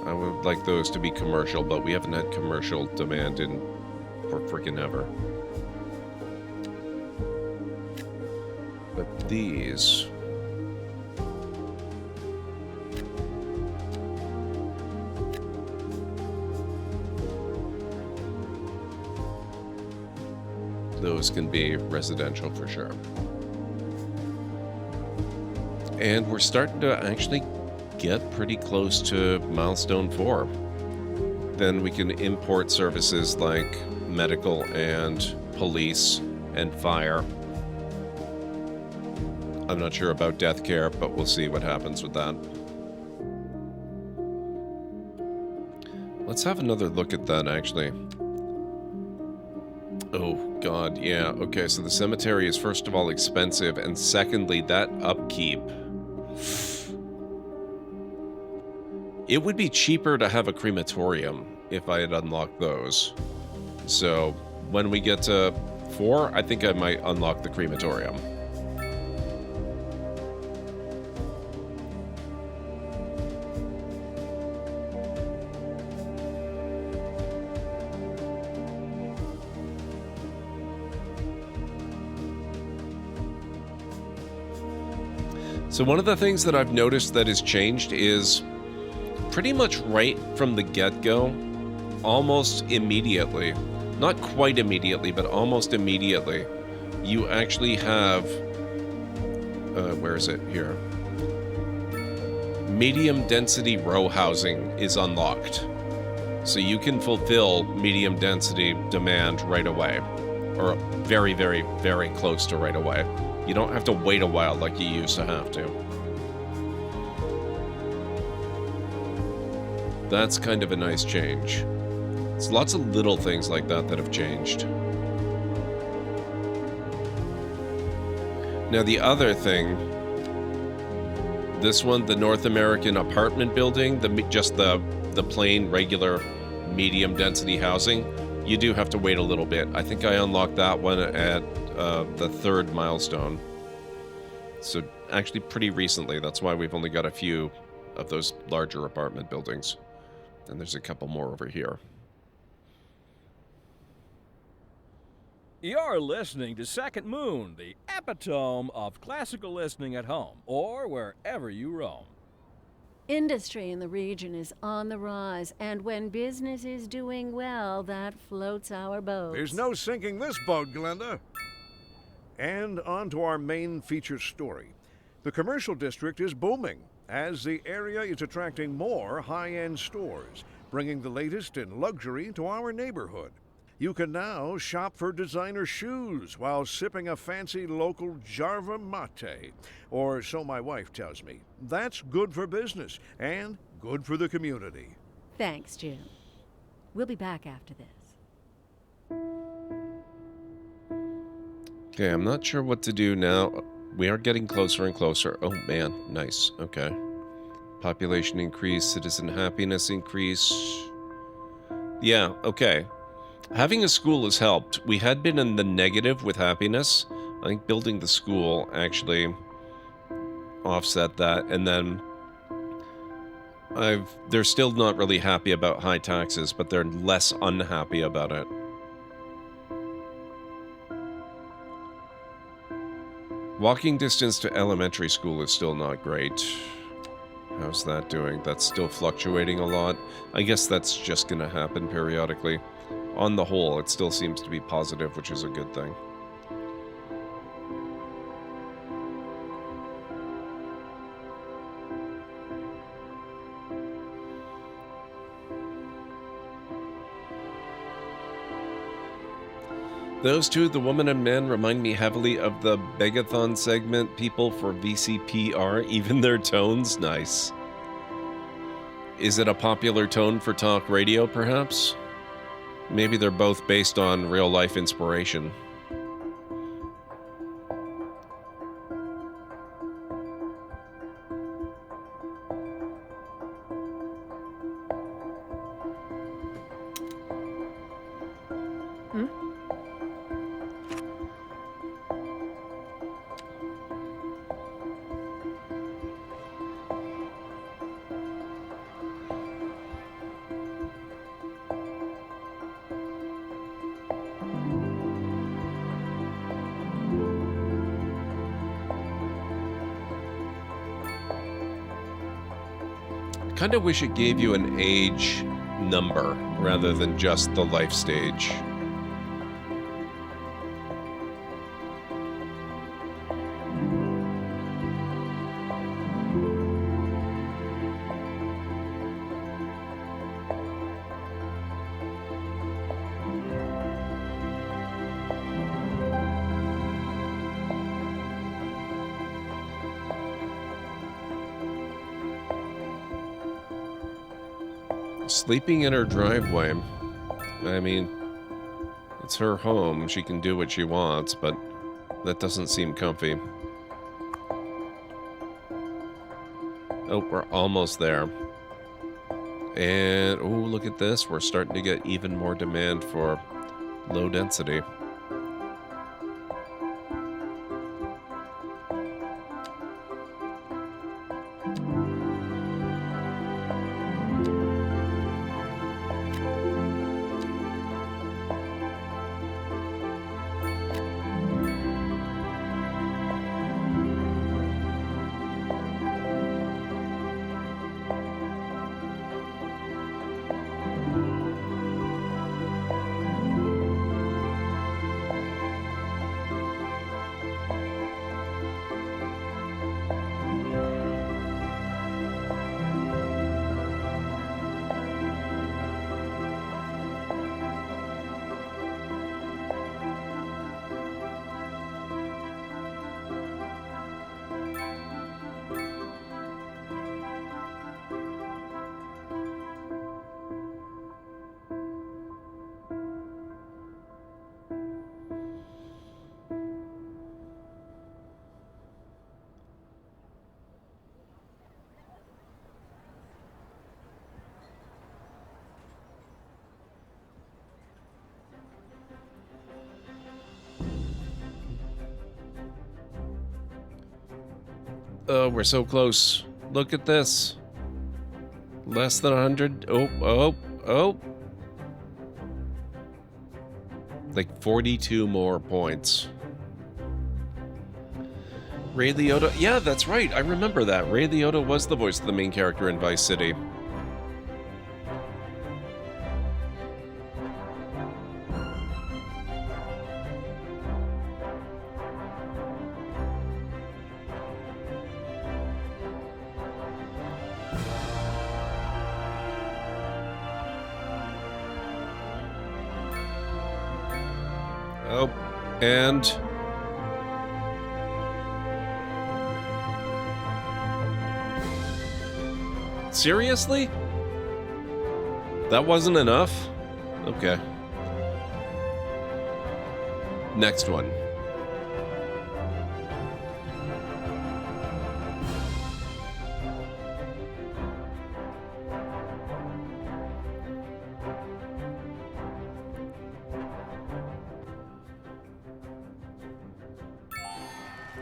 I would like those to be commercial, but we haven't had commercial demand in for freaking ever. But these... those can be residential for sure. And we're starting to actually get pretty close to milestone 4. Then we can import services like medical and police and fire. I'm not sure about death care, but we'll see what happens with that. Let's have another look at that, actually. Oh, God, yeah. Okay, so the cemetery is, first of all, expensive, and secondly, that upkeep. It would be cheaper to have a crematorium if I had unlocked those. So, when we get to 4, I think I might unlock the crematorium. So one of the things that I've noticed that has changed is pretty much right from the get-go, almost immediately, not quite immediately, but almost immediately, you actually have, where is it? Here. Medium density row housing is unlocked. So you can fulfill medium density demand right away, or very, very, very close to right away. You don't have to wait a while like you used to have to. That's kind of a nice change. It's lots of little things like that that have changed. Now the other thing, this one, the North American apartment building, just the plain regular medium density housing, you do have to wait a little bit. I think I unlocked that one at the 3rd milestone. So actually pretty recently. That's why we've only got a few of those larger apartment buildings. And there's a couple more over here. You're listening to Second Moon, the epitome of classical listening at home or wherever you roam. Industry in the region is on the rise, and when business is doing well, that floats our boats. There's no sinking this boat, Glenda. And on to our main feature story. The commercial district is booming, as the area is attracting more high-end stores, bringing the latest in luxury to our neighborhood. You can now shop for designer shoes while sipping a fancy local Jarva mate, or so my wife tells me. That's good for business and good for the community. Thanks, Jim. We'll be back after this. Okay, I'm not sure what to do now. We are getting closer and closer. Oh, man. Nice. Okay. Population increase, citizen happiness increase. Yeah, okay. Having a school has helped. We had been in the negative with happiness. I think building the school actually offset that. And then they're still not really happy about high taxes, but they're less unhappy about it. Walking distance to elementary school is still not great. How's that doing? That's still fluctuating a lot. I guess that's just going to happen periodically. On the whole, it still seems to be positive, which is a good thing. Those two, the woman and man, remind me heavily of the Begathon segment people for VCPR, even their tones. Nice. Is it a popular tone for talk radio, perhaps? Maybe they're both based on real-life inspiration. Kind of wish it gave you an age number rather than just the life stage. Sleeping in her driveway. I mean, it's her home. She can do what she wants, but that doesn't seem comfy. Oh, we're almost there. And, oh, look at this. We're starting to get even more demand for low density. Oh, we're so close. Look at this. Less than 100. Oh. Like 42 more points. Ray Liotta. Yeah, that's right. I remember that. Ray Liotta was the voice of the main character in Vice City. And seriously? That wasn't enough? Okay. Next one.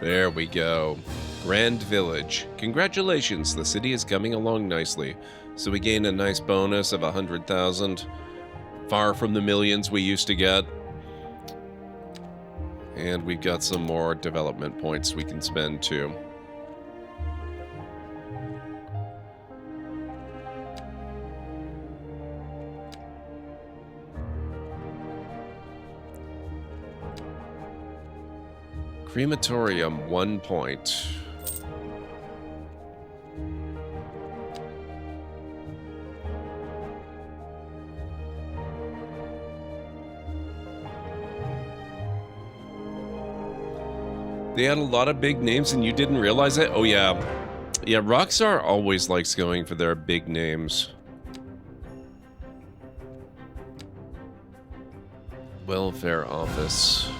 There we go. Grand Village. Congratulations, the city is coming along nicely. So we gain a nice bonus of 100,000. Far from the millions we used to get. And we've got some more development points we can spend too. Crematorium, 1 point. They had a lot of big names and you didn't realize it? Oh yeah. Yeah, Rockstar always likes going for their big names. Welfare office.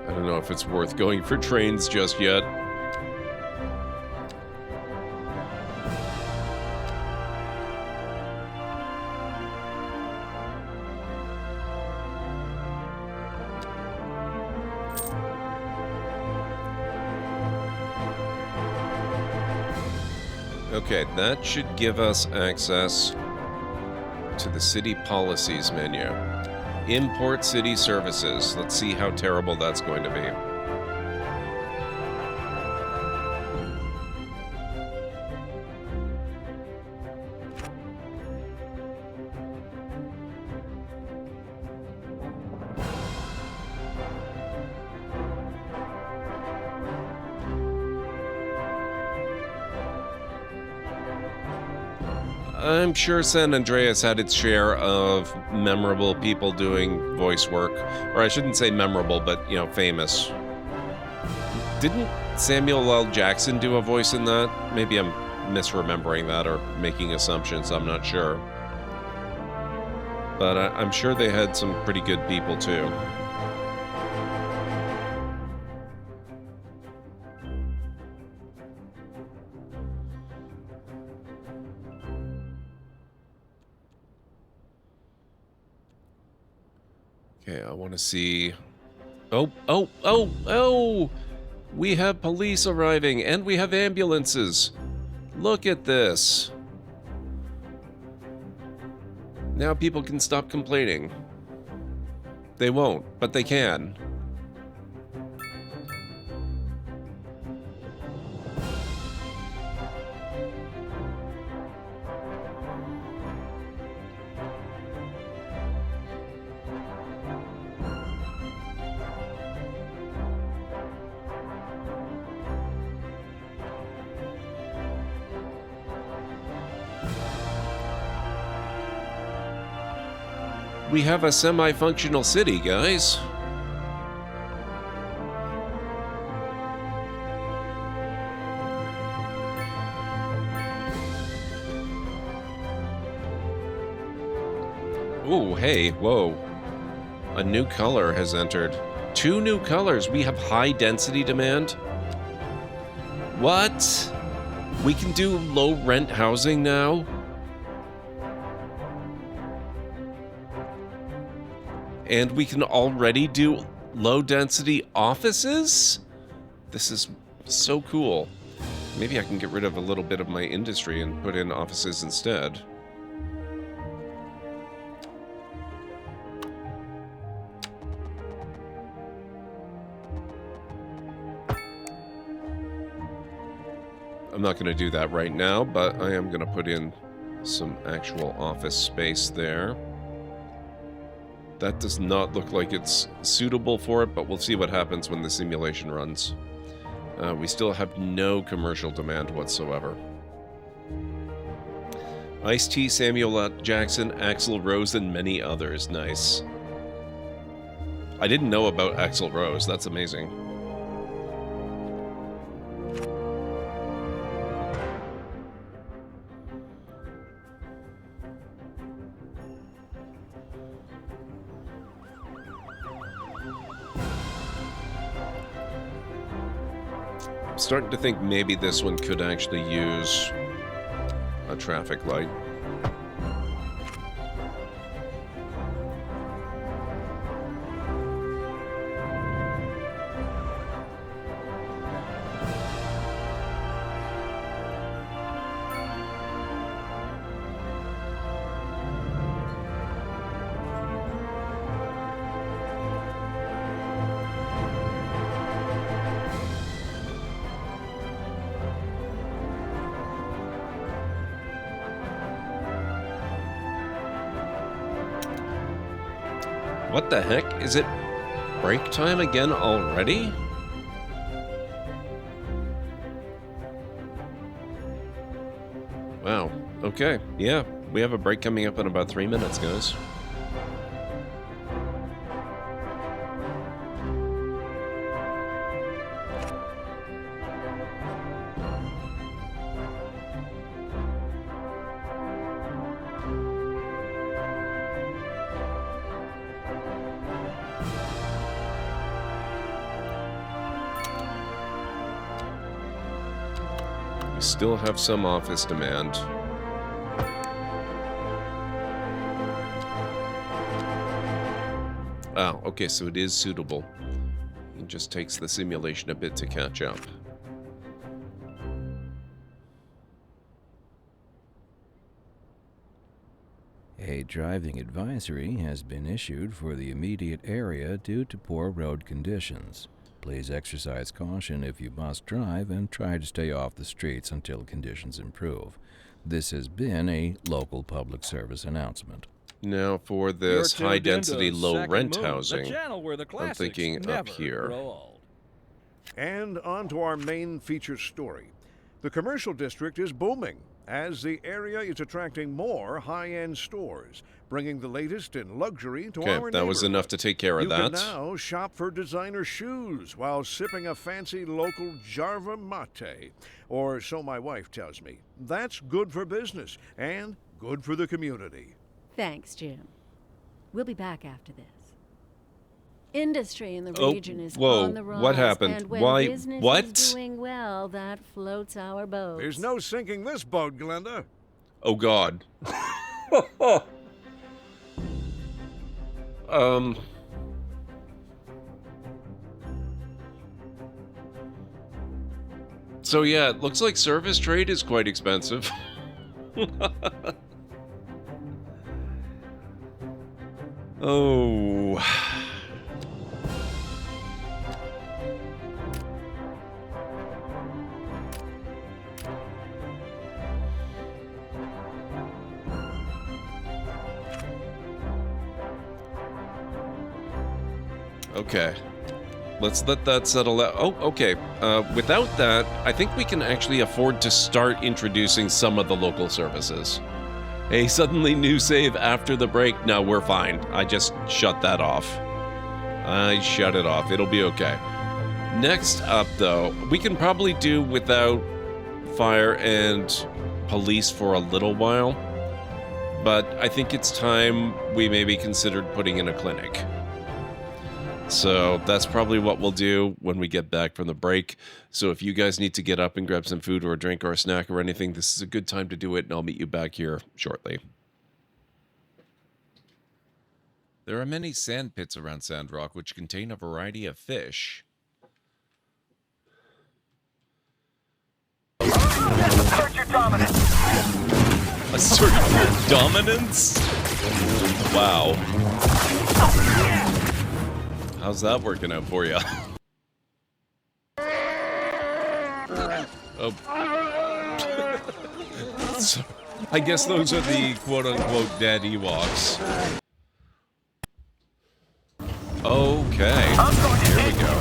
I don't know if it's worth going for trains just yet. Okay, that should give us access to the city policies menu. Import city services. Let's see how terrible that's going to be. I'm sure San Andreas had its share of memorable people doing voice work. Or I shouldn't say memorable, but, you know, famous. Didn't Samuel L. Jackson do a voice in that? Maybe I'm misremembering that or making assumptions, I'm not sure. But I'm sure they had some pretty good people, too. Okay, I want to see... Oh! We have police arriving, and we have ambulances. Look at this. Now people can stop complaining. They won't, but they can. We have a semi-functional city, guys. Ooh, hey, whoa. A new color has entered. 2 new colors. We have high density demand. What? We can do low rent housing now? And we can already do low-density offices? This is so cool. Maybe I can get rid of a little bit of my industry and put in offices instead. I'm not going to do that right now, but I am going to put in some actual office space there. That does not look like it's suitable for it, but we'll see what happens when the simulation runs. We still have no commercial demand whatsoever. Ice-T, Samuel L. Jackson, Axl Rose, and many others. Nice. I didn't know about Axl Rose. That's amazing. I'm starting to think maybe this one could actually use a traffic light. What the heck? Is it break time again already? Wow. Okay. Yeah, we have a break coming up in about 3 minutes, guys. We still have some office demand. Oh, okay, so it is suitable. It just takes the simulation a bit to catch up. A driving advisory has been issued for the immediate area due to poor road conditions. Please exercise caution if you must drive and try to stay off the streets until conditions improve. This has been a local public service announcement. Now for this high-density, low-rent the housing, channel where the I'm classics thinking up never here. grow old. And on to our main feature story. The commercial district is booming as the area is attracting more high-end stores, bringing the latest in luxury to our Okay, that was neighborhood. enough to take care of You that. can now shop for designer shoes while sipping a fancy local Jarva mate. Or so my wife tells me. That's good for business and good for the community. Thanks, Jim. We'll be back after this. Industry in the Oh, region is whoa, on the rise. what happened? And when Why- business what? is doing well, that floats our boat. There's no sinking this boat, Glenda. Oh, God. So yeah, it looks like service trade is quite expensive. Oh. Okay. Let's let that settle out. Oh, okay. Without that, I think we can actually afford to start introducing some of the local services. A suddenly new save after the break. No, we're fine. I just shut that off. I shut it off. It'll be okay. Next up, though, we can probably do without fire and police for a little while. But I think it's time we maybe considered putting in a clinic. So that's probably what we'll do when we get back from the break. So if you guys need to get up and grab some food or a drink or a snack or anything, this is a good time to do it, and I'll meet you back here shortly. There are many sand pits around Sandrock which contain a variety of fish. Assert your dominance. Assert your dominance? Wow. How's that working out for you? Oh. So, I guess those are the quote-unquote dead Ewoks. Okay, here we go.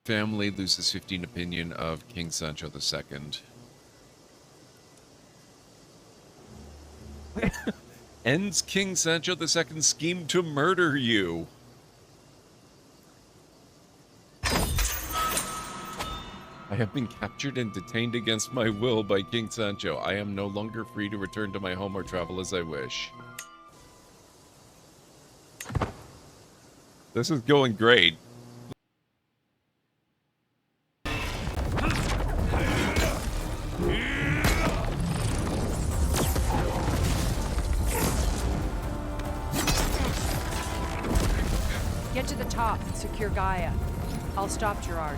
Family loses 15 opinion of King Sancho II. Ends King Sancho II's scheme to murder you. I have been captured and detained against my will by King Sancho. I am no longer free to return to my home or travel as I wish. This is going great. Get to the top and secure Gaia. I'll stop Gerard.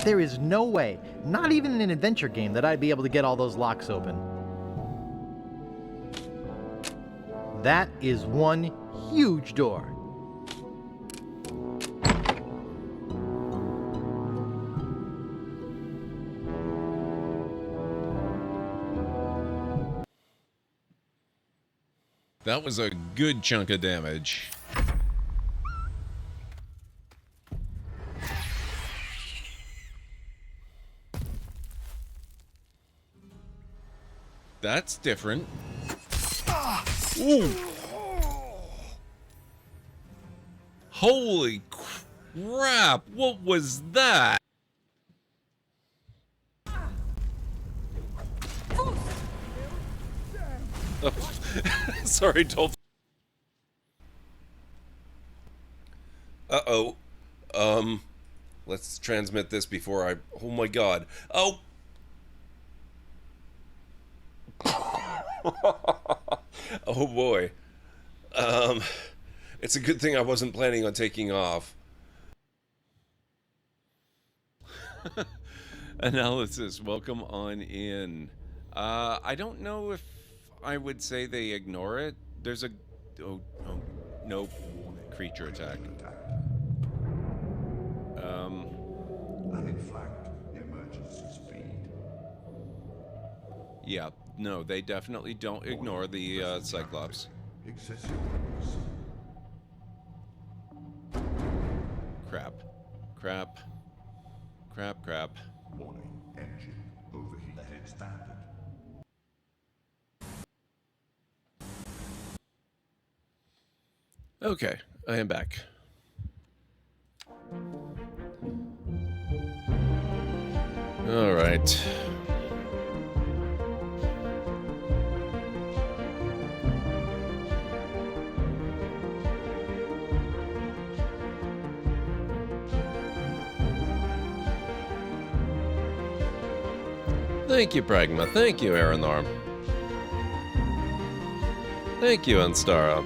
There is no way, not even in an adventure game, that I'd be able to get all those locks open. That is one huge door. That was a good chunk of damage. That's different. Ooh. Holy crap, what was that? Oh, sorry, Dolph. Uh-oh. Let's transmit this before I... Oh my god. Oh! Oh boy. It's a good thing I wasn't planning on taking off. Analysis, welcome on in. I don't know if I would say they ignore it. There's a... Oh, nope. Creature attack. Emergency speed. Yeah, no, they definitely don't ignore the Cyclops. Excessive. Crap. Crap. Crap, crap. Warning, engine overheat. Let it standard. Okay, I am back. All right. Thank you, Pragma. Thank you, Aranor. Thank you, Anstara.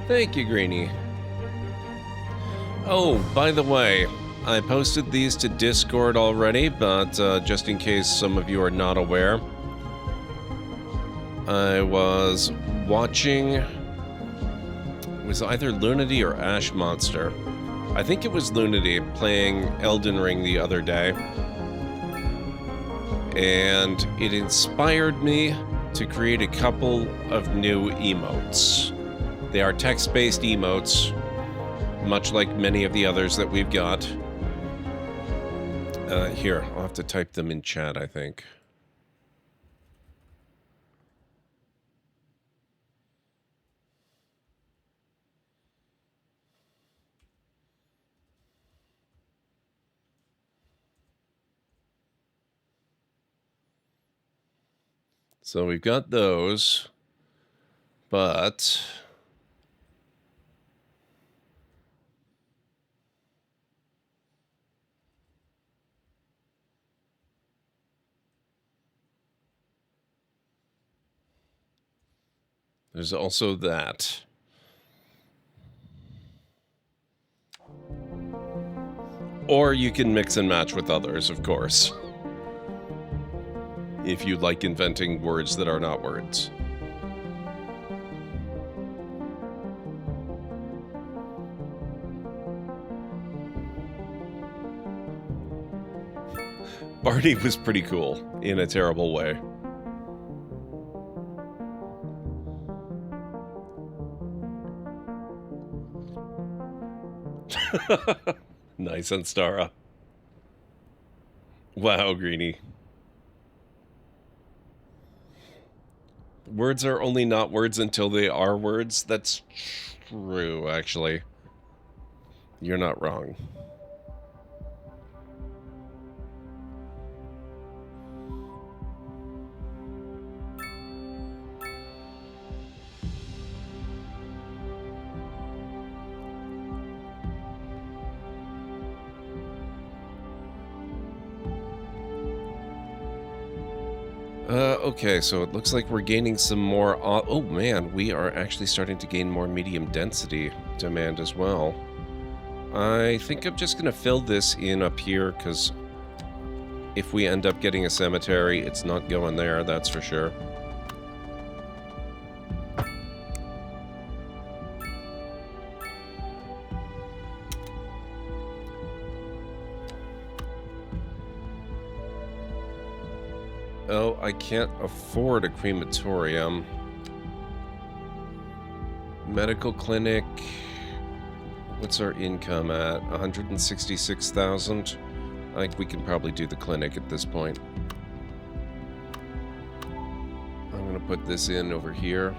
Thank you, Greenie. Oh, by the way, I posted these to Discord already, but just in case some of you are not aware, I was watching... It was either Lunity or Ash Monster. I think it was Lunity playing Elden Ring the other day. And it inspired me to create a couple of new emotes. They are text-based emotes, much like many of the others that we've got. Here, I'll have to type them in chat, I think. So we've got those, but... There's also that. Or you can mix and match with others, of course. If you like inventing words that are not words. Barney was pretty cool, in a terrible way. Nice on Stara. Wow, Greenie. Words are only not words until they are words. That's true, actually. You're not wrong. Okay, so it looks like we're gaining some more... oh man, we are actually starting to gain more medium density demand as well. I think I'm just going to fill this in up here, because if we end up getting a cemetery, it's not going there, that's for sure. Oh, I can't afford a crematorium. Medical clinic. What's our income at? 166,000? I think we can probably do the clinic at this point. I'm gonna put this in over here.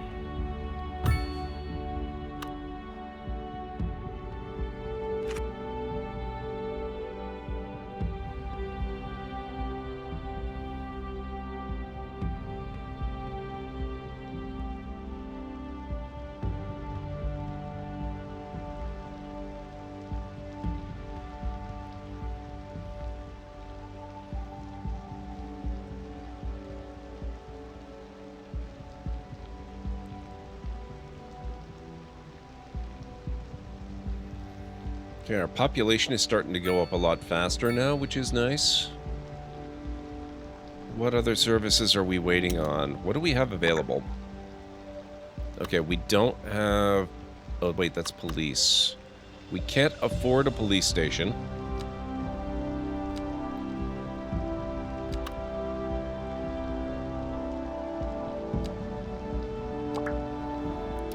Okay, our population is starting to go up a lot faster now, which is nice. What other services are we waiting on? What do we have available? Okay, we don't have... Oh, wait, that's police. We can't afford a police station.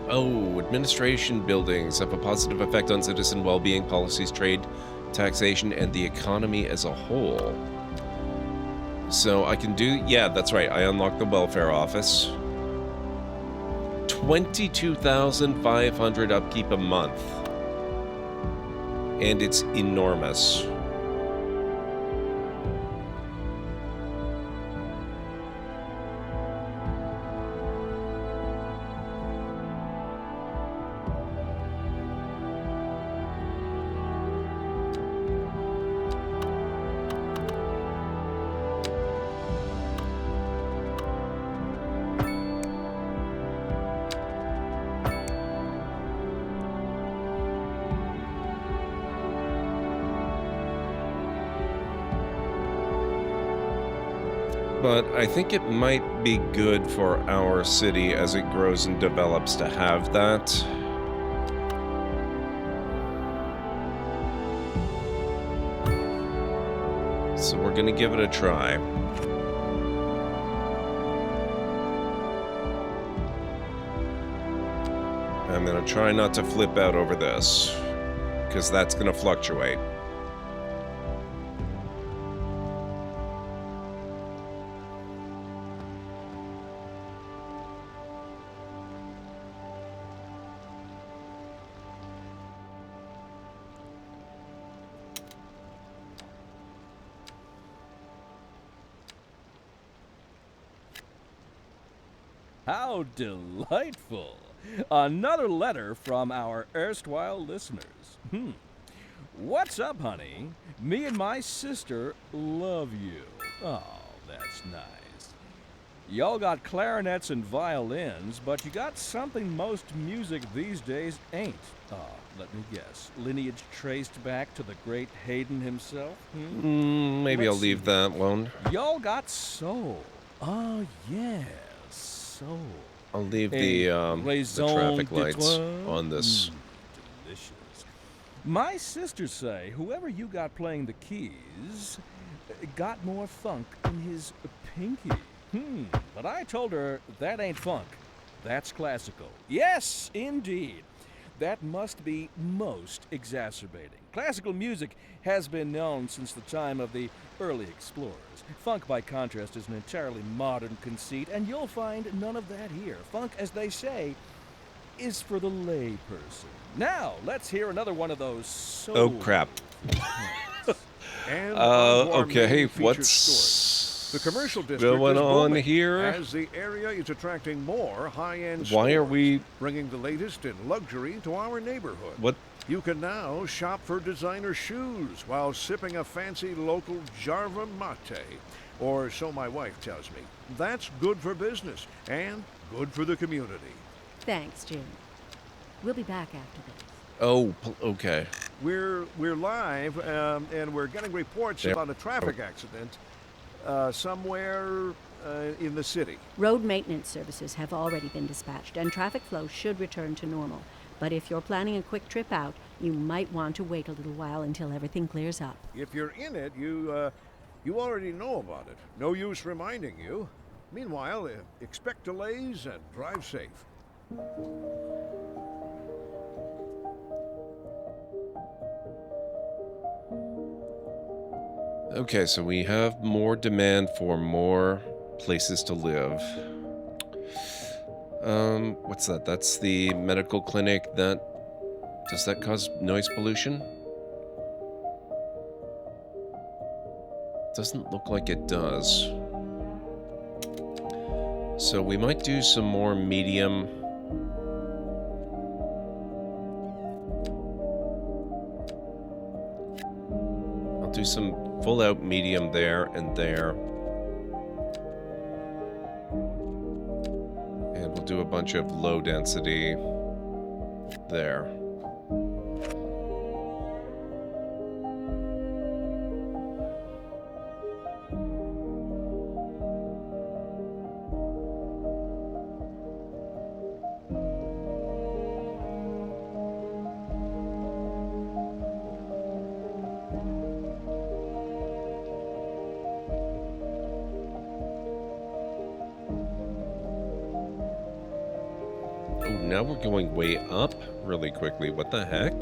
Oh, administration buildings have a positive effect on citizen well-being, policies, trade, taxation, and the economy as a whole. So I can do... Yeah, that's right. I unlocked the welfare office. 22,500 upkeep a month. And it's enormous. But I think it might be good for our city as it grows and develops to have that. So we're going to give it a try. I'm going to try not to flip out over this, because that's going to fluctuate. How delightful! Another letter from our erstwhile listeners. What's up, honey? Me and my sister love you. Oh, that's nice. Y'all got clarinets and violins, but you got something most music these days ain't. Let me guess. Lineage traced back to the great Haydn himself? Maybe Let's I'll leave see. that one. Y'all got soul. Oh, yes, soul. I'll leave A the raison traffic lights d'être? on this. Delicious. My sisters say whoever you got playing the keys got more funk in his pinky. But I told her that ain't funk. That's classical. Yes, indeed. That must be most exacerbating. Classical music has been known since the time of the early explorers. Funk, by contrast, is an entirely modern conceit, and you'll find none of that here. Funk, as they say, is for the layperson. Now, let's hear another one of those soul. Oh, crap. And on to our Okay, main featured what's story. The commercial district going is on booming here? as the area is attracting more high-end Why are stores, we... bringing the latest in luxury to our neighborhood. What? You can now shop for designer shoes while sipping a fancy local Jarva mate, or so my wife tells me. That's good for business and good for the community. Thanks, Jim. We'll be back after this. Oh, okay. We're live, and we're getting reports There. about a traffic accident somewhere in the city. Road maintenance services have already been dispatched, and traffic flow should return to normal. But if you're planning a quick trip out, you might want to wait a little while until everything clears up. If you're in it, you already know about it. No use reminding you. Meanwhile, expect delays and drive safe. Okay, so we have more demand for more places to live. What's that? That's the medical clinic. Does that cause noise pollution? Doesn't look like it does. So we might do some more medium. I'll do some full-out medium there and there. And we'll do a bunch of low density there. Now we're going way up really quickly. What the heck?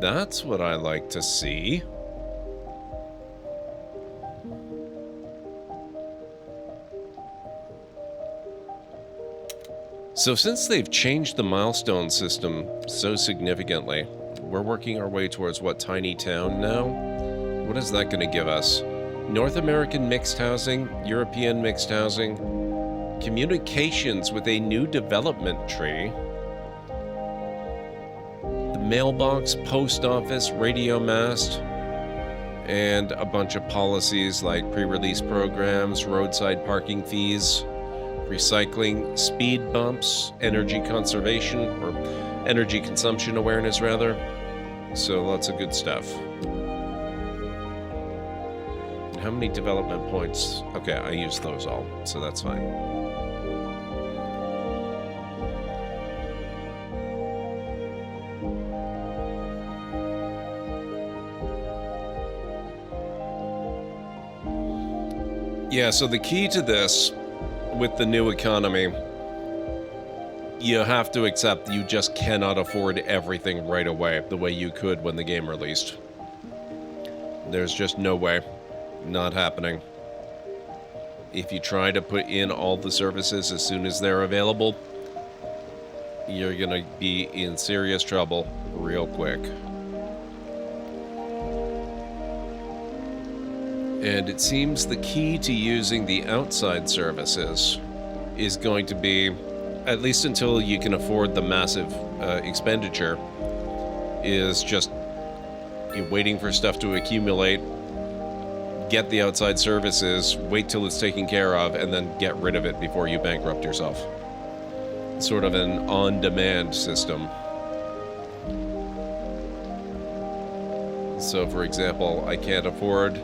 That's what I like to see. So since they've changed the milestone system so significantly, we're working our way towards what, tiny town now? What is that going to give us? North American mixed housing, European mixed housing, communications with a new development tree, the mailbox, post office, radio mast, and a bunch of policies like pre-release programs, roadside parking fees, recycling, speed bumps, energy conservation, or energy consumption awareness rather. So lots of good stuff. And how many development points? Okay, I used those all, so that's fine. Yeah, so the key to this, with the new economy, you have to accept you just cannot afford everything right away the way you could when the game released. There's just no way. Not happening. If you try to put in all the services as soon as they're available, you're gonna be in serious trouble real quick. And it seems the key to using the outside services is going to be, at least until you can afford the massive expenditure, is just waiting for stuff to accumulate, get the outside services, wait till it's taken care of, and then get rid of it before you bankrupt yourself. Sort of an on-demand system. So, for example, I can't afford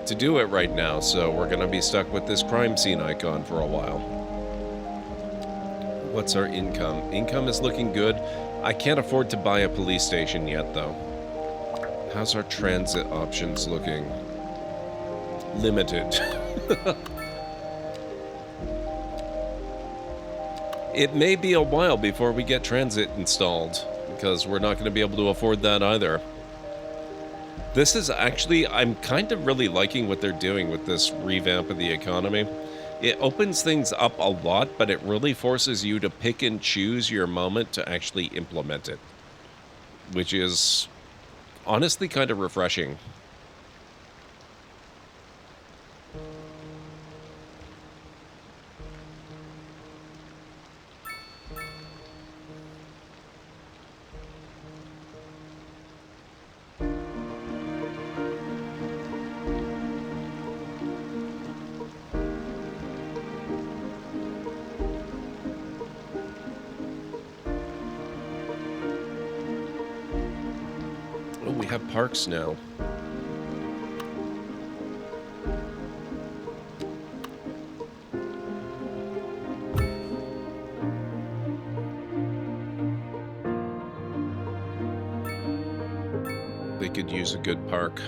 to do it right now, so we're going to be stuck with this crime scene icon for a while. What's our income? Income is looking good. I can't afford to buy a police station yet, though. How's our transit options looking? Limited. It may be a while before we get transit installed, because we're not going to be able to afford that either. This is actually, I'm kind of really liking what they're doing with this revamp of the economy. It opens things up a lot, but it really forces you to pick and choose your moment to actually implement it, which is honestly kind of refreshing. Oh, we have parks now. They could use a good park.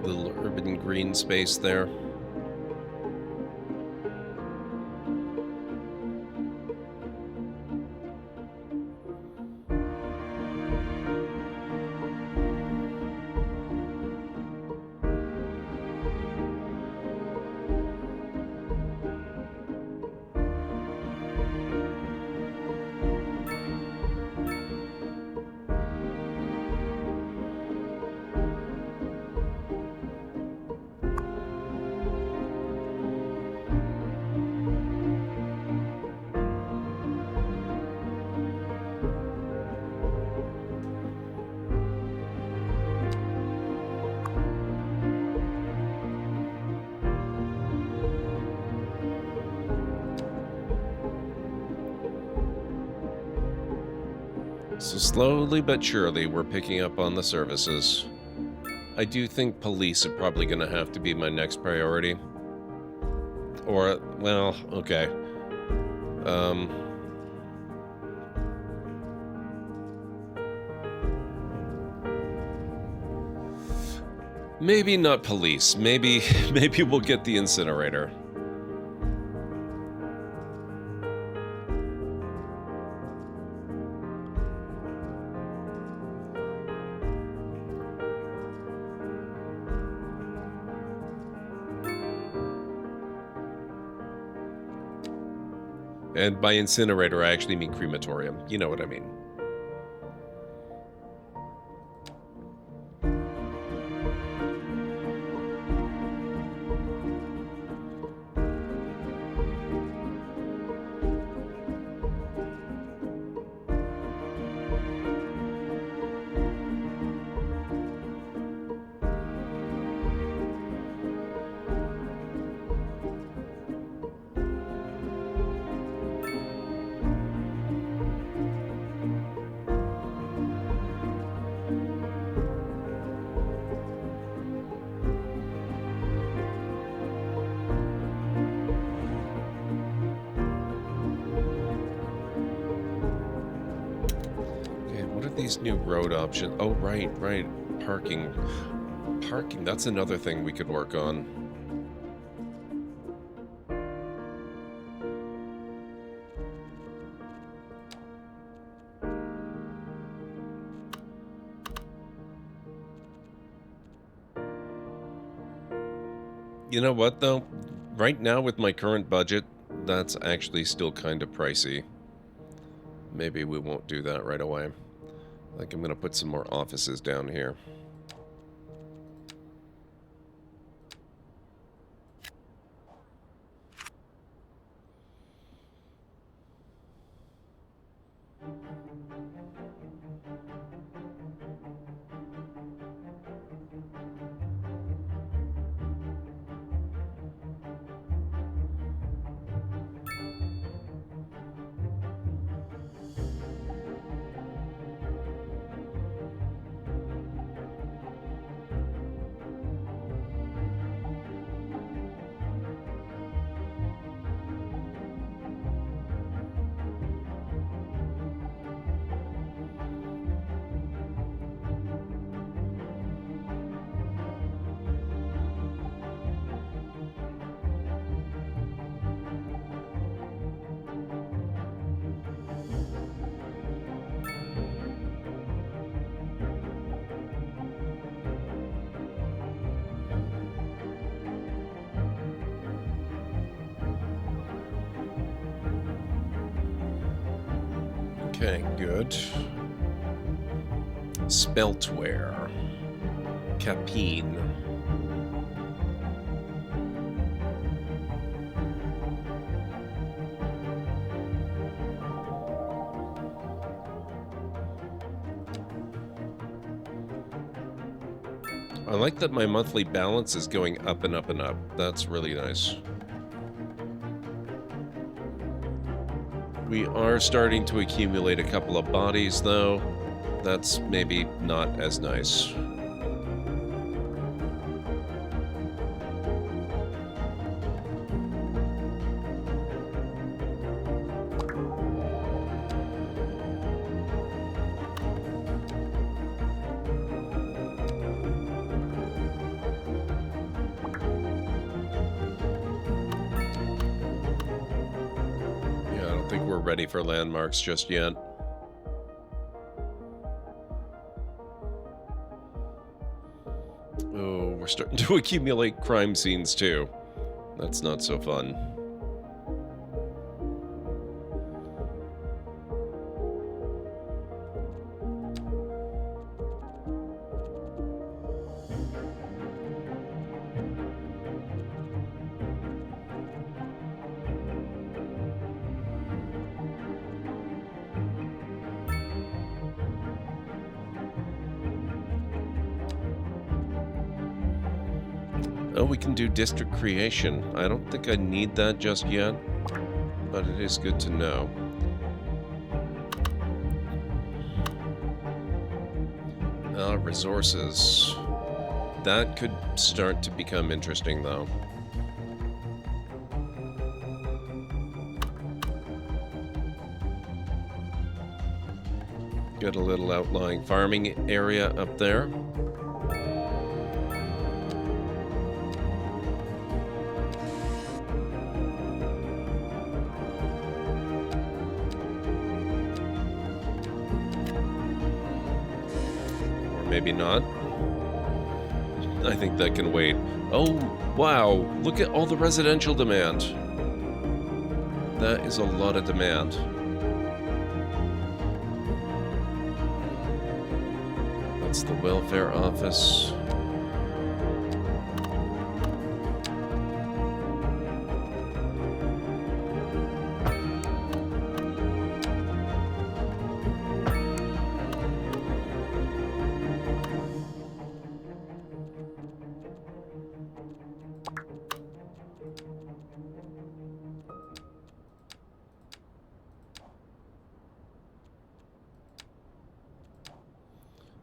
Little urban green space there. So slowly but surely, we're picking up on the services. I do think police are probably going to have to be my next priority. Or, well, okay. Maybe not police. Maybe we'll get the incinerator. And by incinerator, I actually mean crematorium. You know what I mean. These new road options. Oh, right. Parking. Parking, that's another thing we could work on. You know what, though? Right now, with my current budget, that's actually still kind of pricey. Maybe we won't do that right away. Like, I'm going to put some more offices down here. Okay, good. Speltware. Capine. I like that my monthly balance is going up and up and up. That's really nice. We are starting to accumulate a couple of bodies, though. That's maybe not as nice. Ready for landmarks just yet. Oh, we're starting to accumulate crime scenes too. That's not so fun. Oh, we can do district creation. I don't think I need that just yet, but it is good to know. Resources. That could start to become interesting, though. Got a little outlying farming area up there. Maybe not. I think that can wait. Oh, wow. Look at all the residential demand. That is a lot of demand. That's the welfare office.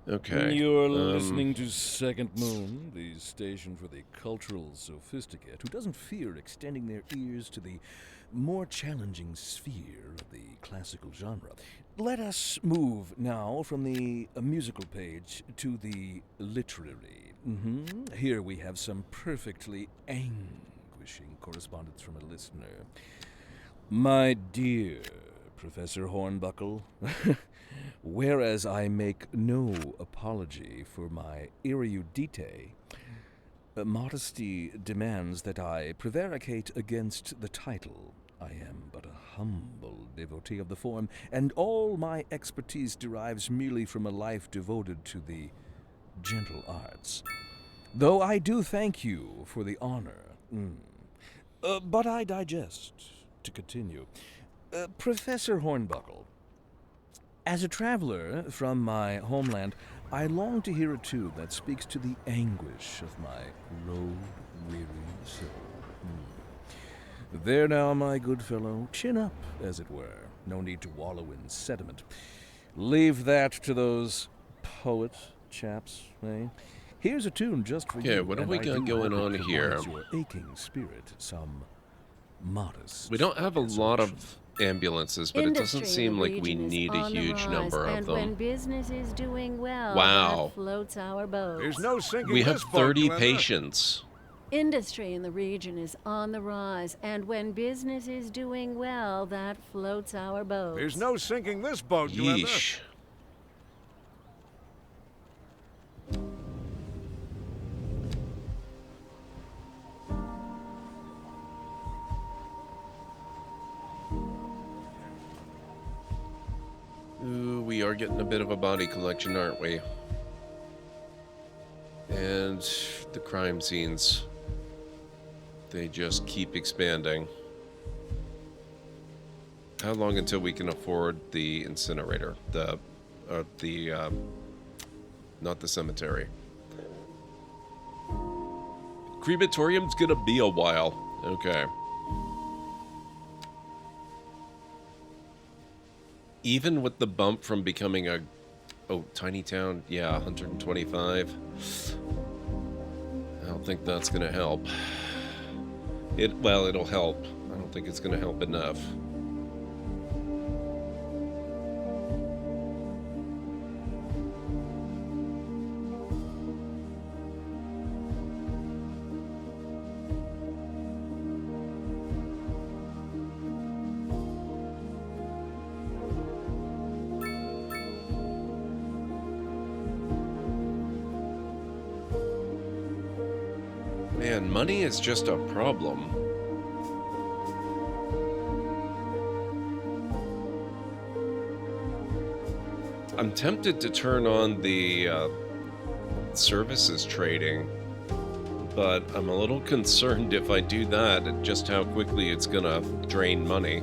Okay. You're listening to Second Moon, the station for the cultural sophisticate who doesn't fear extending their ears to the more challenging sphere of the classical genre. Let us move now from the musical page to the literary. Here we have some perfectly anguishing correspondence from a listener. My dear Professor Hornbuckle, whereas I make no apology for my erudite, modesty demands that I prevaricate against the title. I am but a humble devotee of the form, and all my expertise derives merely from a life devoted to the gentle arts. Though I do thank you for the honor. But I digest. To continue. Professor Hornbuckle, as a traveler from my homeland, I long to hear a tune that speaks to the anguish of my road-weary soul. There now, my good fellow, chin up, as it were. No need to wallow in sediment. Leave that to those poet chaps, eh? Here's a tune just for you. Okay, what have we got going on here? Your aching spirit, some modest. We don't have a lot of ambulances, but it doesn't seem like we need a huge number of them. And when business is doing well, wow, that floats our boat. There's no sinking. We have 30 patients. Industry in the region is on the rise, and when business is doing well, that floats our boat. There's no sinking this boat, Yeesh. are getting a bit of a body collection, aren't we? And the crime scenes, they just keep expanding. How long until we can afford the incinerator? Not the cemetery. Crematorium's gonna be a while. Okay. Even with the bump from becoming a tiny town, yeah, 125. I don't think that's gonna help. Well, it'll help. I don't think it's gonna help enough. Man, money is just a problem. I'm tempted to turn on the services trading, but I'm a little concerned if I do that at just how quickly it's gonna drain money.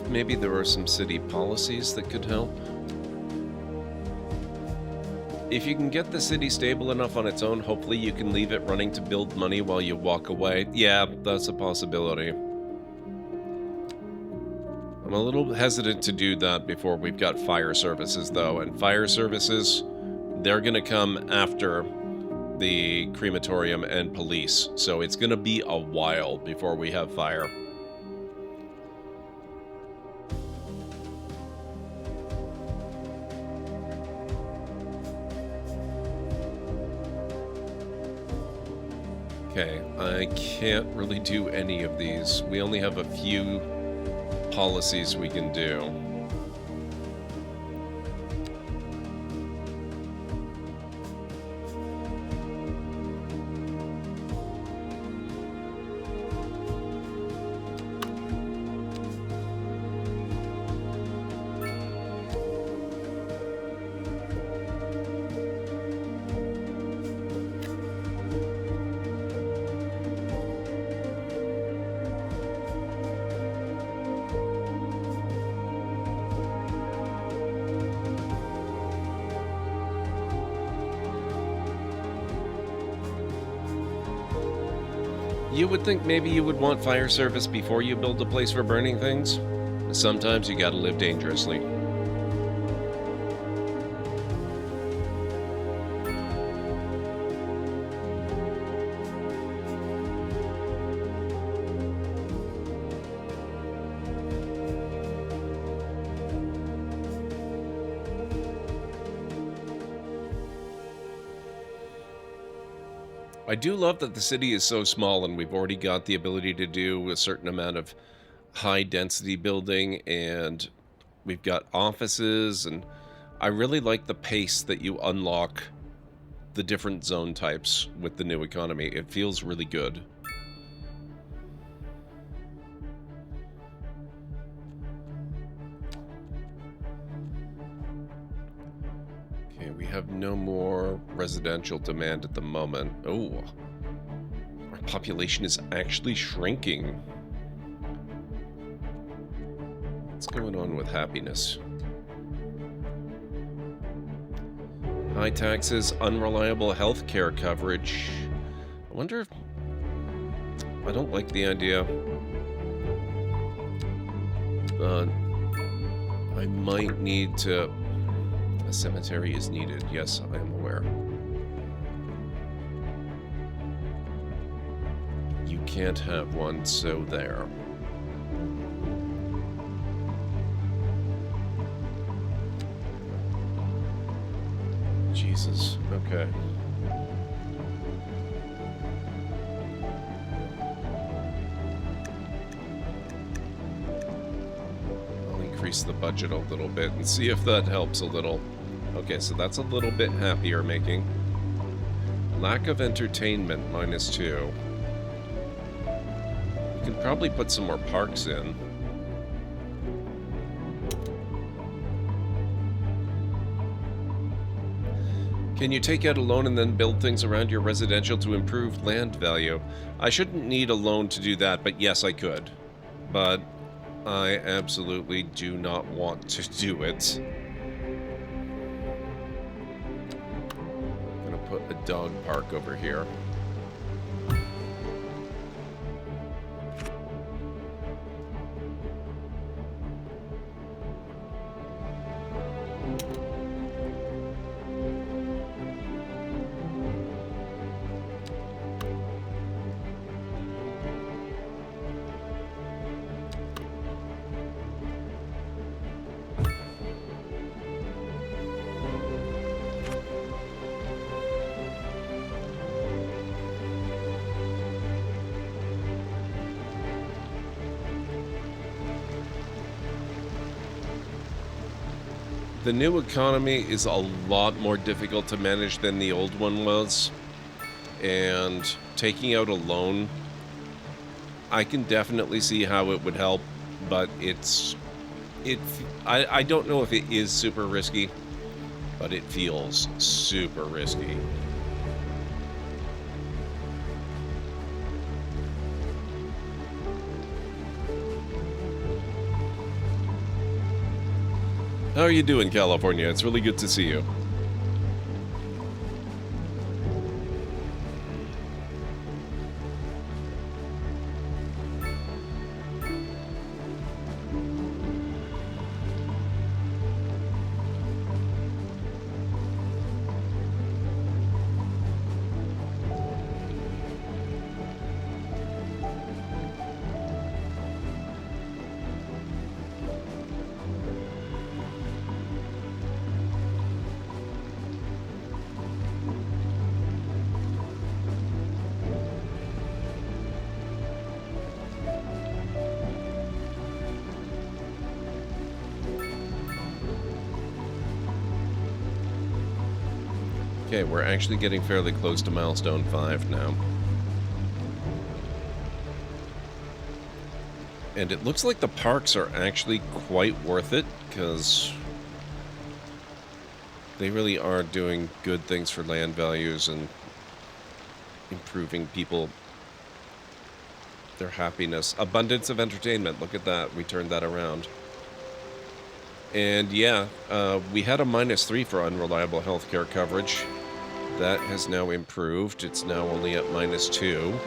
Maybe there are some city policies that could help. If you can get the city stable enough on its own, hopefully you can leave it running to build money while you walk away. Yeah, that's a possibility. I'm a little hesitant to do that before we've got fire services, though. And fire services, they're going to come after the crematorium and police. So it's going to be a while before we have fire. Okay, I can't really do any of these. We only have a few policies we can do. You would think maybe you would want fire service before you build a place for burning things. Sometimes you gotta live dangerously. I do love that the city is so small and we've already got the ability to do a certain amount of high density building, and we've got offices, and I really like the pace that you unlock the different zone types with the new economy. It feels really good. Okay, we have no more residential demand at the moment. Oh, our population is actually shrinking. What's going on with happiness? High taxes, unreliable healthcare coverage. I wonder if... I don't like the idea. I might need to... A cemetery is needed. Yes, I am aware. You can't have one, so there. Jesus. Okay. increase the budget a little bit and see if that helps a little. Okay, so that's a little bit happier making. Lack of entertainment, -2. We can probably put some more parks in. Can you take out a loan and then build things around your residential to improve land value? I shouldn't need a loan to do that, but yes, I could. But I absolutely do not want to do it. I'm gonna put a dog park over here. The new economy is a lot more difficult to manage than the old one was, and taking out a loan, I can definitely see how it would help, but I don't know if it is super risky, but it feels super risky. How are you doing, California? It's really good to see you. Okay, we're actually getting fairly close to milestone 5 now. And it looks like the parks are actually quite worth it, because they really are doing good things for land values and improving people, their happiness. Abundance of entertainment, look at that, we turned that around. And yeah, we had a -3 for unreliable healthcare coverage. That has now improved. It's now only at -2.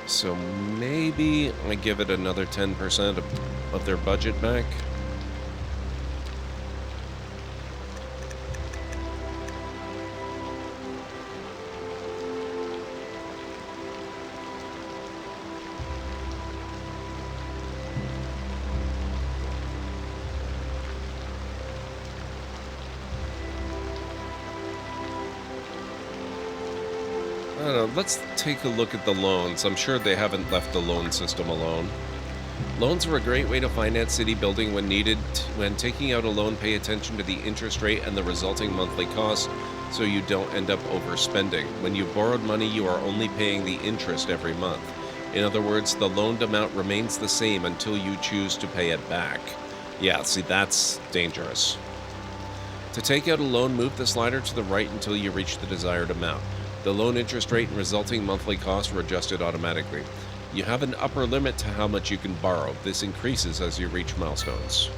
So maybe I give it another 10% of their budget back. I don't know, let's take a look at the loans. I'm sure they haven't left the loan system alone. Loans are a great way to finance city building when needed. When taking out a loan, pay attention to the interest rate and the resulting monthly cost so you don't end up overspending. When you've borrowed money, you are only paying the interest every month. In other words, the loaned amount remains the same until you choose to pay it back. Yeah, see, that's dangerous. To take out a loan, move the slider to the right until you reach the desired amount. The loan interest rate and resulting monthly cost are adjusted automatically. You have an upper limit to how much you can borrow. This increases as you reach milestones.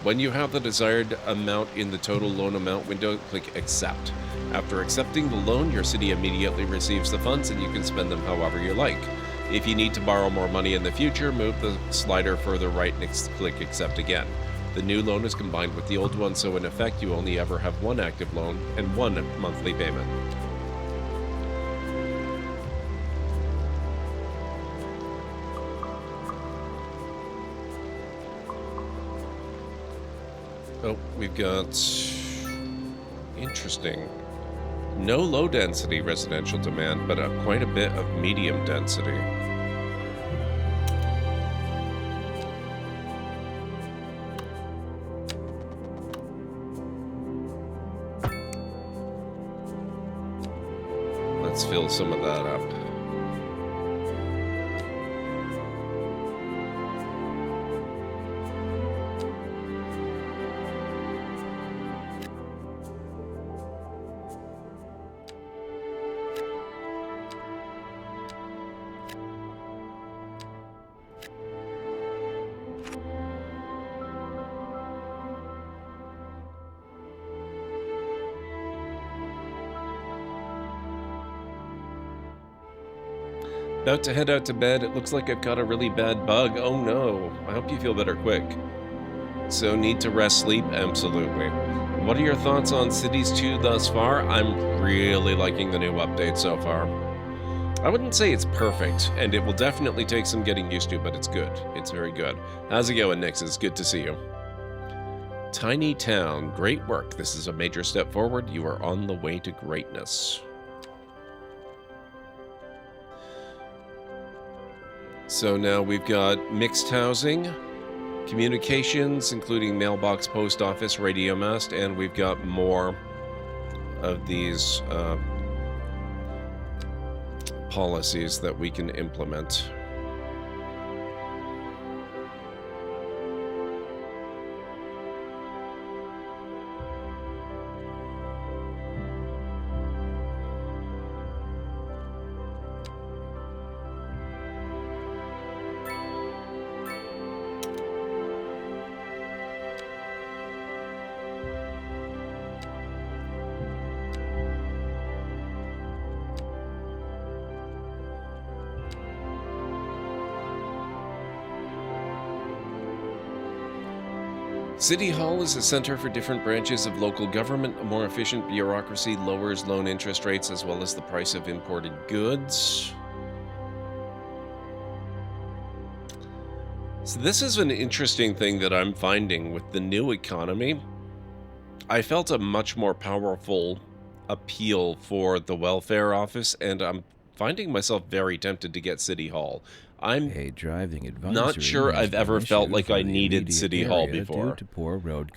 When you have the desired amount in the total loan amount window, click Accept. After accepting the loan, your city immediately receives the funds and you can spend them however you like. If you need to borrow more money in the future, move the slider further right and click Accept again. The new loan is combined with the old one, so in effect you only ever have one active loan and one monthly payment. Oh, we've got... interesting. No low-density residential demand, but quite a bit of medium density. let's fill some of that up. About to head out to bed. It looks like I've got a really bad bug. Oh no. I hope you feel better quick. So need to rest, sleep? Absolutely. What are your thoughts on Cities 2 thus far? I'm really liking the new update so far. I wouldn't say it's perfect, and it will definitely take some getting used to, but it's good. It's very good. How's it going, Nix? It's good to see you. Tiny Town. Great work. This is a major step forward. You are on the way to greatness. So now we've got mixed housing, communications, including mailbox, post office, radio mast, and we've got more of these policies that we can implement. City Hall is a center for different branches of local government. A more efficient bureaucracy lowers loan interest rates as well as the price of imported goods. So this is an interesting thing that I'm finding with the new economy. I felt a much more powerful appeal for the welfare office, and I'm finding myself very tempted to get City Hall. I'm not sure I've ever felt like I needed City Hall before.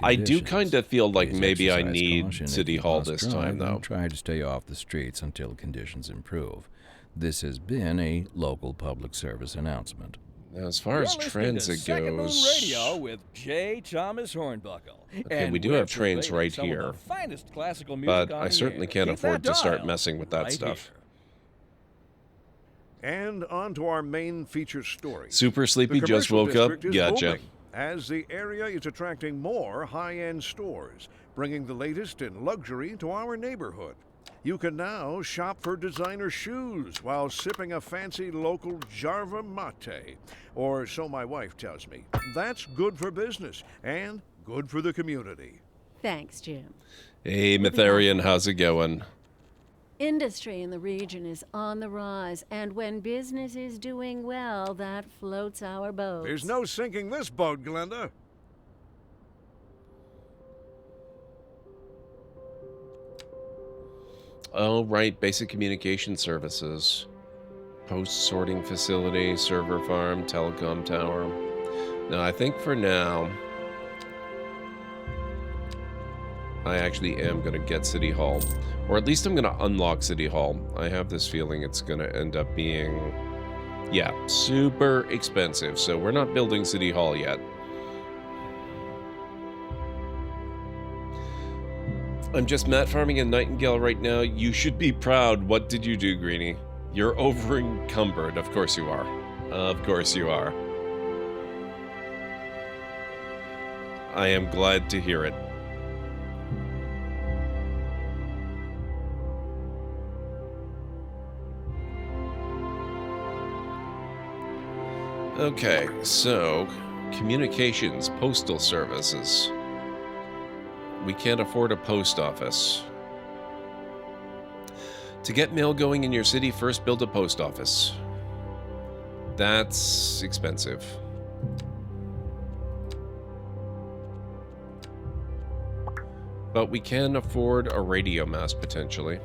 I do kind of feel like maybe I need City Hall this time, though. Try to stay off the streets until conditions improve. This has been a local public service announcement. Now, as far as transit goes, Radio with J. Thomas Hornbuckle. Okay, we do have trains right here, but I certainly can't afford to start messing with that stuff. And on to our main feature story. Super sleepy, just woke up. Gotcha. As the area is attracting more high-end stores, bringing the latest in luxury to our neighborhood. You can now shop for designer shoes while sipping a fancy local Jarva mate. Or so my wife tells me. That's good for business and good for the community. Thanks, Jim. Hey, Mytharian, how's it going? Industry in the region is on the rise, and when business is doing well, that floats our boats. There's no sinking this boat, Glenda. Oh, right, basic communication services. Post sorting facility, server farm, telecom tower. Now, I think for now, I actually am going to get City Hall. Or at least I'm going to unlock City Hall. I have this feeling it's going to end up being, yeah, super expensive. So we're not building City Hall yet. I'm just mat farming in Nightingale right now. You should be proud. What did you do, Greenie? You're over encumbered. Of course you are. Of course you are. I am glad to hear it. Okay, so communications, postal services. We can't afford a post office. To get mail going in your city, first build a post office. That's expensive. But we can afford a radio mast potentially.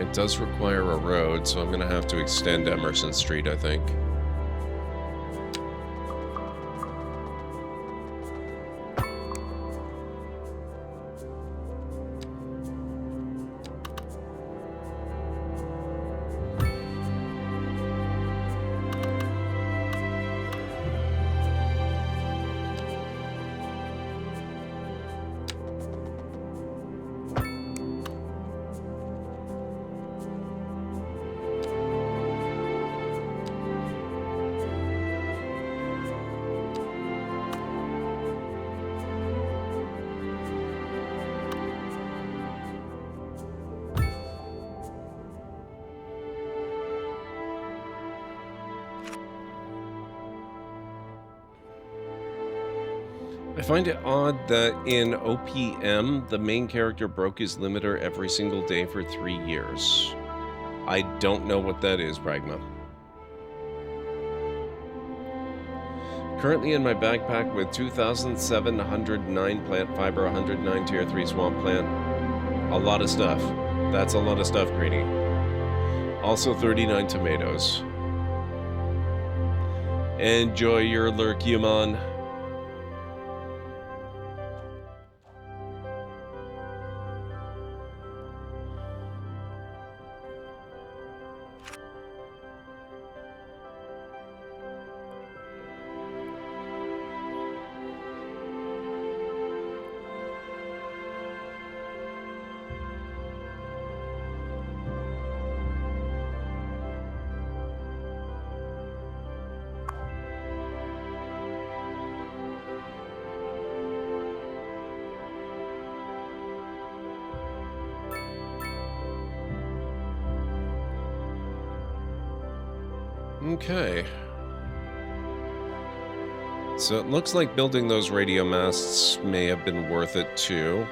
It does require a road, so I'm going to have to extend Emerson Street, I think. I find it odd that in OPM, the main character broke his limiter every single day for 3 years. I don't know what that is, Pragma. Currently in my backpack with 2,709 plant fiber, 109 tier 3 swamp plant. A lot of stuff. That's a lot of stuff, Greenie. Also 39 tomatoes. Enjoy your lurk, human. Okay. So it looks like building those radio masts may have been worth it too.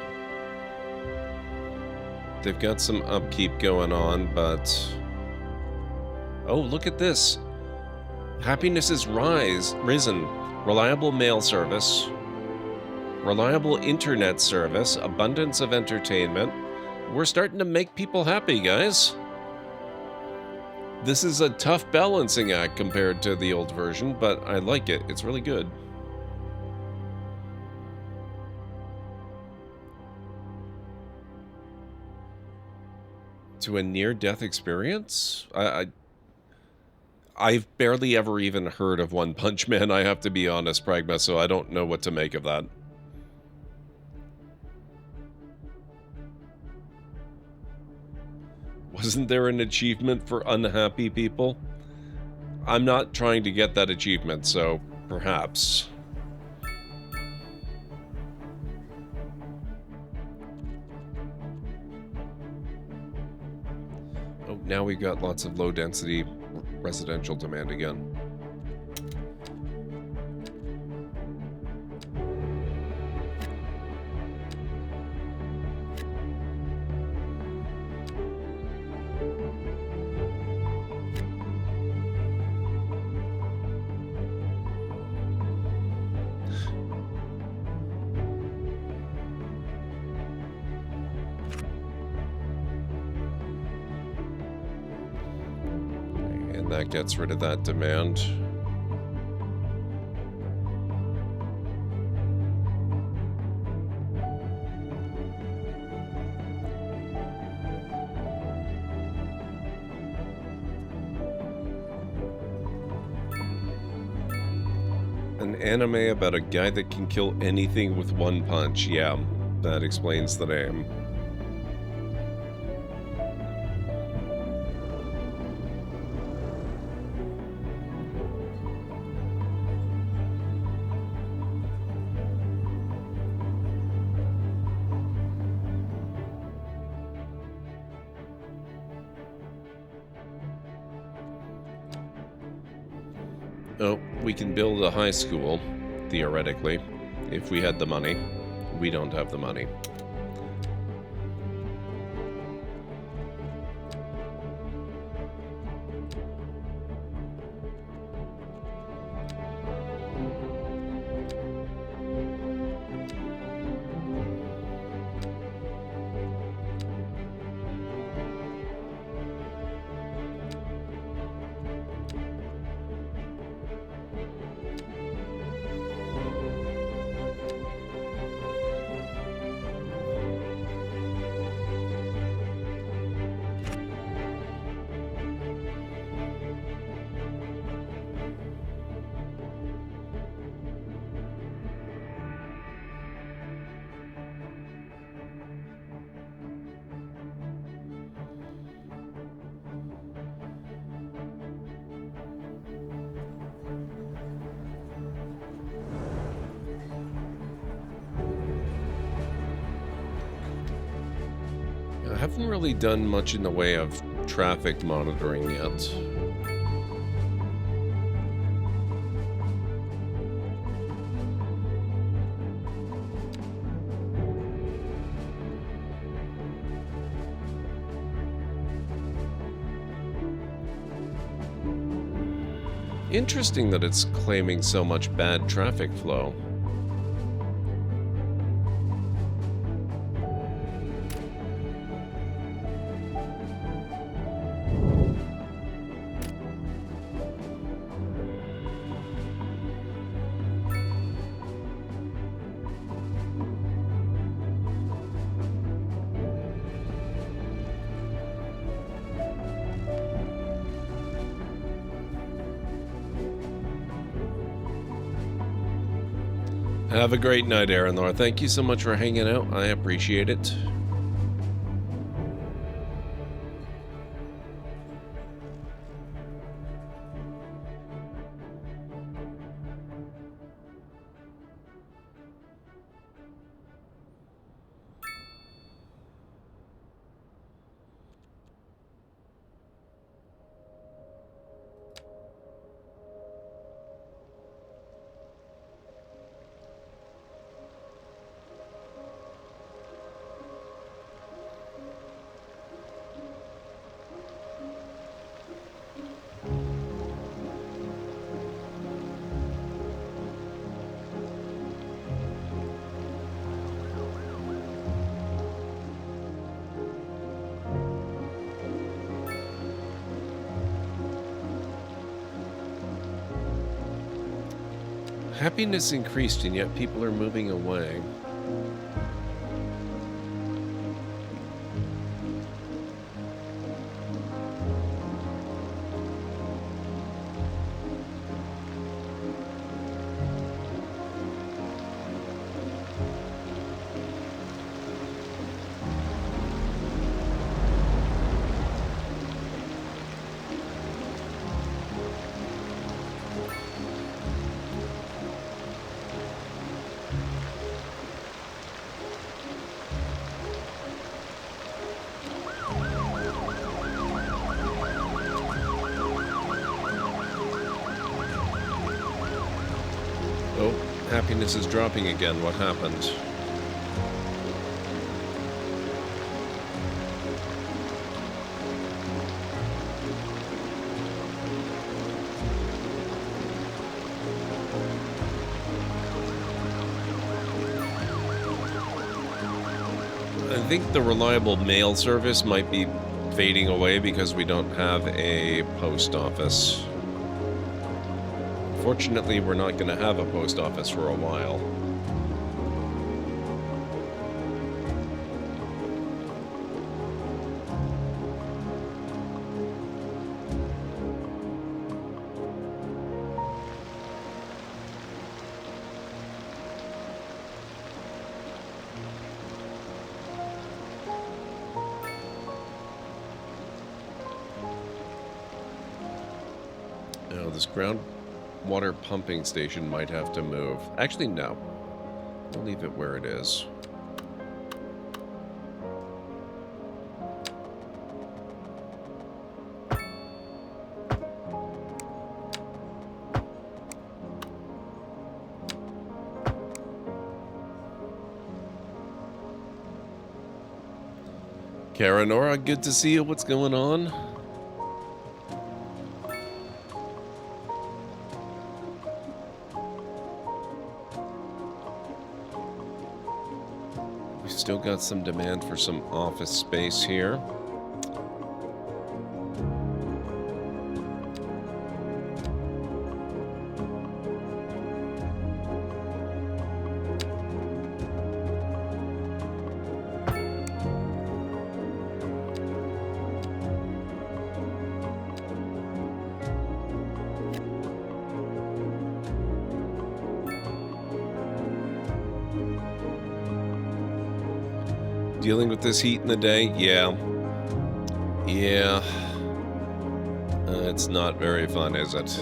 They've got some upkeep going on, but... Oh, look at this. Happiness is risen. Reliable mail service. Reliable internet service. Abundance of entertainment. We're starting to make people happy, guys. This is a tough balancing act compared to the old version, but I like it. It's really good. To a near-death experience? I've barely ever even heard of One Punch Man, I have to be honest, Pragma, so I don't know what to make of that. Wasn't there an achievement for unhappy people? I'm not trying to get that achievement, so perhaps. Oh, now we've got lots of low-density residential demand again. That gets rid of that demand. An anime about a guy that can kill anything with one punch. Yeah, that explains the name. Oh, we can build a high school, theoretically, if we had the money. We don't have the money. haven't really done much in the way of traffic monitoring yet. Interesting that it's claiming so much bad traffic flow. Have a great night, Aranor. Thank you so much for hanging out. I appreciate it. Happiness increased, and yet people are moving away. Oh, happiness is dropping again. What happened? I think the reliable mail service might be fading away because we don't have a post office. Fortunately, we're not going to have a post office for a while. Oh, this groundwater pumping station might have to move. Actually, no. We'll leave it where it is. Karanora, good to see you. What's going on? We've still got some demand for some office space here. Dealing with this heat in the day? Yeah. Yeah. It's not very fun, is it?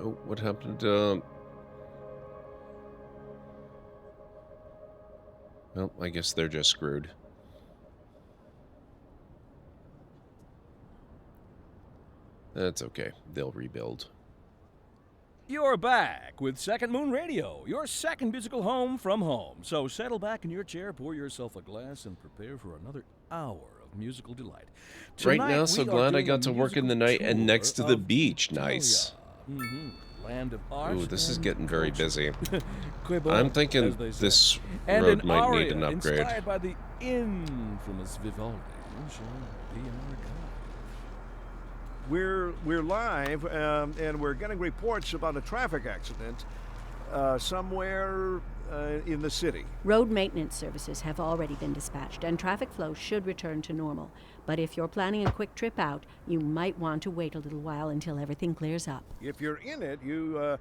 Oh, what happened? Well, I guess they're just screwed. That's okay. They'll rebuild. You're back with Second Moon Radio, your second musical home from home. So settle back in your chair, pour yourself a glass, and prepare for another hour of musical delight. Right Tonight, now, so we are glad I doing got a to work in the musical night and tour next to the of beach. Italia. Nice. Land of art. Ooh, this is and getting very culture. busy. Que bon, I'm as thinking they say. this And road an might aria need an upgrade. inspired by the infamous Vivaldi shall be in our guide. We're live, and we're getting reports about a traffic accident somewhere in the city. Road maintenance services have already been dispatched, and traffic flow should return to normal. But if you're planning a quick trip out, you might want to wait a little while until everything clears up. If you're in it, you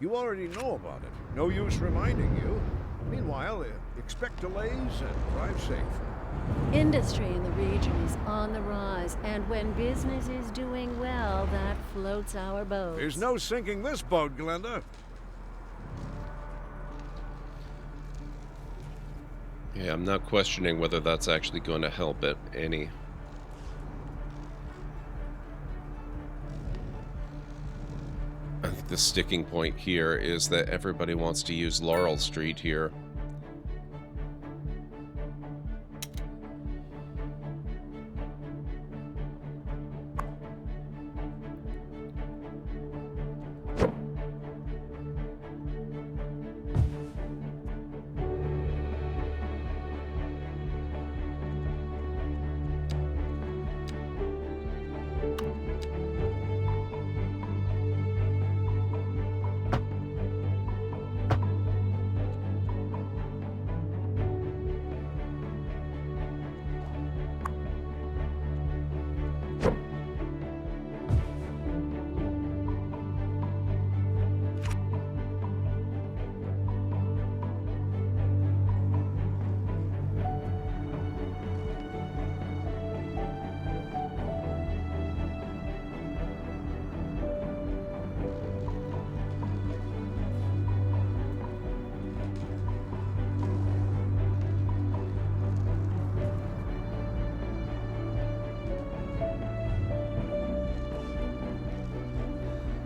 already know about it. No use reminding you. Meanwhile, expect delays and drive safe. Industry in the region is on the rise, and when business is doing well, that floats our boat. There's no sinking this boat, Glenda. Yeah, I'm not questioning whether that's actually going to help it any. I think the sticking point here is that everybody wants to use Laurel Street here.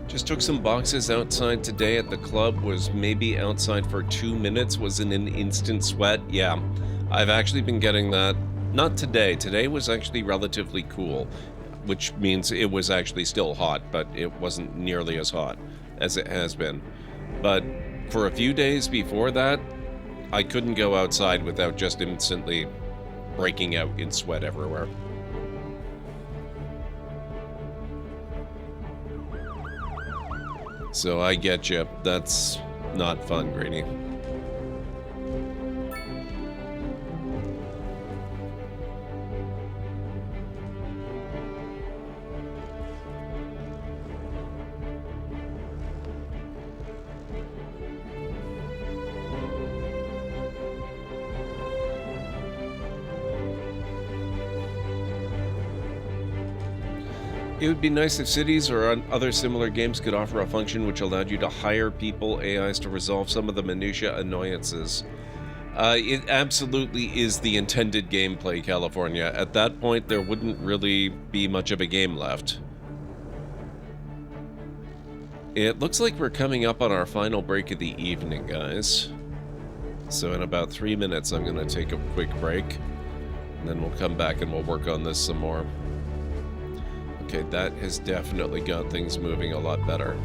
Just took some boxes outside today at the club, was maybe outside for 2 minutes, was in an instant sweat. Yeah, I've actually been getting that. Not today. Today was actually relatively cool, which means it was actually still hot, but it wasn't nearly as hot as it has been. But for a few days before that, I couldn't go outside without just instantly breaking out in sweat everywhere. So I get you. That's not fun, Greeny. It would be nice if Cities or other similar games could offer a function which allowed you to hire people, AIs, to resolve some of the minutia annoyances. It absolutely is the intended gameplay, California. At that point, there wouldn't really be much of a game left. It looks like we're coming up on our final break of the evening, guys. So in about 3 minutes, I'm going to take a quick break, and then we'll come back and we'll work on this some more. Okay, that has definitely got things moving a lot better.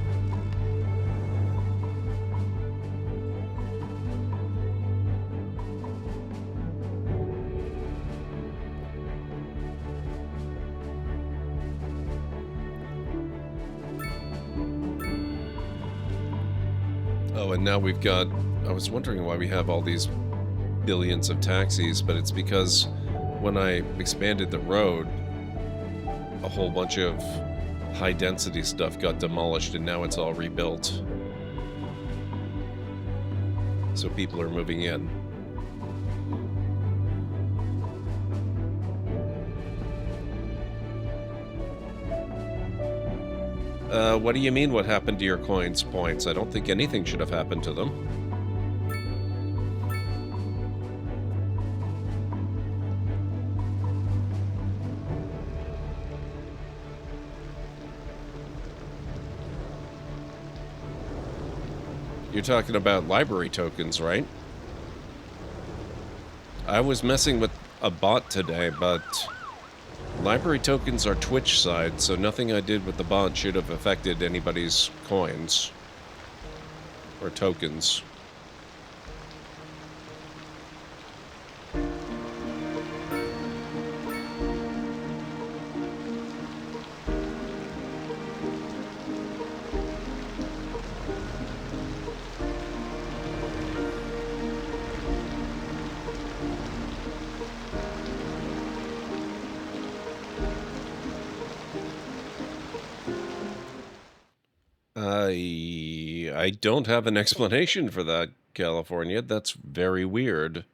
Oh, and now we've got... I was wondering why we have all these billions of taxis, but it's because when I expanded the road, a whole bunch of high-density stuff got demolished, and now it's all rebuilt. So people are moving in. What do you mean what happened to your coins points? I don't think anything should have happened to them. You're talking about library tokens, right? I was messing with a bot today, but library tokens are Twitch side, so nothing I did with the bot should have affected anybody's coins or tokens. I don't have an explanation for that, California. That's very weird.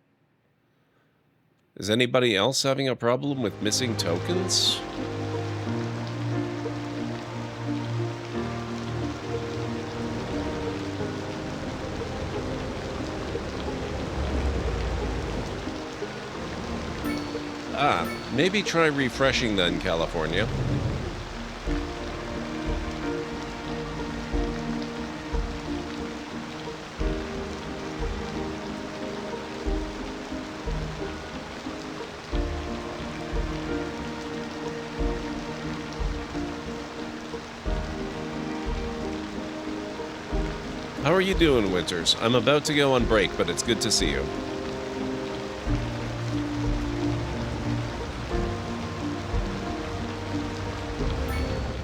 Is anybody else having a problem with missing tokens? Maybe try refreshing then, California. How are you doing, Winters? I'm about to go on break, but it's good to see you.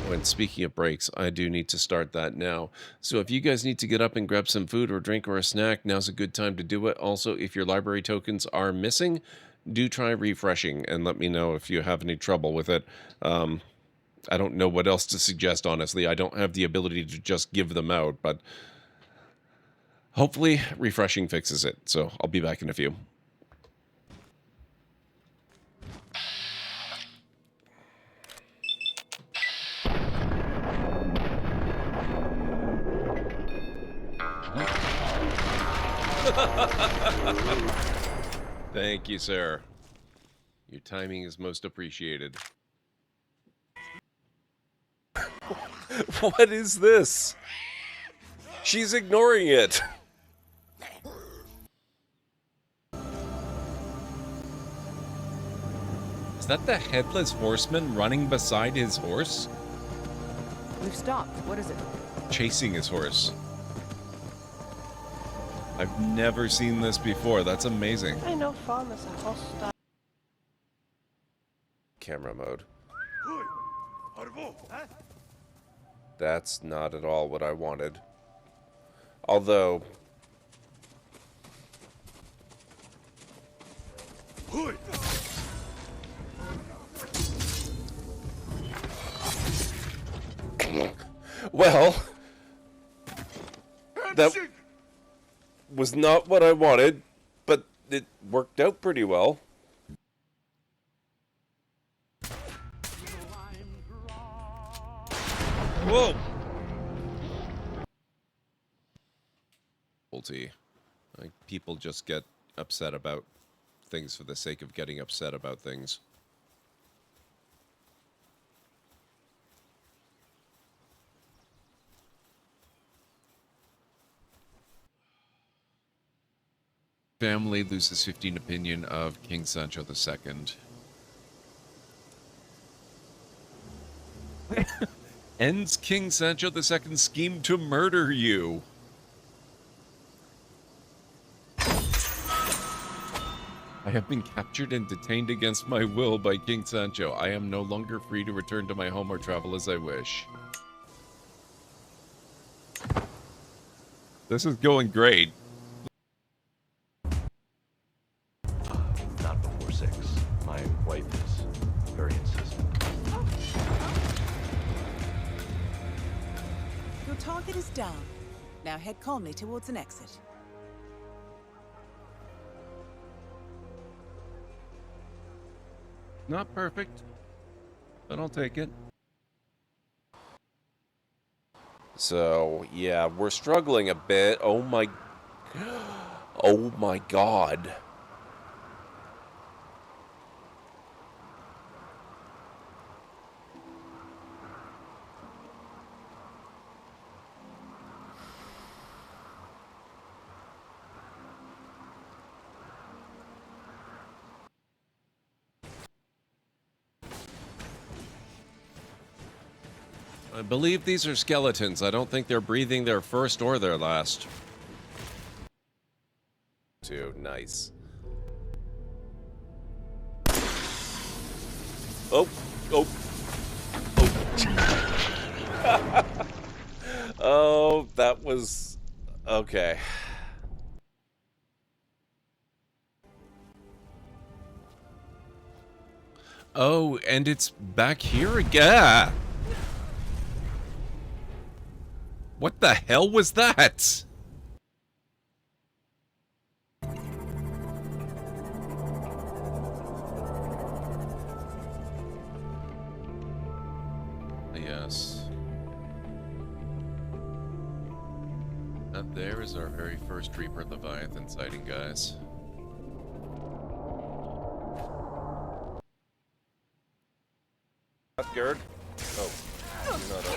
When speaking of breaks, I do need to start that now. So if you guys need to get up and grab some food or drink or a snack, now's a good time to do it. Also, if your library tokens are missing, do try refreshing and let me know if you have any trouble with it. I don't know what else to suggest, honestly. I don't have the ability to just give them out, but hopefully refreshing fixes it. So I'll be back in a few. Thank you, sir. Your timing is most appreciated. What is this? She's ignoring it. Is that the headless horseman running beside his horse? We've stopped. What is it? Chasing his horse. I've never seen this before. That's amazing. I know fun is a hostile. Camera mode. That's not at all what I wanted. Although... Well... That was not what I wanted, but it worked out pretty well. Whoa! Like, people just get upset about things for the sake of getting upset about things. Family loses 15 opinion of King Sancho II. Ends King Sancho II's scheme to murder you. I have been captured and detained against my will by King Sancho. I am no longer free to return to my home or travel as I wish. This is going great. Not before 6. My wife is very insistent. Your target is down. Now head calmly towards an exit. Not perfect, but I'll take it. So, yeah, we're struggling a bit. Oh my... Oh my god. I believe these are skeletons. I don't think they're breathing their first or their last. Too nice. Oh, oh, oh. Oh, that was okay. Oh, and it's back here again. What the hell was that? Yes. That there is our very first Reaper Leviathan sighting, guys. Up, Gerd. Oh, you're not up.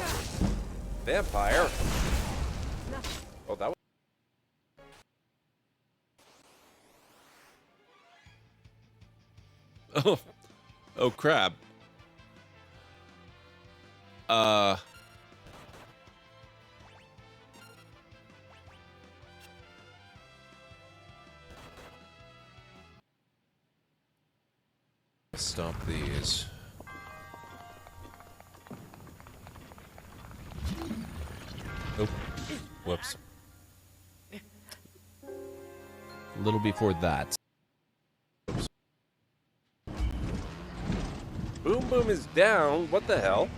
Vampire. Oh, that was... Oh. Oh, crap. Stop these. Oh, whoops. A little before that. Oops. Boom Boom is down. What the hell?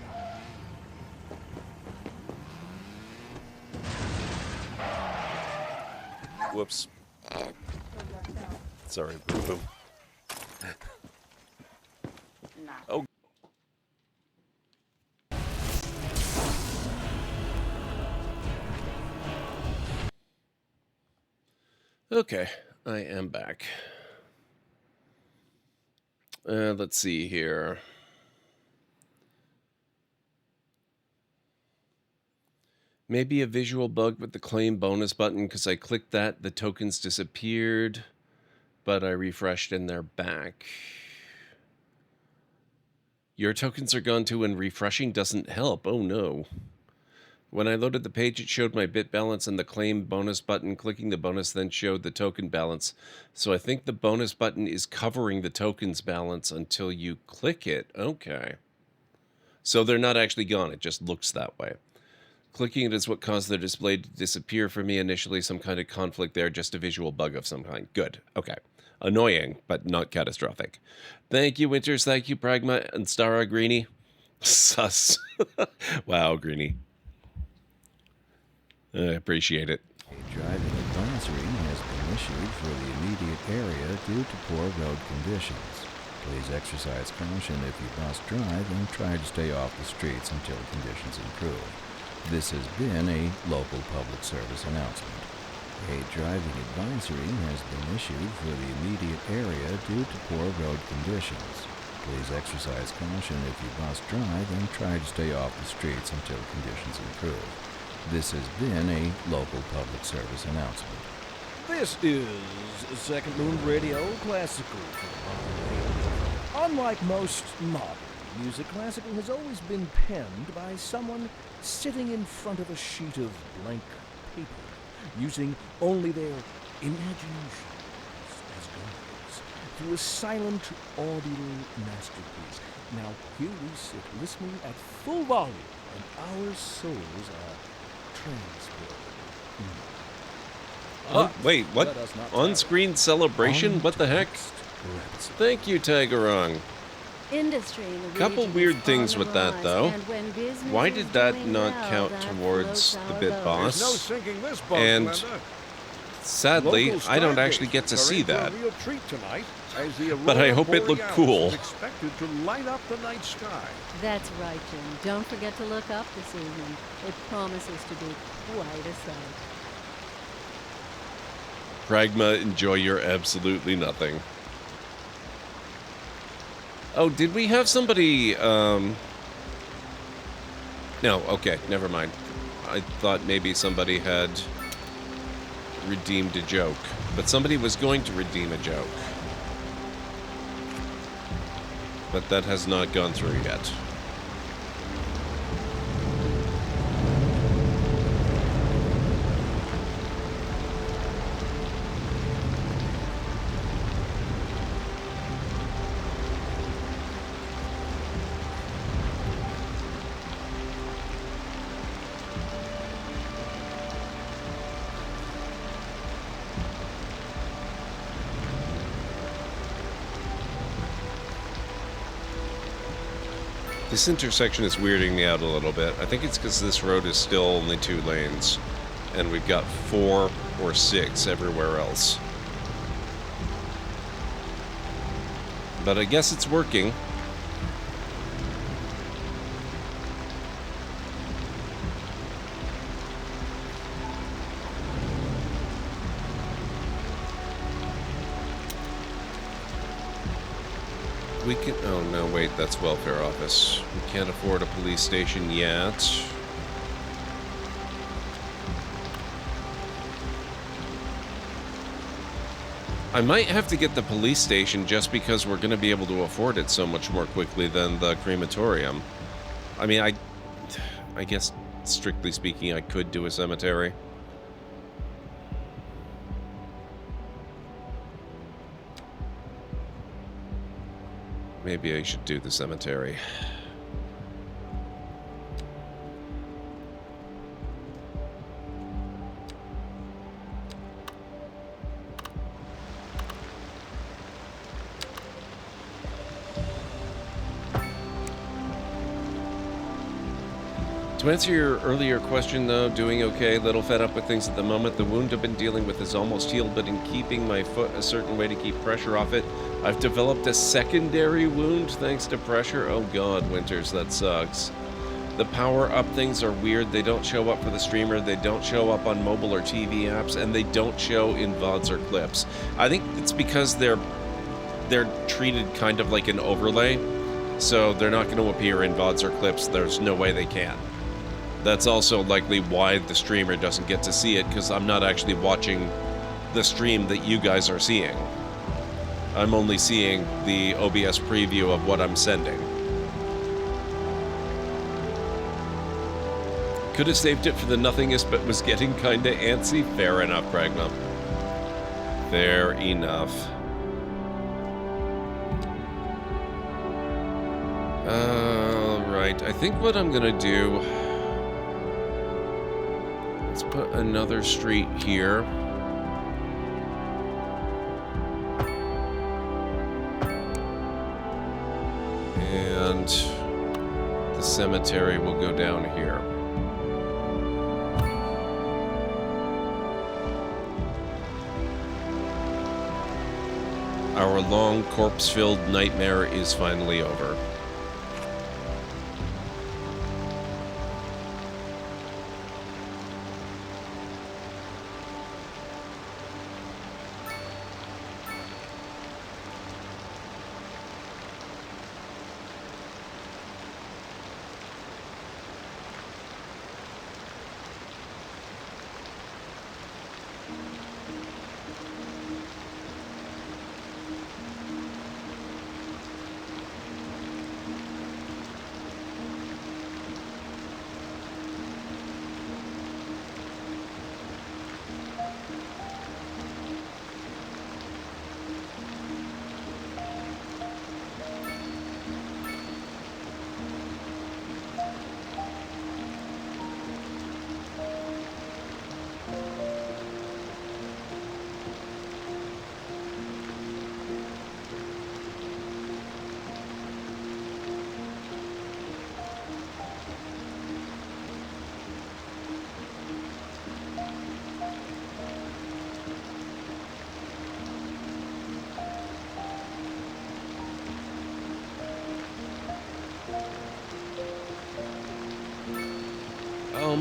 Whoops. Sorry, Boom Boom. Oh. Okay, I am back. Let's see here. Maybe a visual bug with the claim bonus button, because I clicked that, the tokens disappeared, but I refreshed and they're back. Your tokens are gone too and refreshing doesn't help. Oh no. When I loaded the page, it showed my bit balance and the claim bonus button. Clicking the bonus then showed the token balance. So I think the bonus button is covering the tokens balance until you click it. Okay. So they're not actually gone. It just looks that way. Clicking it is what caused the display to disappear for me initially. Some kind of conflict there. Just a visual bug of some kind. Good. Okay. Annoying, but not catastrophic. Thank you, Winters. Thank you, Pragma and Stara Greenie. Sus. Wow, Greenie. I appreciate it. A driving advisory has been issued for the immediate area due to poor road conditions. Please exercise caution if you must drive and try to stay off the streets until conditions improve. This has been a local public service announcement. A driving advisory has been issued for the immediate area due to poor road conditions. Please exercise caution if you must drive and try to stay off the streets until conditions improve. This has been a local public service announcement. This is Second Moon Radio Classical. Unlike most modern music, classical has always been penned by someone sitting in front of a sheet of blank paper, using only their imaginations as guides through a silent, audible masterpiece. Now here we sit, listening at full volume, and our souls are transported. Oh, wait, what? On-screen celebration? What the heck? Thank you, Tagarong. Industry in the Couple region weird is things on with the that, rise, though. and when business Why is did that doing not well, count that towards floats the our bit boat. boss? There's no sinking this boat, And Glenda. Sadly, Local I don't actually stargazers get to are see in for that. a real treat tonight, as the But I aurora hope it looked borealis cool. is expected to light up the night sky. That's right, Jim. Don't forget to look up this evening. It promises to be quite a sight. Pragma, enjoy your absolutely nothing. Oh, did we have somebody, No, okay, never mind. I thought maybe somebody had redeemed a joke. But somebody was going to redeem a joke. But that has not gone through yet. This intersection is weirding me out a little bit. I think it's because this road is still only 2 lanes, and we've got 4 or 6 everywhere else. But I guess it's working. We can... Oh, no, wait, that's welfare office. We can't afford a police station yet. I might have to get the police station just because we're going to be able to afford it so much more quickly than the crematorium. I mean, I guess, strictly speaking, I could do a cemetery. Maybe I should do the cemetery. To answer your earlier question, though, doing okay, little fed up with things at the moment. The wound I've been dealing with is almost healed, but in keeping my foot a certain way to keep pressure off it, I've developed a secondary wound thanks to pressure. Oh god, Winters, that sucks. The power-up things are weird. They don't show up for the streamer, they don't show up on mobile or TV apps, and they don't show in VODs or clips. I think it's because they're treated kind of like an overlay, so they're not going to appear in VODs or clips. There's no way they can. That's also likely why the streamer doesn't get to see it, because I'm not actually watching the stream that you guys are seeing. I'm only seeing the OBS preview of what I'm sending. Could have saved it for the nothingest, but was getting kinda antsy. Fair enough, Pragma. Fair enough. Alright, I think what I'm gonna do... Let's put another street here. And the cemetery will go down here. Our long, corpse-filled nightmare is finally over.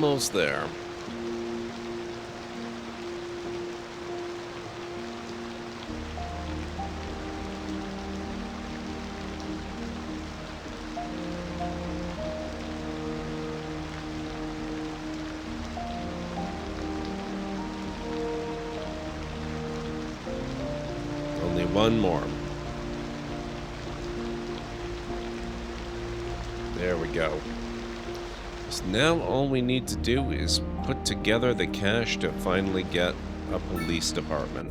almost there. Only one more. There we go. So now all we need to do is put together the cash to finally get a police department.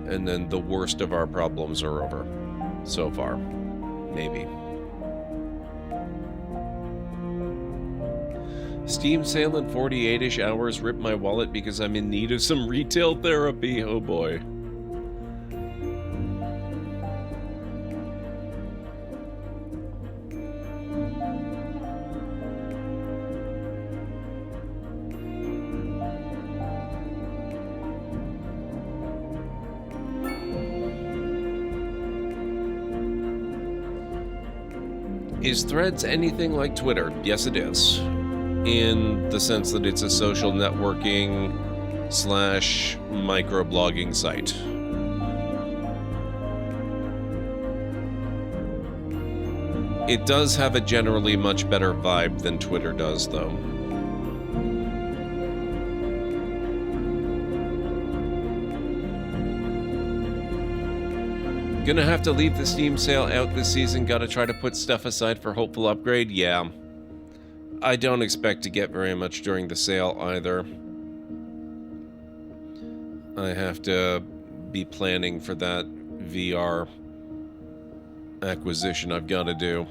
And then the worst of our problems are over. So far. Maybe. Steam sale in 48-ish hours ripped my wallet because I'm in need of some retail therapy. Oh boy. Is Threads anything like Twitter? Yes, it is. In the sense that it's a social networking / microblogging site. It does have a generally much better vibe than Twitter does, though. Gonna have to leave the Steam sale out this season. Gotta try to put stuff aside for hopeful upgrade. Yeah. I don't expect to get very much during the sale either. I have to be planning for that VR acquisition I've got to do.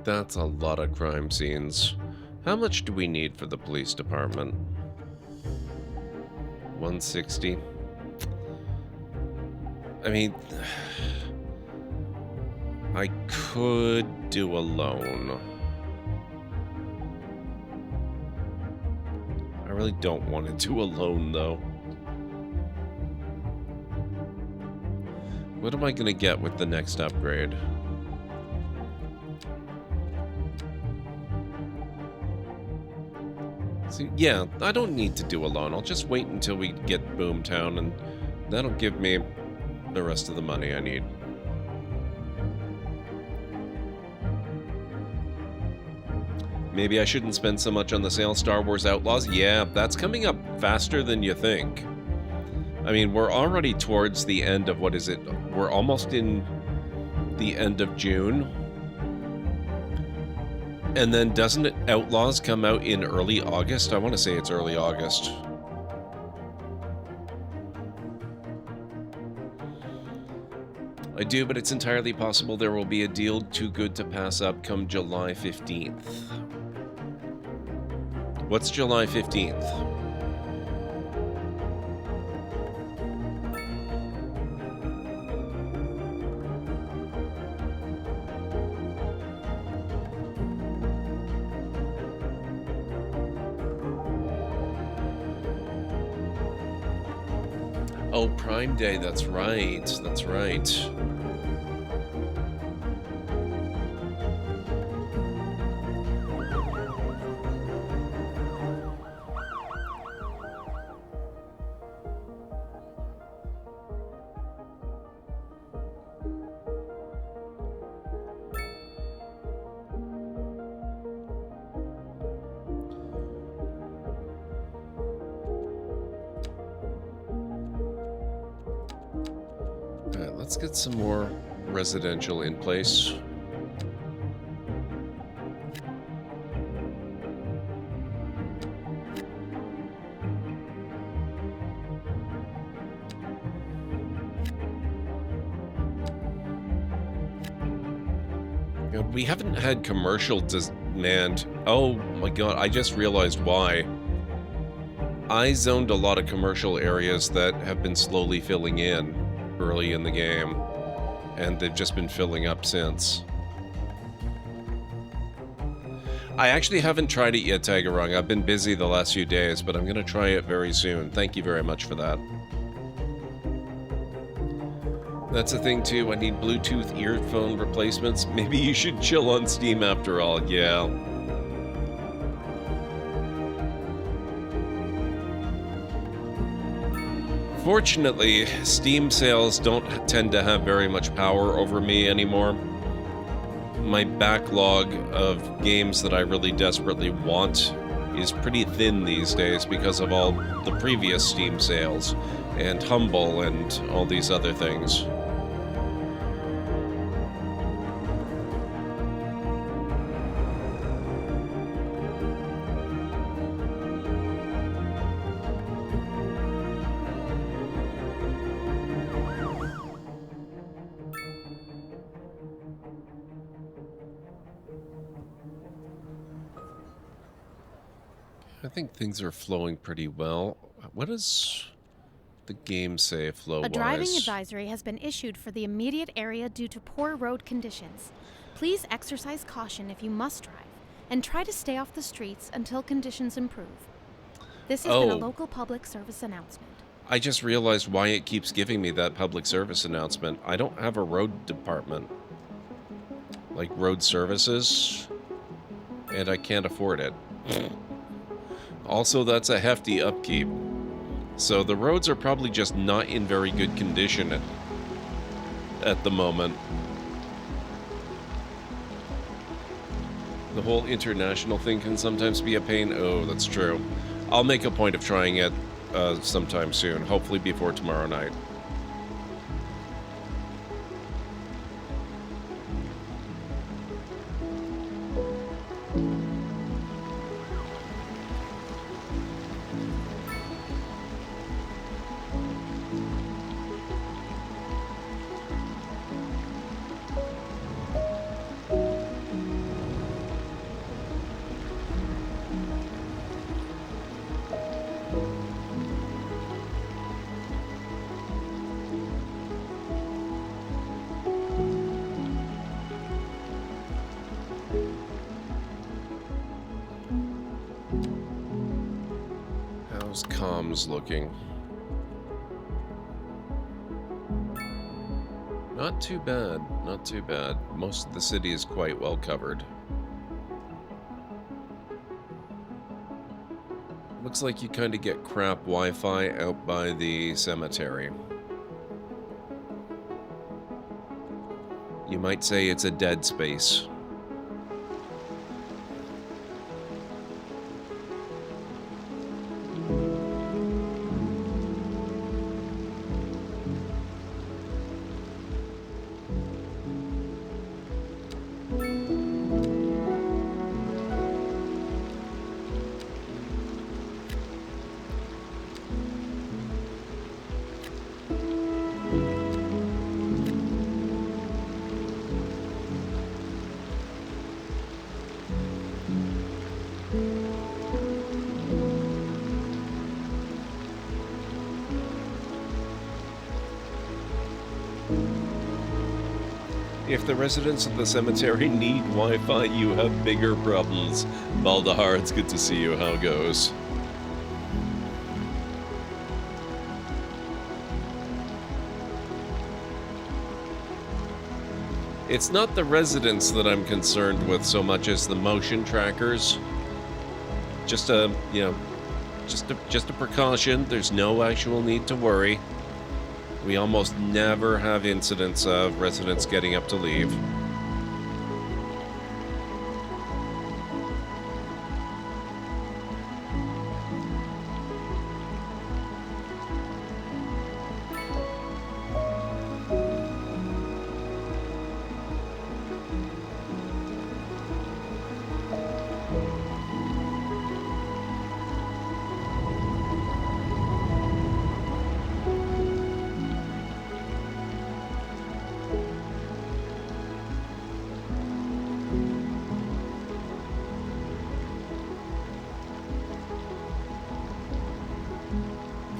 That's a lot of crime scenes. How much do we need for the police department? 160. I mean, I could do a loan. I really don't want to do a loan, though. What am I going to get with the next upgrade? See, yeah, I don't need to do a loan. I'll just wait until we get Boomtown, and that'll give me the rest of the money I need. Maybe I shouldn't spend so much on the sale. Star Wars Outlaws? Yeah, that's coming up faster than you think. I mean, we're already towards the end of, what is it? We're almost in the end of June. And then doesn't it Outlaws come out in early August? I want to say it's early August. I do, but it's entirely possible there will be a deal too good to pass up come July 15th. What's July 15th? Oh, Prime Day, that's right, that's right. Alright, let's get some more residential in place. We haven't had commercial demand. Oh my god, I just realized why. I zoned a lot of commercial areas that have been slowly filling in early in the game, and they've just been filling up since. I actually haven't tried it yet, Tagarung. I've been busy the last few days, but I'm going to try it very soon. Thank you very much for that. That's a thing too, I need Bluetooth earphone replacements. Maybe you should chill on Steam after all, yeah. Fortunately, Steam sales don't tend to have very much power over me anymore. My backlog of games that I really desperately want is pretty thin these days because of all the previous Steam sales, and Humble and all these other things. I think things are flowing pretty well. What does the game say flow-wise? A driving advisory has been issued for the immediate area due to poor road conditions. Please exercise caution if you must drive, and try to stay off the streets until conditions improve. This has been a local public service announcement. I just realized why it keeps giving me that public service announcement. I don't have a road department. Like road services, and I can't afford it. Also, that's a hefty upkeep. So the roads are probably just not in very good condition at the moment. The whole international thing can sometimes be a pain. Oh, that's true. I'll make a point of trying it sometime soon, hopefully before tomorrow night. How's comms looking? Not too bad, not too bad. Most of the city is quite well covered. Looks like you kind of get crap Wi-Fi out by the cemetery. You might say it's a dead space. If the residents of the cemetery need Wi-Fi, you have bigger problems. Baldahar, it's good to see you. How goes? It's not the residents that I'm concerned with so much as the motion trackers. Just a, you know, just a precaution. There's no actual need to worry. We almost never have incidents of residents getting up to leave.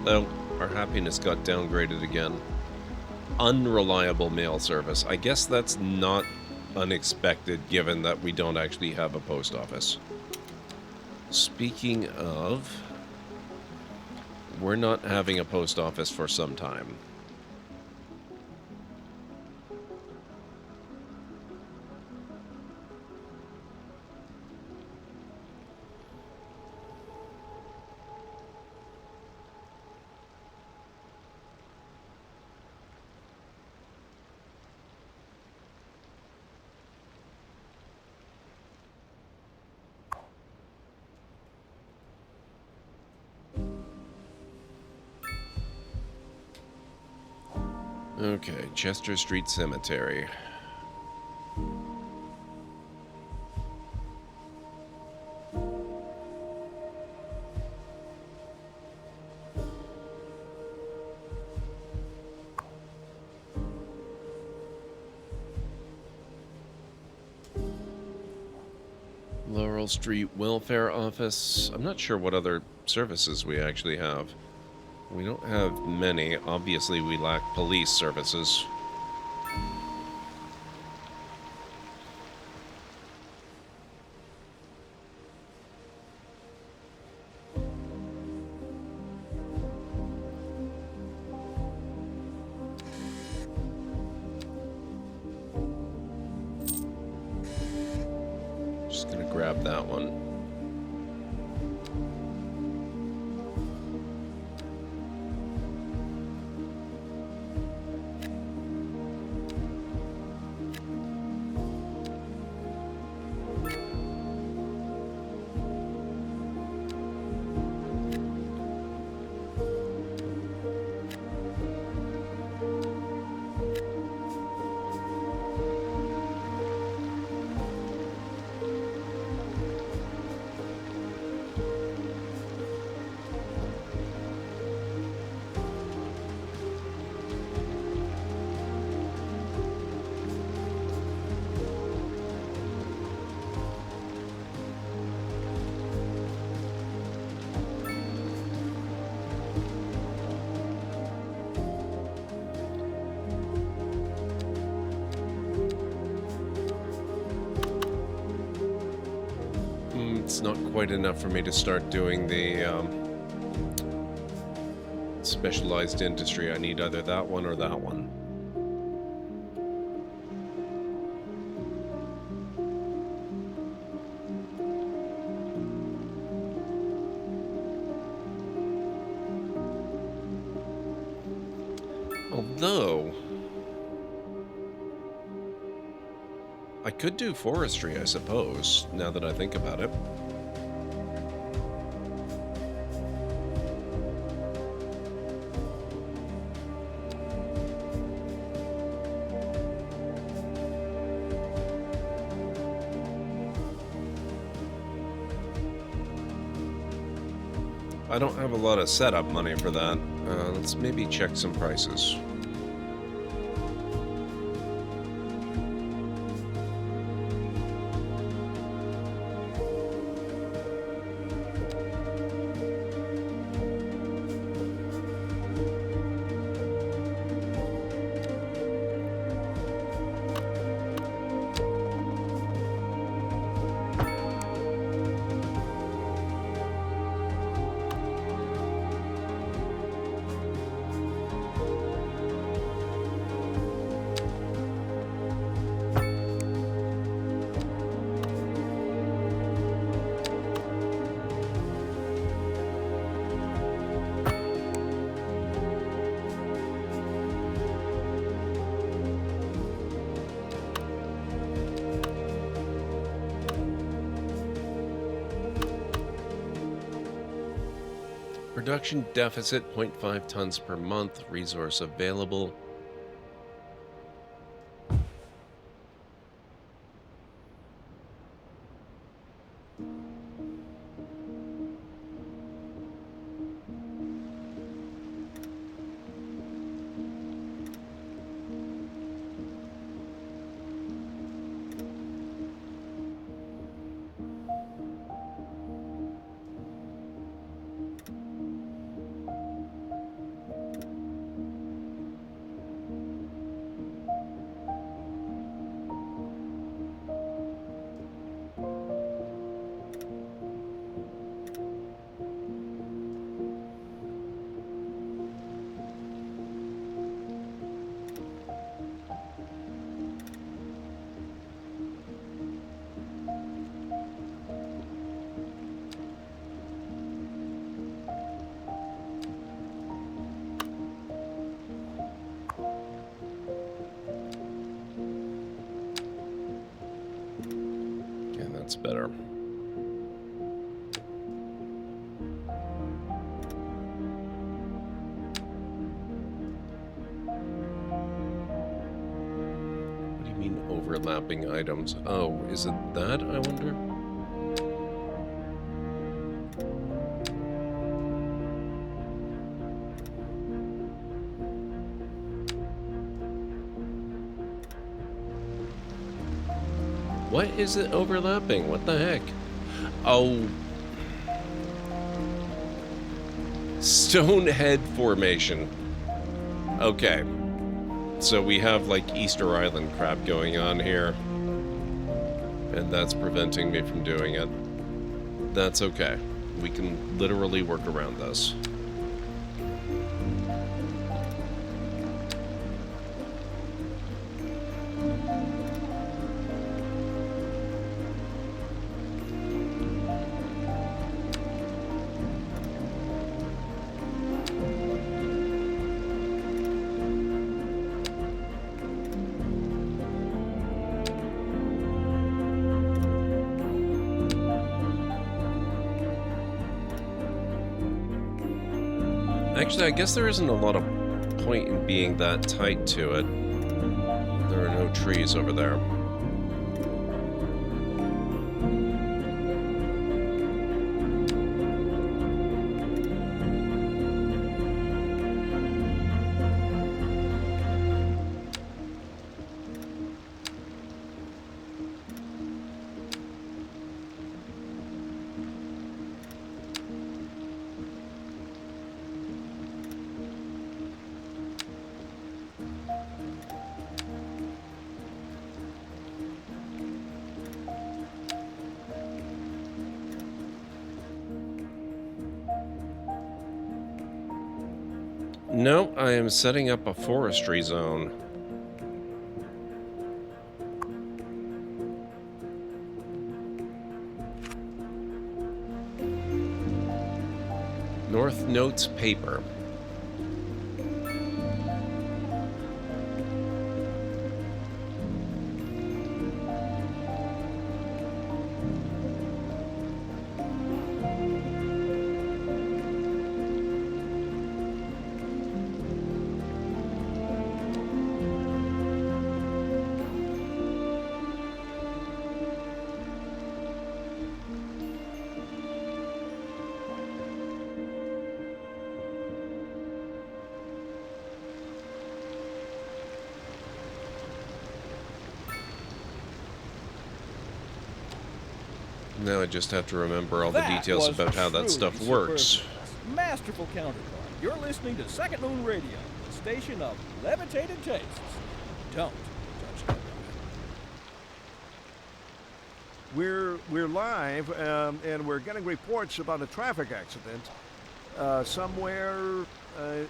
Oh, our happiness got downgraded again. Unreliable mail service. I guess that's not unexpected given that we don't actually have a post office. Speaking of, we're not having a post office for some time. Okay, Chester Street Cemetery. Laurel Street Welfare Office. I'm not sure what other services we actually have. We don't have many. Obviously, we lack police services. Just gonna grab that one. It's not quite enough for me to start doing the specialized industry. I need either that one or that one. Although, I could do forestry, I suppose, now that I think about it. I don't have a lot of setup money for that. Let's maybe check some prices. Production deficit 0.5 tons per month. Resource available. That's better. What do you mean overlapping items? Oh, is it that, I wonder? What is it overlapping? What the heck? Oh. Stonehead Formation. Okay. So we have like Easter Island crap going on here. And that's preventing me from doing it. That's okay. We can literally work around this. Actually, I guess there isn't a lot of point in being that tight to it. There are no trees over there. No, I am setting up a forestry zone. North Notes paper. Now I just have to remember all the details about how that stuff works. Masterful counterpart. You're listening to Second Moon Radio, the station of levitated tastes. Don't touch that. We're live, and we're getting reports about a traffic accident somewhere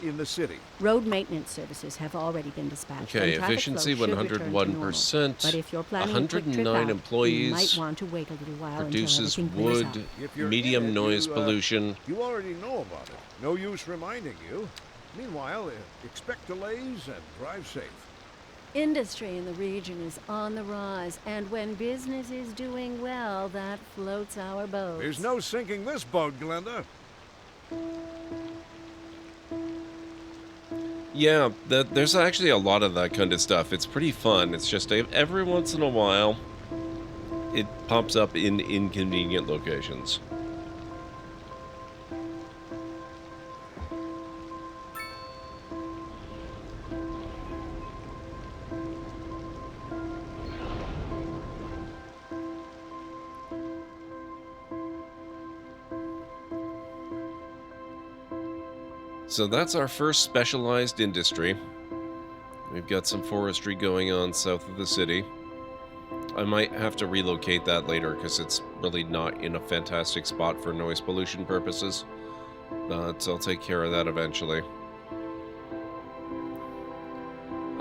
in the city. Road maintenance services have already been dispatched. Okay, and traffic efficiency flow should return to normal. 101%. But if you're planning a quick trip 109 out, employees. you might want to wait a little while Produces until everything clears wood, up. If you're medium in it, noise you, pollution. You already know about it. No use reminding you. Meanwhile, expect delays and drive safe. Industry in the region is on the rise, and when business is doing well, that floats our boat. There's no sinking this boat, Glenda. Yeah, there's actually a lot of that kind of stuff. It's pretty fun. It's just every once in a while, it pops up in inconvenient locations. So that's our first specialized industry. We've got some forestry going on south of the city. I might have to relocate that later because it's really not in a fantastic spot for noise pollution purposes. But I'll take care of that eventually.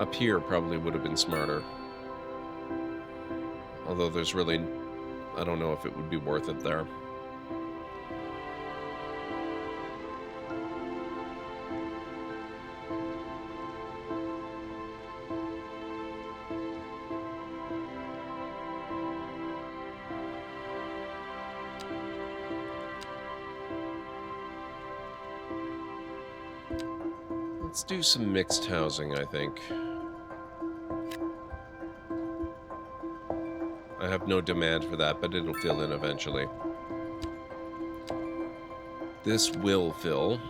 Up here probably would have been smarter. Although there's really... I don't know if it would be worth it there. Let's do some mixed housing, I think. I have no demand for that, but it'll fill in eventually. This will fill.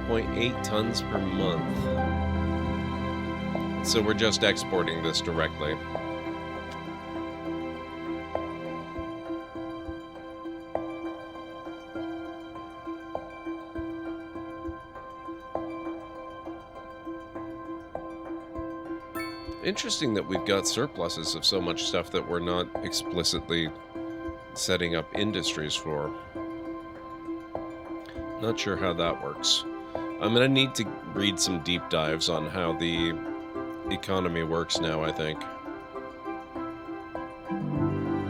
.8 tons per month. So we're just exporting this directly. Interesting that we've got surpluses of so much stuff that we're not explicitly setting up industries for. Not sure how that works. I'm gonna need to read some deep dives on how the economy works now, I think.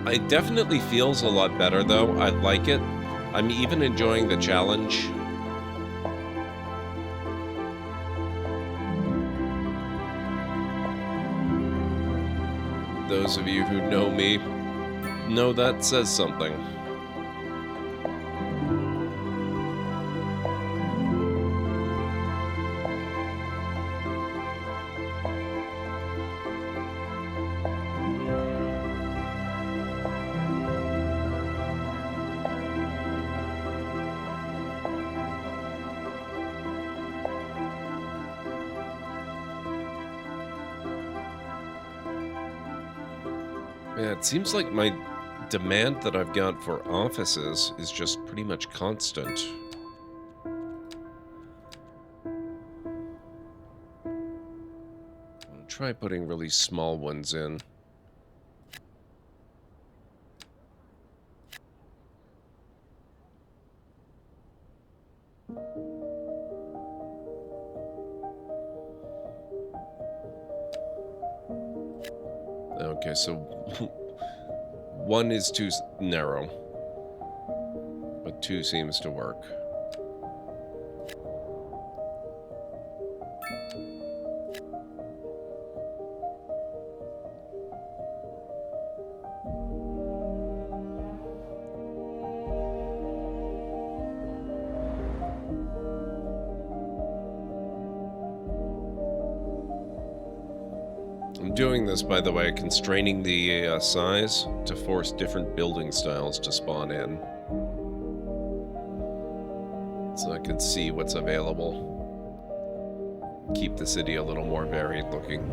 It definitely feels a lot better, though. I like it. I'm even enjoying the challenge. Those of you who know me know that says something. Yeah, it seems like my demand that I've got for offices is just pretty much constant. I'll try putting really small ones in. Okay, so one is too narrow, but two seems to work. I'm doing this, by the way, constraining the size to force different building styles to spawn in. So I can see what's available. Keep the city a little more varied looking.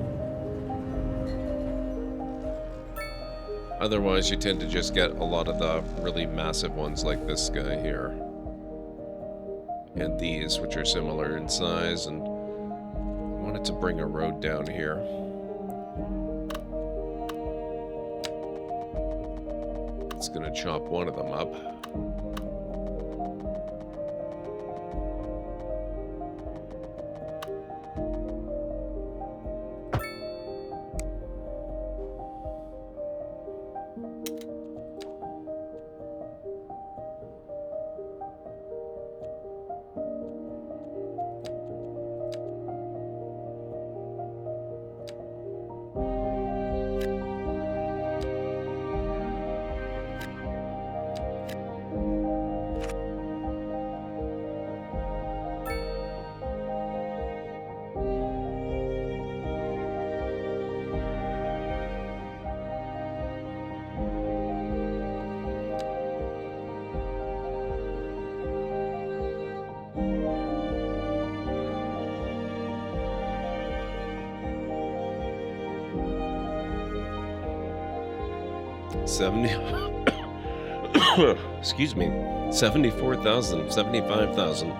Otherwise, you tend to just get a lot of the really massive ones like this guy here. And these, which are similar in size, and I wanted to bring a road down here. It's gonna chop one of them up. Excuse me, 74,000, 75,000. I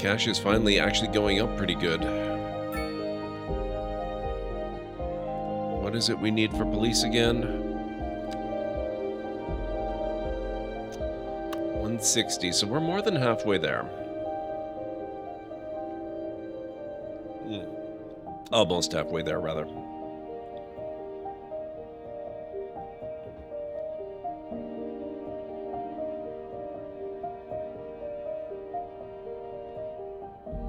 Cash is finally actually going up pretty good. What is it we need for police again? 160, so we're more than halfway there. Almost halfway there, rather.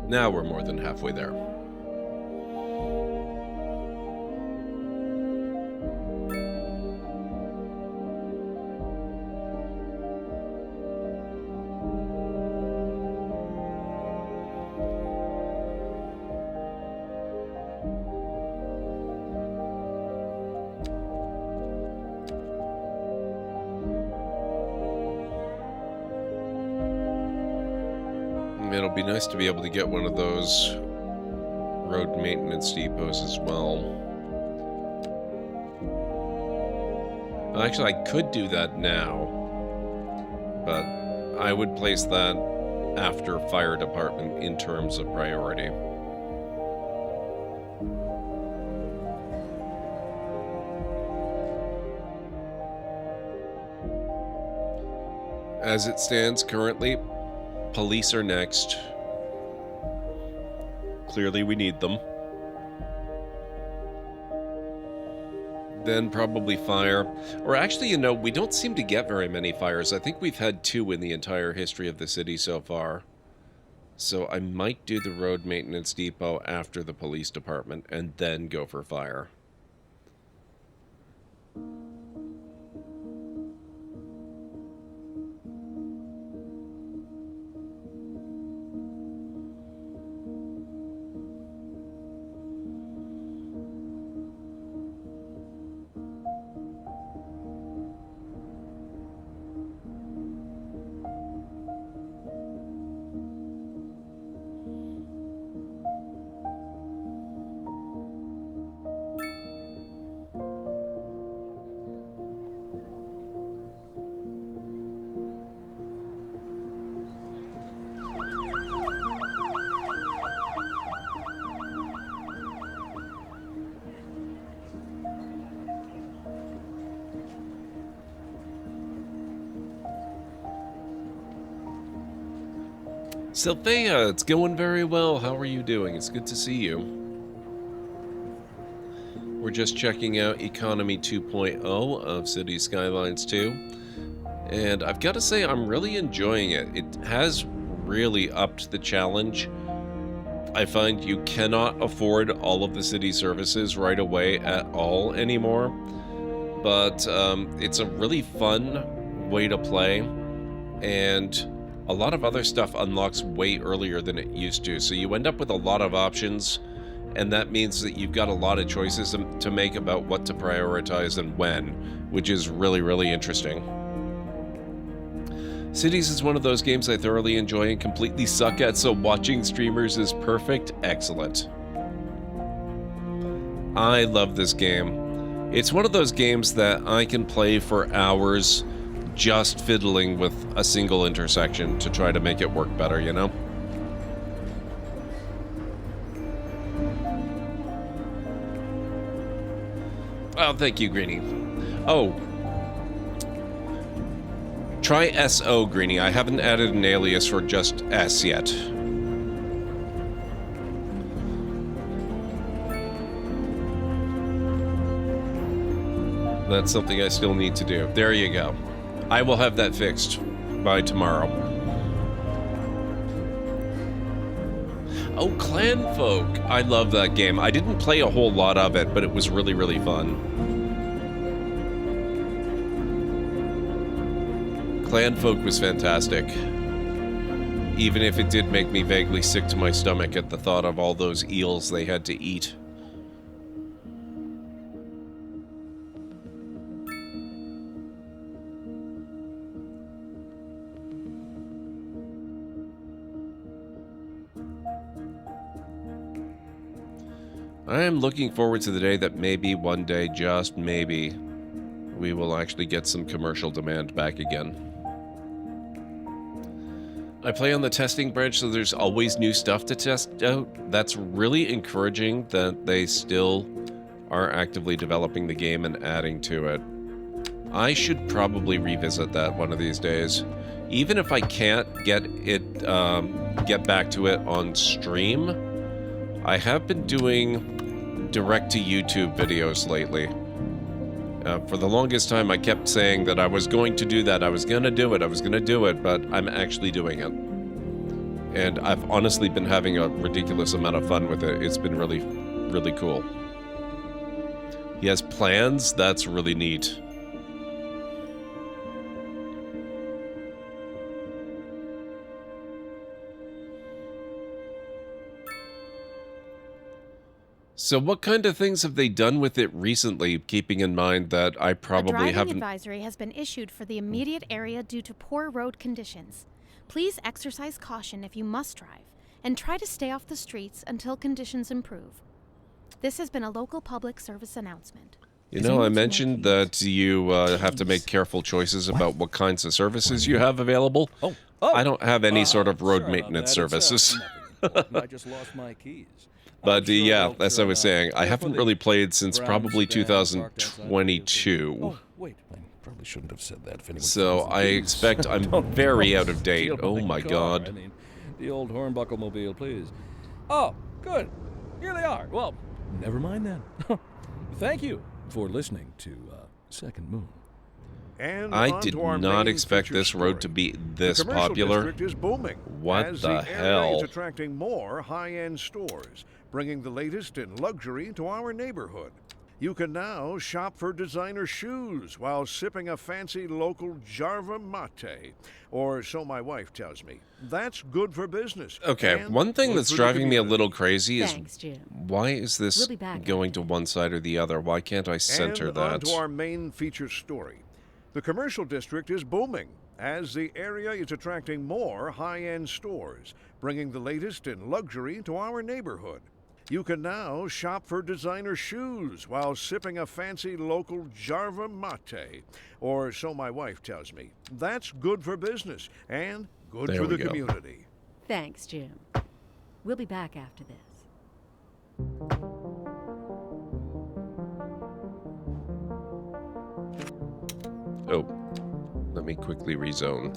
Now we're more than halfway there. It'll be nice to be able to get one of those road maintenance depots as well. Actually, I could do that now, but I would place that after fire department in terms of priority. As it stands currently, police are next. Clearly we need them. Then probably fire. Or actually, you know, we don't seem to get very many fires. I think we've had 2 in the entire history of the city so far. So I might do the road maintenance depot after the police department and then go for fire. Sylvia, it's going very well. How are you doing? It's good to see you. We're just checking out Economy 2.0 of Cities Skylines 2. And I've got to say, I'm really enjoying it. It has really upped the challenge. I find you cannot afford all of the city services right away at all anymore. But it's a really fun way to play. And a lot of other stuff unlocks way earlier than it used to, so you end up with a lot of options, and that means that you've got a lot of choices to make about what to prioritize and when, which is really, really interesting. Cities is one of those games I thoroughly enjoy and completely suck at, so watching streamers is perfect. Excellent. I love this game. It's one of those games that I can play for hours just fiddling with a single intersection to try to make it work better, you know? Oh, thank you, Greenie. Oh. Try SO, Greenie. I haven't added an alias for just S yet. That's something I still need to do. There you go. I will have that fixed by tomorrow. Oh, Clanfolk. I love that game. I didn't play a whole lot of it, but it was really, really fun. Clanfolk was fantastic. Even if it did make me vaguely sick to my stomach at the thought of all those eels they had to eat. I am looking forward to the day that maybe one day, just maybe, we will actually get some commercial demand back again. I play on the testing branch, so there's always new stuff to test out. That's really encouraging that they still are actively developing the game and adding to it. I should probably revisit that one of these days. Even if I can't get back to it on stream, I have been doing direct-to-YouTube videos lately. For the longest time, I kept saying that I was going to do that, I was going to do it, but I'm actually doing it. And I've honestly been having a ridiculous amount of fun with it. It's been really, really cool. He has plans? That's really neat. So what kind of things have they done with it recently, keeping in mind that I probably A driving haven't... advisory has been issued for the immediate area due to poor road conditions. Please exercise caution if you must drive, and try to stay off the streets until conditions improve. This has been a local public service announcement. You know, I mentioned that you have to make careful choices about what kinds of services you have available. I don't have any sort of road maintenance services. I just lost my keys. But yeah, as I was saying, I haven't really played since probably 2022. Oh, wait, I probably shouldn't have said that. If anyone So I expect I'm very out of date. Oh my god. I mean, the old hornbuckle mobile, please. Oh, good. Here they are. Well, never mind then. Thank you for listening to Second Moon. And I on did to our not main expect feature this road story. to be The this commercial popular. district is booming What as the area hell? is attracting more high-end stores, bringing the latest in luxury to our neighborhood. You can now shop for designer shoes while sipping a fancy local Jarva mate, or so my wife tells me. That's good for business. Okay, and one thing good that's for the driving me a community. little crazy is Thanks, Jim. why is this We'll be back going to one side or the other? Why can't I center And that? on to our main feature story. The commercial district is booming as the area is attracting more high-end stores, bringing the latest in luxury to our neighborhood. You can now shop for designer shoes while sipping a fancy local Jarva mate, or so my wife tells me. That's good for business and good There for we the go. community. Thanks, Jim. We'll be back after this. Oh, let me quickly rezone.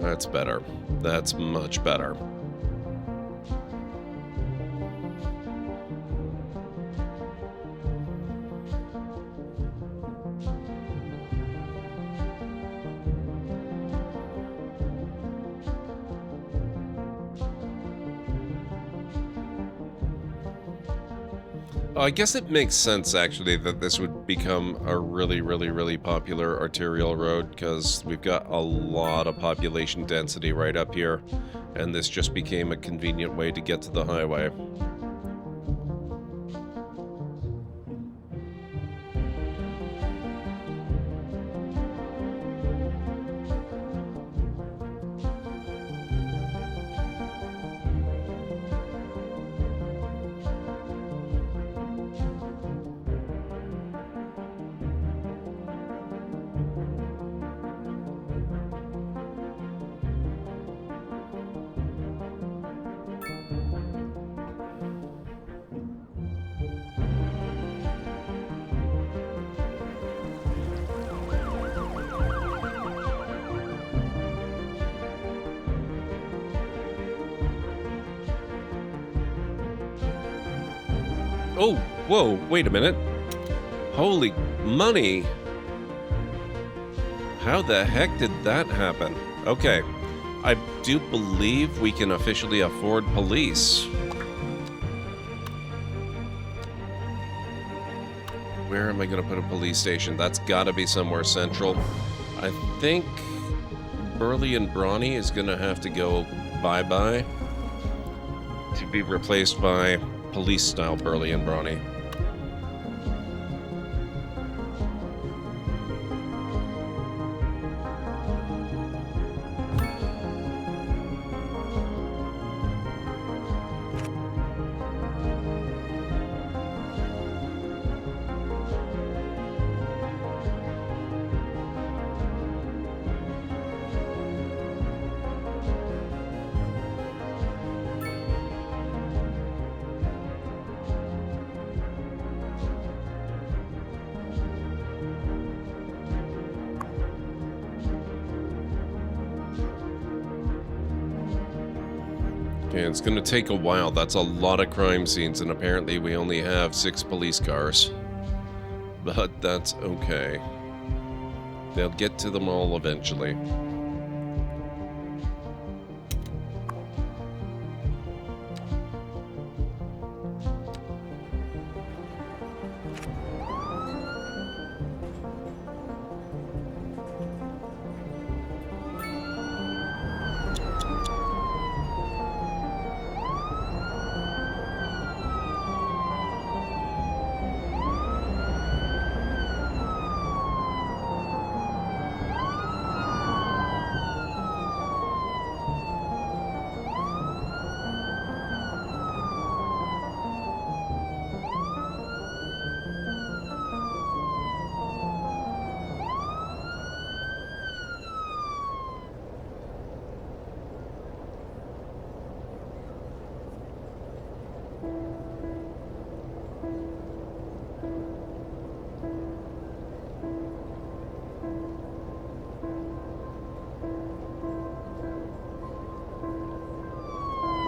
That's better. That's much better. I guess it makes sense, actually, that this would become a really, really, really popular arterial road, because we've got a lot of population density right up here, and this just became a convenient way to get to the highway. Oh, whoa, wait a minute. Holy money. How the heck did that happen? Okay, I do believe we can officially afford police. Where am I going to put a police station? That's got to be somewhere central. I think Burley and Brawny is going to have to go bye-bye to be replaced by police-style Burley and Brawny. Okay, it's gonna take a while. That's a lot of crime scenes, and apparently we only have 6 police cars. But that's okay. They'll get to them all eventually.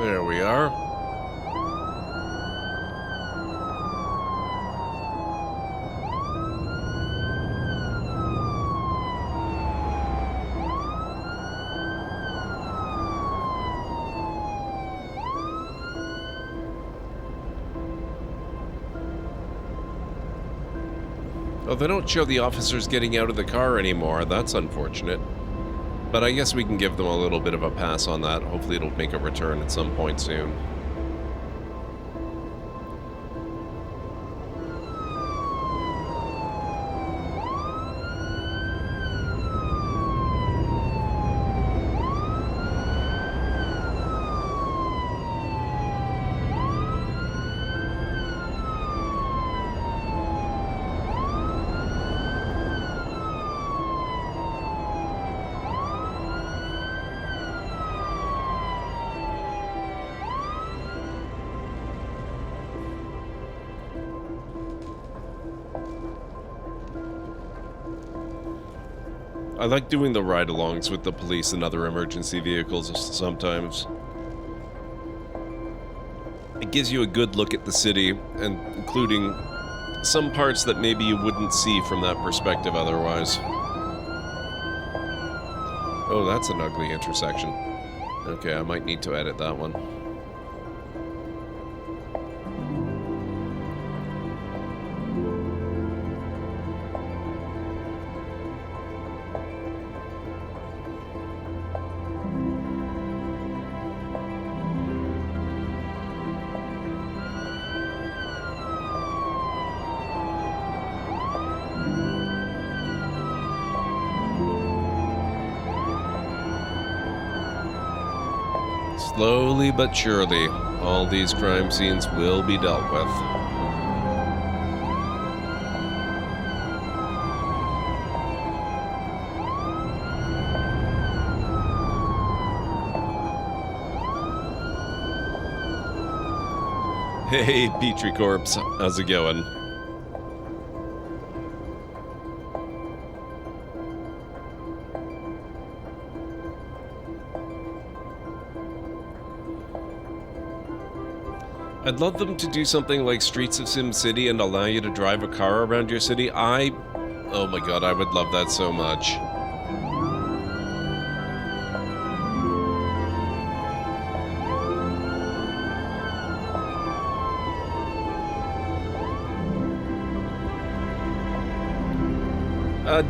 There we are. Oh, they don't show the officers getting out of the car anymore. That's unfortunate. But I guess we can give them a little bit of a pass on that. Hopefully it'll make a return at some point soon. I like doing the ride-alongs with the police and other emergency vehicles sometimes. It gives you a good look at the city, and including some parts that maybe you wouldn't see from that perspective otherwise. Oh, that's an ugly intersection. Okay, I might need to edit that one. Slowly but surely, all these crime scenes will be dealt with. Hey, Petrie Corpse, how's it going? I'd love them to do something like Streets of Sim City and allow you to drive a car around your city. Oh my god, I would love that so much.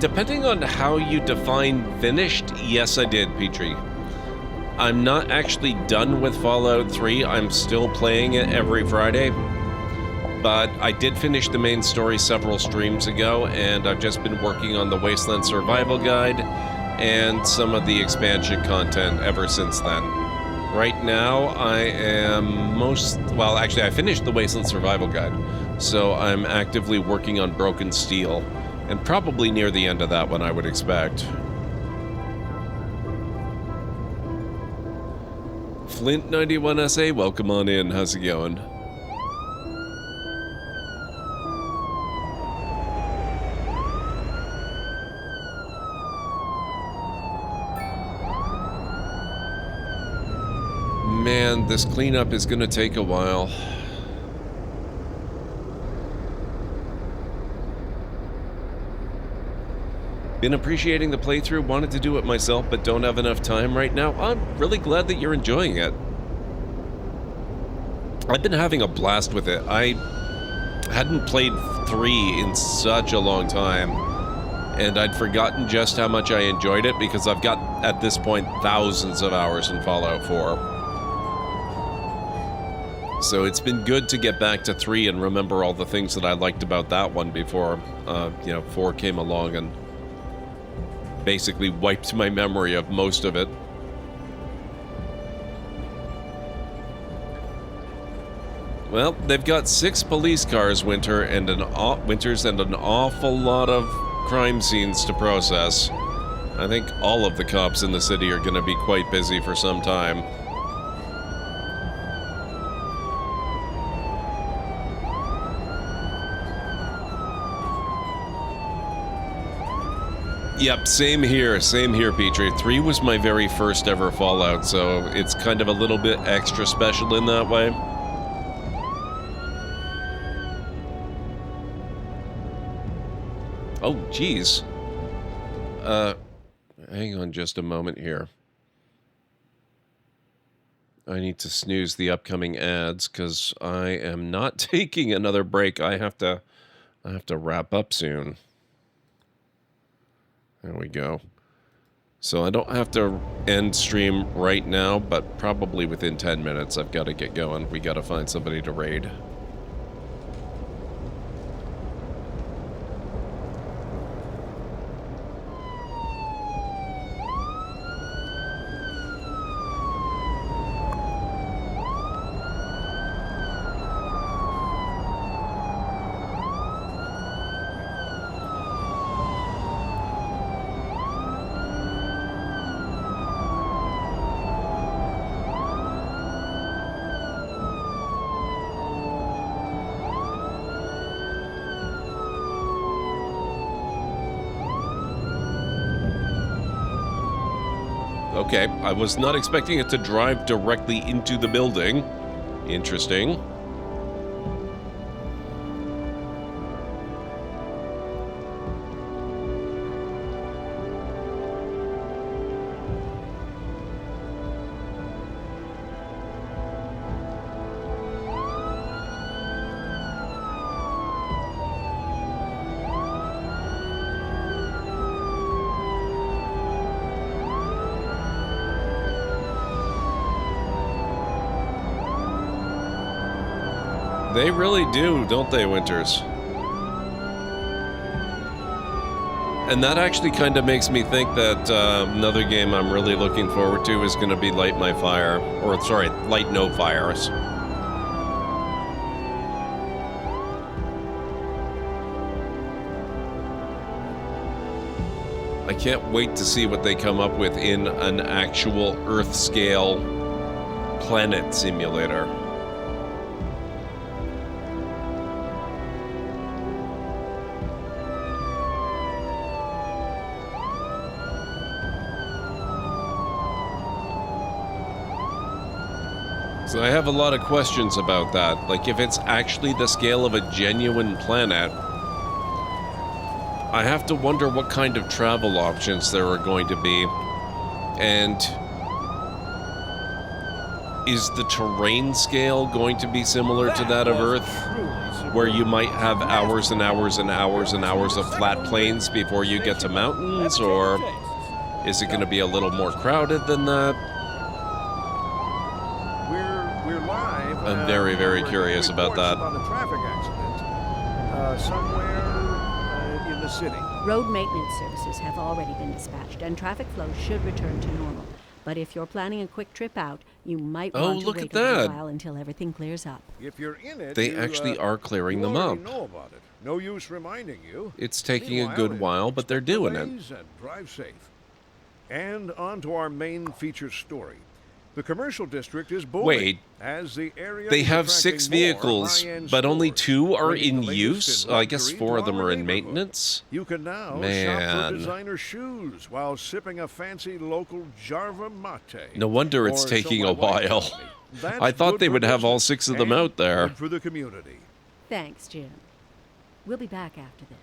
Depending on how you define finished, yes I did, Petrie. I'm not actually done with Fallout 3, I'm still playing it every Friday. But I did finish the main story several streams ago, and I've just been working on the Wasteland Survival Guide and some of the expansion content ever since then. Right now, I am well, actually, I finished the Wasteland Survival Guide, so I'm actively working on Broken Steel, and probably near the end of that one, I would expect. Flint91SA, welcome on in. How's it going? man, this cleanup is gonna take a while. Been appreciating the playthrough, wanted to do it myself, but don't have enough time right now. I'm really glad that you're enjoying it. I've been having a blast with it. I hadn't played 3 in such a long time, and I'd forgotten just how much I enjoyed it because I've got, at this point, thousands of hours in Fallout 4. So it's been good to get back to 3 and remember all the things that I liked about that one before, 4 came along and basically wiped my memory of most of it. Well, they've got 6 police cars, Winters, and an awful lot of crime scenes to process. I think all of the cops in the city are going to be quite busy for some time. Yep, same here, Petrie. 3 was my very first ever Fallout, so it's kind of a little bit extra special in that way. Oh, geez. Hang on just a moment here. I need to snooze the upcoming ads because I am not taking another break. I have to wrap up soon. There we go. So I don't have to end stream right now, but probably within 10 minutes I've got to get going. We got to find somebody to raid. Okay, I was not expecting it to drive directly into the building. Interesting. They really do, don't they, Winters? And that actually kind of makes me think that another game I'm really looking forward to is going to be Light My Fire. Or, sorry, Light No Fires. I can't wait to see what they come up with in an actual Earth-scale planet simulator. So I have a lot of questions about that. Like, if it's actually the scale of a genuine planet, I have to wonder what kind of travel options there are going to be. And is the terrain scale going to be similar to that of Earth, where you might have hours and hours and hours and hours of flat plains before you get to mountains, or is it going to be a little more crowded than that? I'm very, very curious about that. On a traffic accident somewhere in the city. Road maintenance services have already been dispatched, and traffic flow should return to normal. But if you're planning a quick trip out, you might want to wait a little while until everything clears up. If you're in it, they actually are clearing them up. Know about it. No use reminding you. It's taking a good while, but they're doing it. And drive safe. And on to our main feature story. The commercial district is booming. Wait, as the area they have 6 vehicles, but only 2 are in use? I guess 4 of them are in maintenance? You can now shop for designer shoes while sipping a fancy local Jarva mate. No wonder it's taking a while. That's I thought good they for would have all business 6 of them and out there. good for the community. Thanks, Jim. We'll be back after this.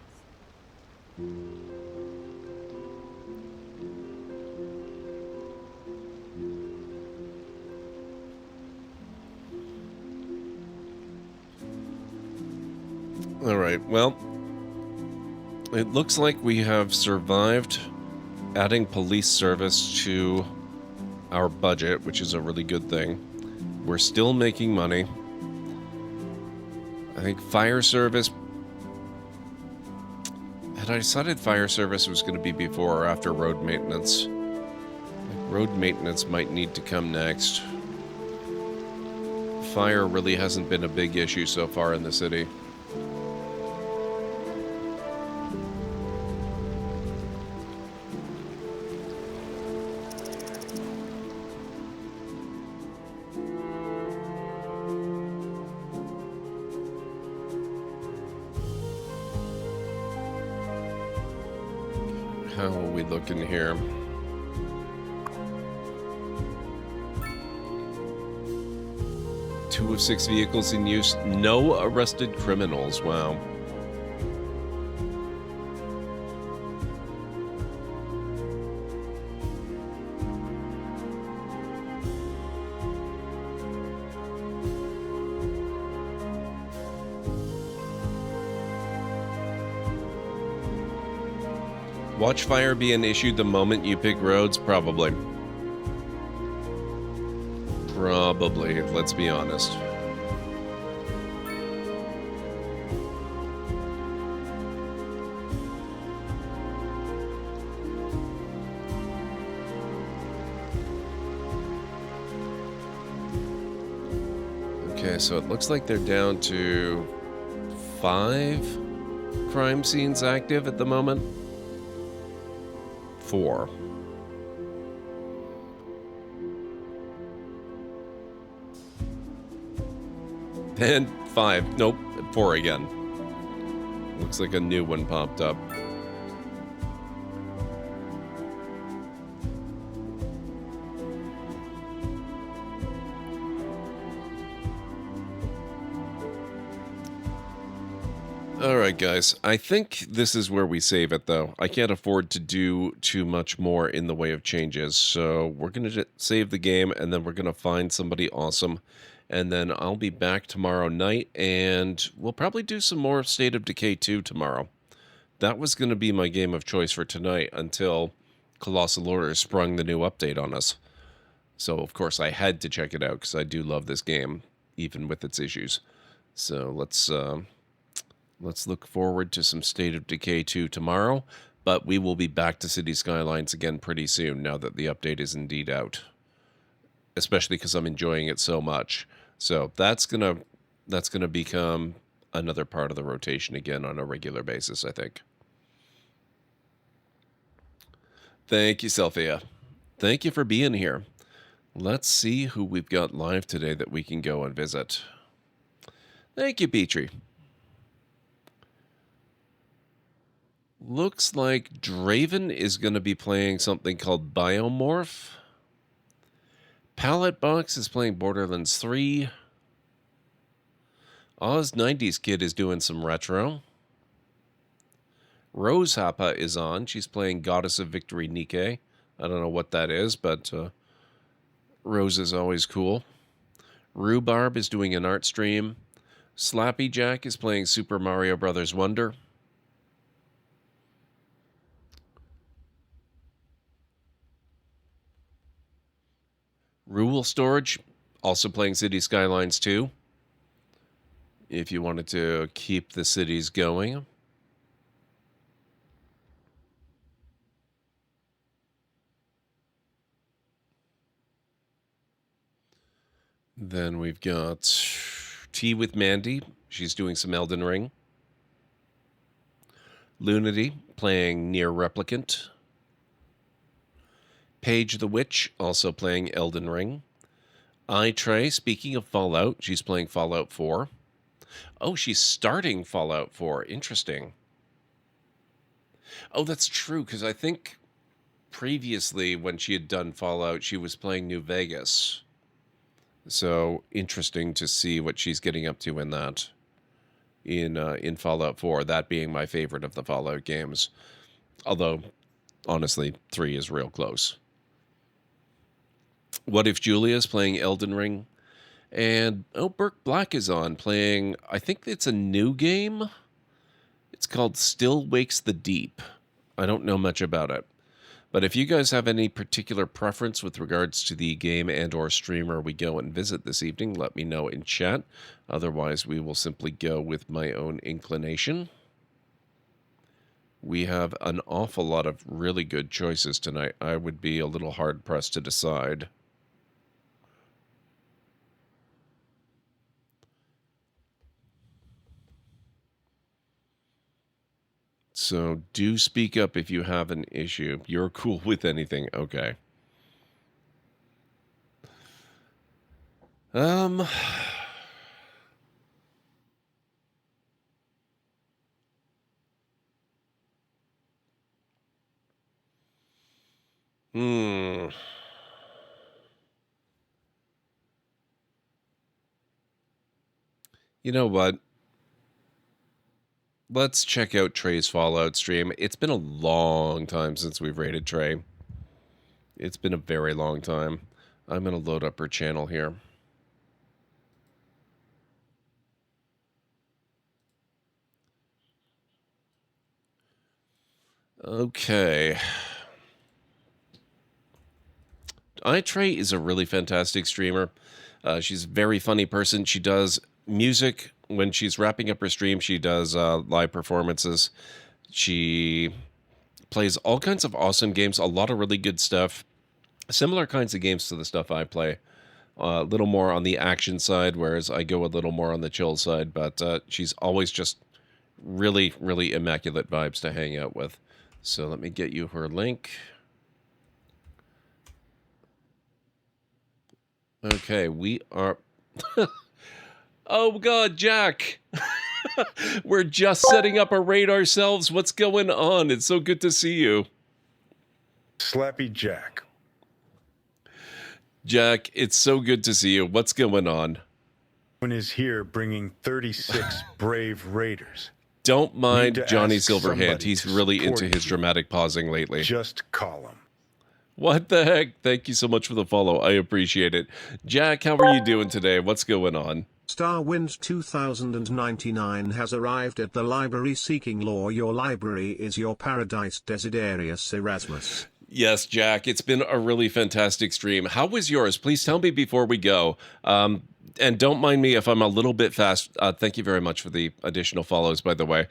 All right, well, it looks like we have survived adding police service to our budget, which is a really good thing. We're still making money. I think fire service... Had I decided fire service was going to be before or after road maintenance? Road maintenance might need to come next. Fire really hasn't been a big issue so far in the city. How are we looking here? Two of 6 vehicles in use. No arrested criminals. Wow. Watch fire being issued the moment you pick roads? Probably. Probably, let's be honest. Okay, so it looks like they're down to 5 crime scenes active at the moment. 4. And 5. Nope, 4 again. Looks like a new one popped up. Alright guys, I think this is where we save it though. I can't afford to do too much more in the way of changes, so we're going to save the game and then we're going to find somebody awesome. And then I'll be back tomorrow night and we'll probably do some more State of Decay 2 tomorrow. That was going to be my game of choice for tonight until Colossal Order sprung the new update on us. So of course I had to check it out because I do love this game, even with its issues. So let's look forward to some State of Decay 2 tomorrow, but we will be back to Cities Skylines again pretty soon now that the update is indeed out. Especially because I'm enjoying it so much. So that's gonna become another part of the rotation again on a regular basis, I think. Thank you, Selphia. Thank you for being here. Let's see who we've got live today that we can go and visit. Thank you, Petrie. Looks like Draven is going to be playing something called Biomorph. Pallet Box is playing Borderlands 3. Oz 90s Kid is doing some retro. Rose Hapa is on. She's playing Goddess of Victory Nike. I don't know what that is, but Rose is always cool. Rhubarb is doing an art stream. Slappy Jack is playing Super Mario Bros. Wonder. Rule Storage, also playing Cities Skylines 2. If you wanted to keep the cities going. Then we've got Tea with Mandy. She's doing some Elden Ring. Lunity playing Near Replicant. Paige the Witch, also playing Elden Ring. iTrey, speaking of Fallout, she's playing Fallout 4. Oh, she's starting Fallout 4. Interesting. Oh, that's true, because I think previously when she had done Fallout, she was playing New Vegas. So interesting to see what she's getting up to in that. In Fallout 4, that being my favorite of the Fallout games. Although, honestly, 3 is real close. What if Julia's playing Elden Ring? And, Burke Black is on playing, I think it's a new game. It's called Still Wakes the Deep. I don't know much about it. But if you guys have any particular preference with regards to the game and or streamer we go and visit this evening, let me know in chat. Otherwise, we will simply go with my own inclination. We have an awful lot of really good choices tonight. I would be a little hard-pressed to decide. So do speak up if you have an issue. You're cool with anything. Okay. Hmm. You know what? Let's check out Trey's Fallout stream. It's been a long time since we've raided Trey. It's been a very long time. I'm going to load up her channel here. Okay. Trey is a really fantastic streamer. She's a very funny person. She does music. When she's wrapping up her stream, she does live performances. She plays all kinds of awesome games, a lot of really good stuff. Similar kinds of games to the stuff I play. A little more on the action side, whereas I go a little more on the chill side. But she's always just really, really immaculate vibes to hang out with. So let me get you her link. Okay, we are... Oh, God, Jack! We're just setting up a raid ourselves. What's going on? It's so good to see you. Slappy Jack. Jack, it's so good to see you. What's going on? Is here bringing 36 brave raiders. Don't mind Johnny Silverhand. He's really into his dramatic pausing lately. Just call him. What the heck? Thank you so much for the follow. I appreciate it. Jack, how are you doing today? What's going on? Starwind 2099 has arrived at the library seeking lore. Your library is your paradise. Desiderius Erasmus. Yes, Jack, it's been a really fantastic stream. How was yours? Please tell me before we go. And don't mind me if I'm a little bit fast. Thank you very much for the additional follows, by the way.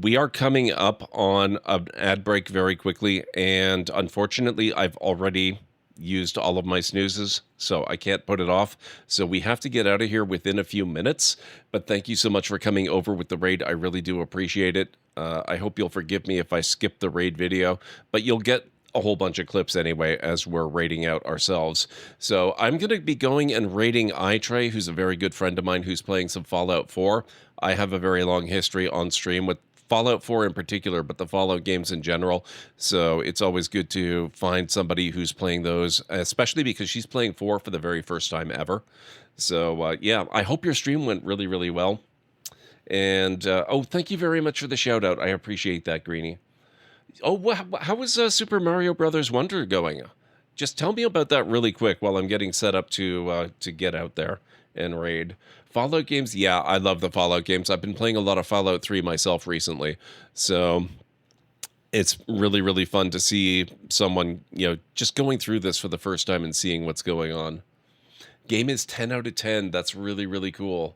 We are coming up on an ad break very quickly, and unfortunately, I've already used all of my snoozes, so I can't put it off. So we have to get out of here within a few minutes, but thank you so much for coming over with the raid. I really do appreciate it. I hope you'll forgive me if I skip the raid video, but you'll get a whole bunch of clips anyway as we're raiding out ourselves. So I'm going to be going and raiding iTrey, who's a very good friend of mine who's playing some Fallout 4. I have a very long history on stream with Fallout 4 in particular, but the Fallout games in general. So it's always good to find somebody who's playing those, especially because she's playing 4 for the very first time ever. So yeah, I hope your stream went really, really well. And oh, thank you very much for the shout out. I appreciate that, Greenie. Oh, how is Super Mario Brothers Wonder going? Just tell me about that really quick while I'm getting set up to get out there and raid. Fallout games, yeah, I love the Fallout games. I've been playing a lot of Fallout 3 myself recently, so it's really, really fun to see someone, just going through this for the first time and seeing what's going on. Game is 10 out of 10. That's really, really cool.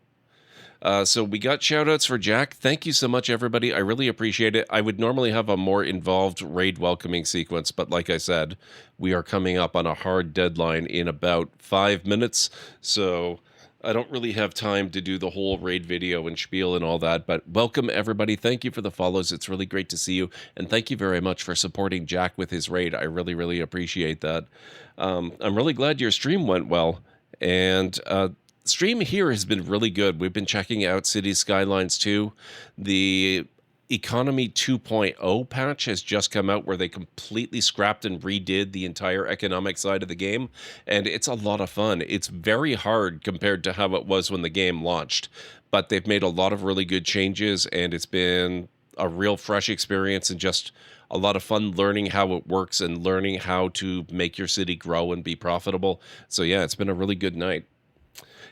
So we got shout-outs for Jack. Thank you so much, everybody. I really appreciate it. I would normally have a more involved raid welcoming sequence, but like I said, we are coming up on a hard deadline in about 5 minutes, so I don't really have time to do the whole raid video and spiel and all that, but welcome, everybody. Thank you for the follows. It's really great to see you, and thank you very much for supporting Jack with his raid. I really, really appreciate that. I'm really glad your stream went well, and stream here has been really good. We've been checking out Cities Skylines II. The Economy 2.0 patch has just come out where they completely scrapped and redid the entire economic side of the game, and it's a lot of fun. It's very hard compared to how it was when the game launched, but they've made a lot of really good changes, and it's been a real fresh experience and just a lot of fun learning how it works and learning how to make your city grow and be profitable. So yeah, it's been a really good night.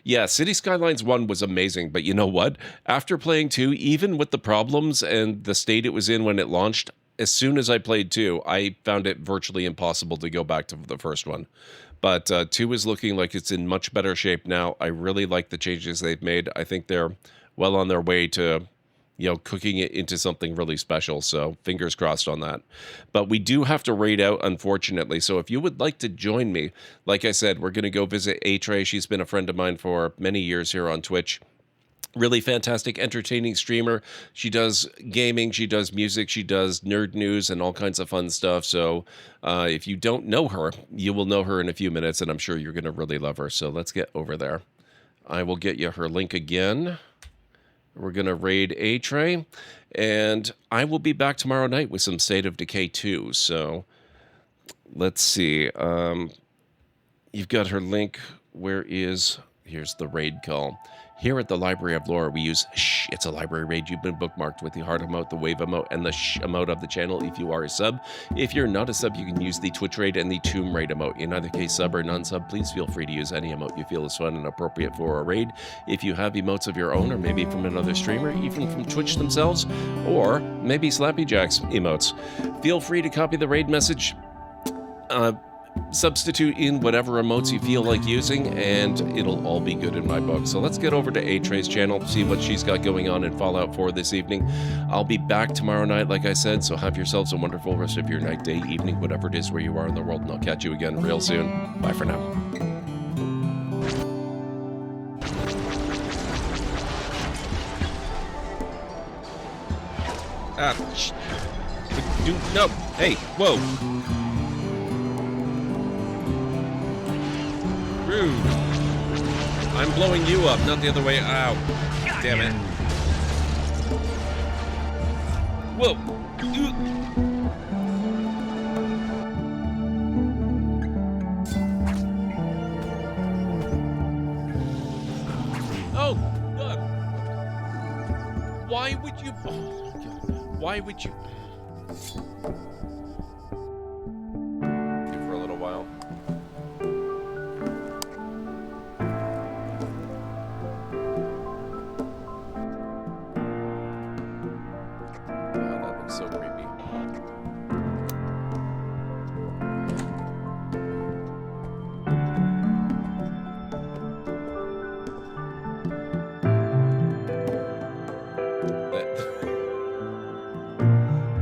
Yeah, Cities Skylines 1 was amazing, but you know what? After playing 2, even with the problems and the state it was in when it launched, as soon as I played 2, I found it virtually impossible to go back to the first one. But 2 is looking like it's in much better shape now. I really like the changes they've made. I think they're well on their way to, cooking it into something really special. So fingers crossed on that. But we do have to raid out, unfortunately. So if you would like to join me, like I said, we're going to go visit A-Tray. She's been a friend of mine for many years here on Twitch. Really fantastic, entertaining streamer. She does gaming, she does music, she does nerd news and all kinds of fun stuff. So if you don't know her, you will know her in a few minutes, and I'm sure you're going to really love her. So let's get over there. I will get you her link again. We're going to raid A-Tray, and I will be back tomorrow night with some State of Decay 2. So let's see. You've got her link. Here's the raid call. Here at the Library of Lore, we use shh. It's a library raid. You've been bookmarked with the heart emote, the wave emote, and the shh emote of the channel if you are a sub. If you're not a sub, you can use the Twitch raid and the Tomb Raid emote. In either case, sub or non-sub, please feel free to use any emote you feel is fun and appropriate for a raid. If you have emotes of your own, or maybe from another streamer, even from Twitch themselves, or maybe Slappy Jack's emotes, feel free to copy the raid message. Substitute in whatever emotes you feel like using, and it'll all be good in my book. So let's get over to A-Tray's channel, see what she's got going on in Fallout 4 this evening. I'll be back tomorrow night, like I said, so have yourselves a wonderful rest of your night, day, evening, whatever it is where you are in the world, and I'll catch you again real soon. Bye for now. No! Hey, whoa! Rude. I'm blowing you up, not the other way. Ow. Damn it. Whoa. Oh, God. Why would you... Oh, God. Why would you... For a little while. So creepy.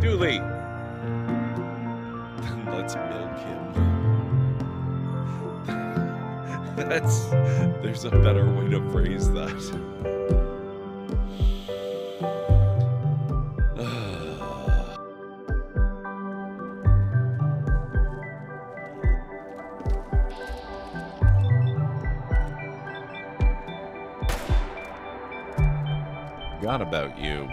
Dooley! Let's milk him. There's a better way to phrase that. Forgot about you.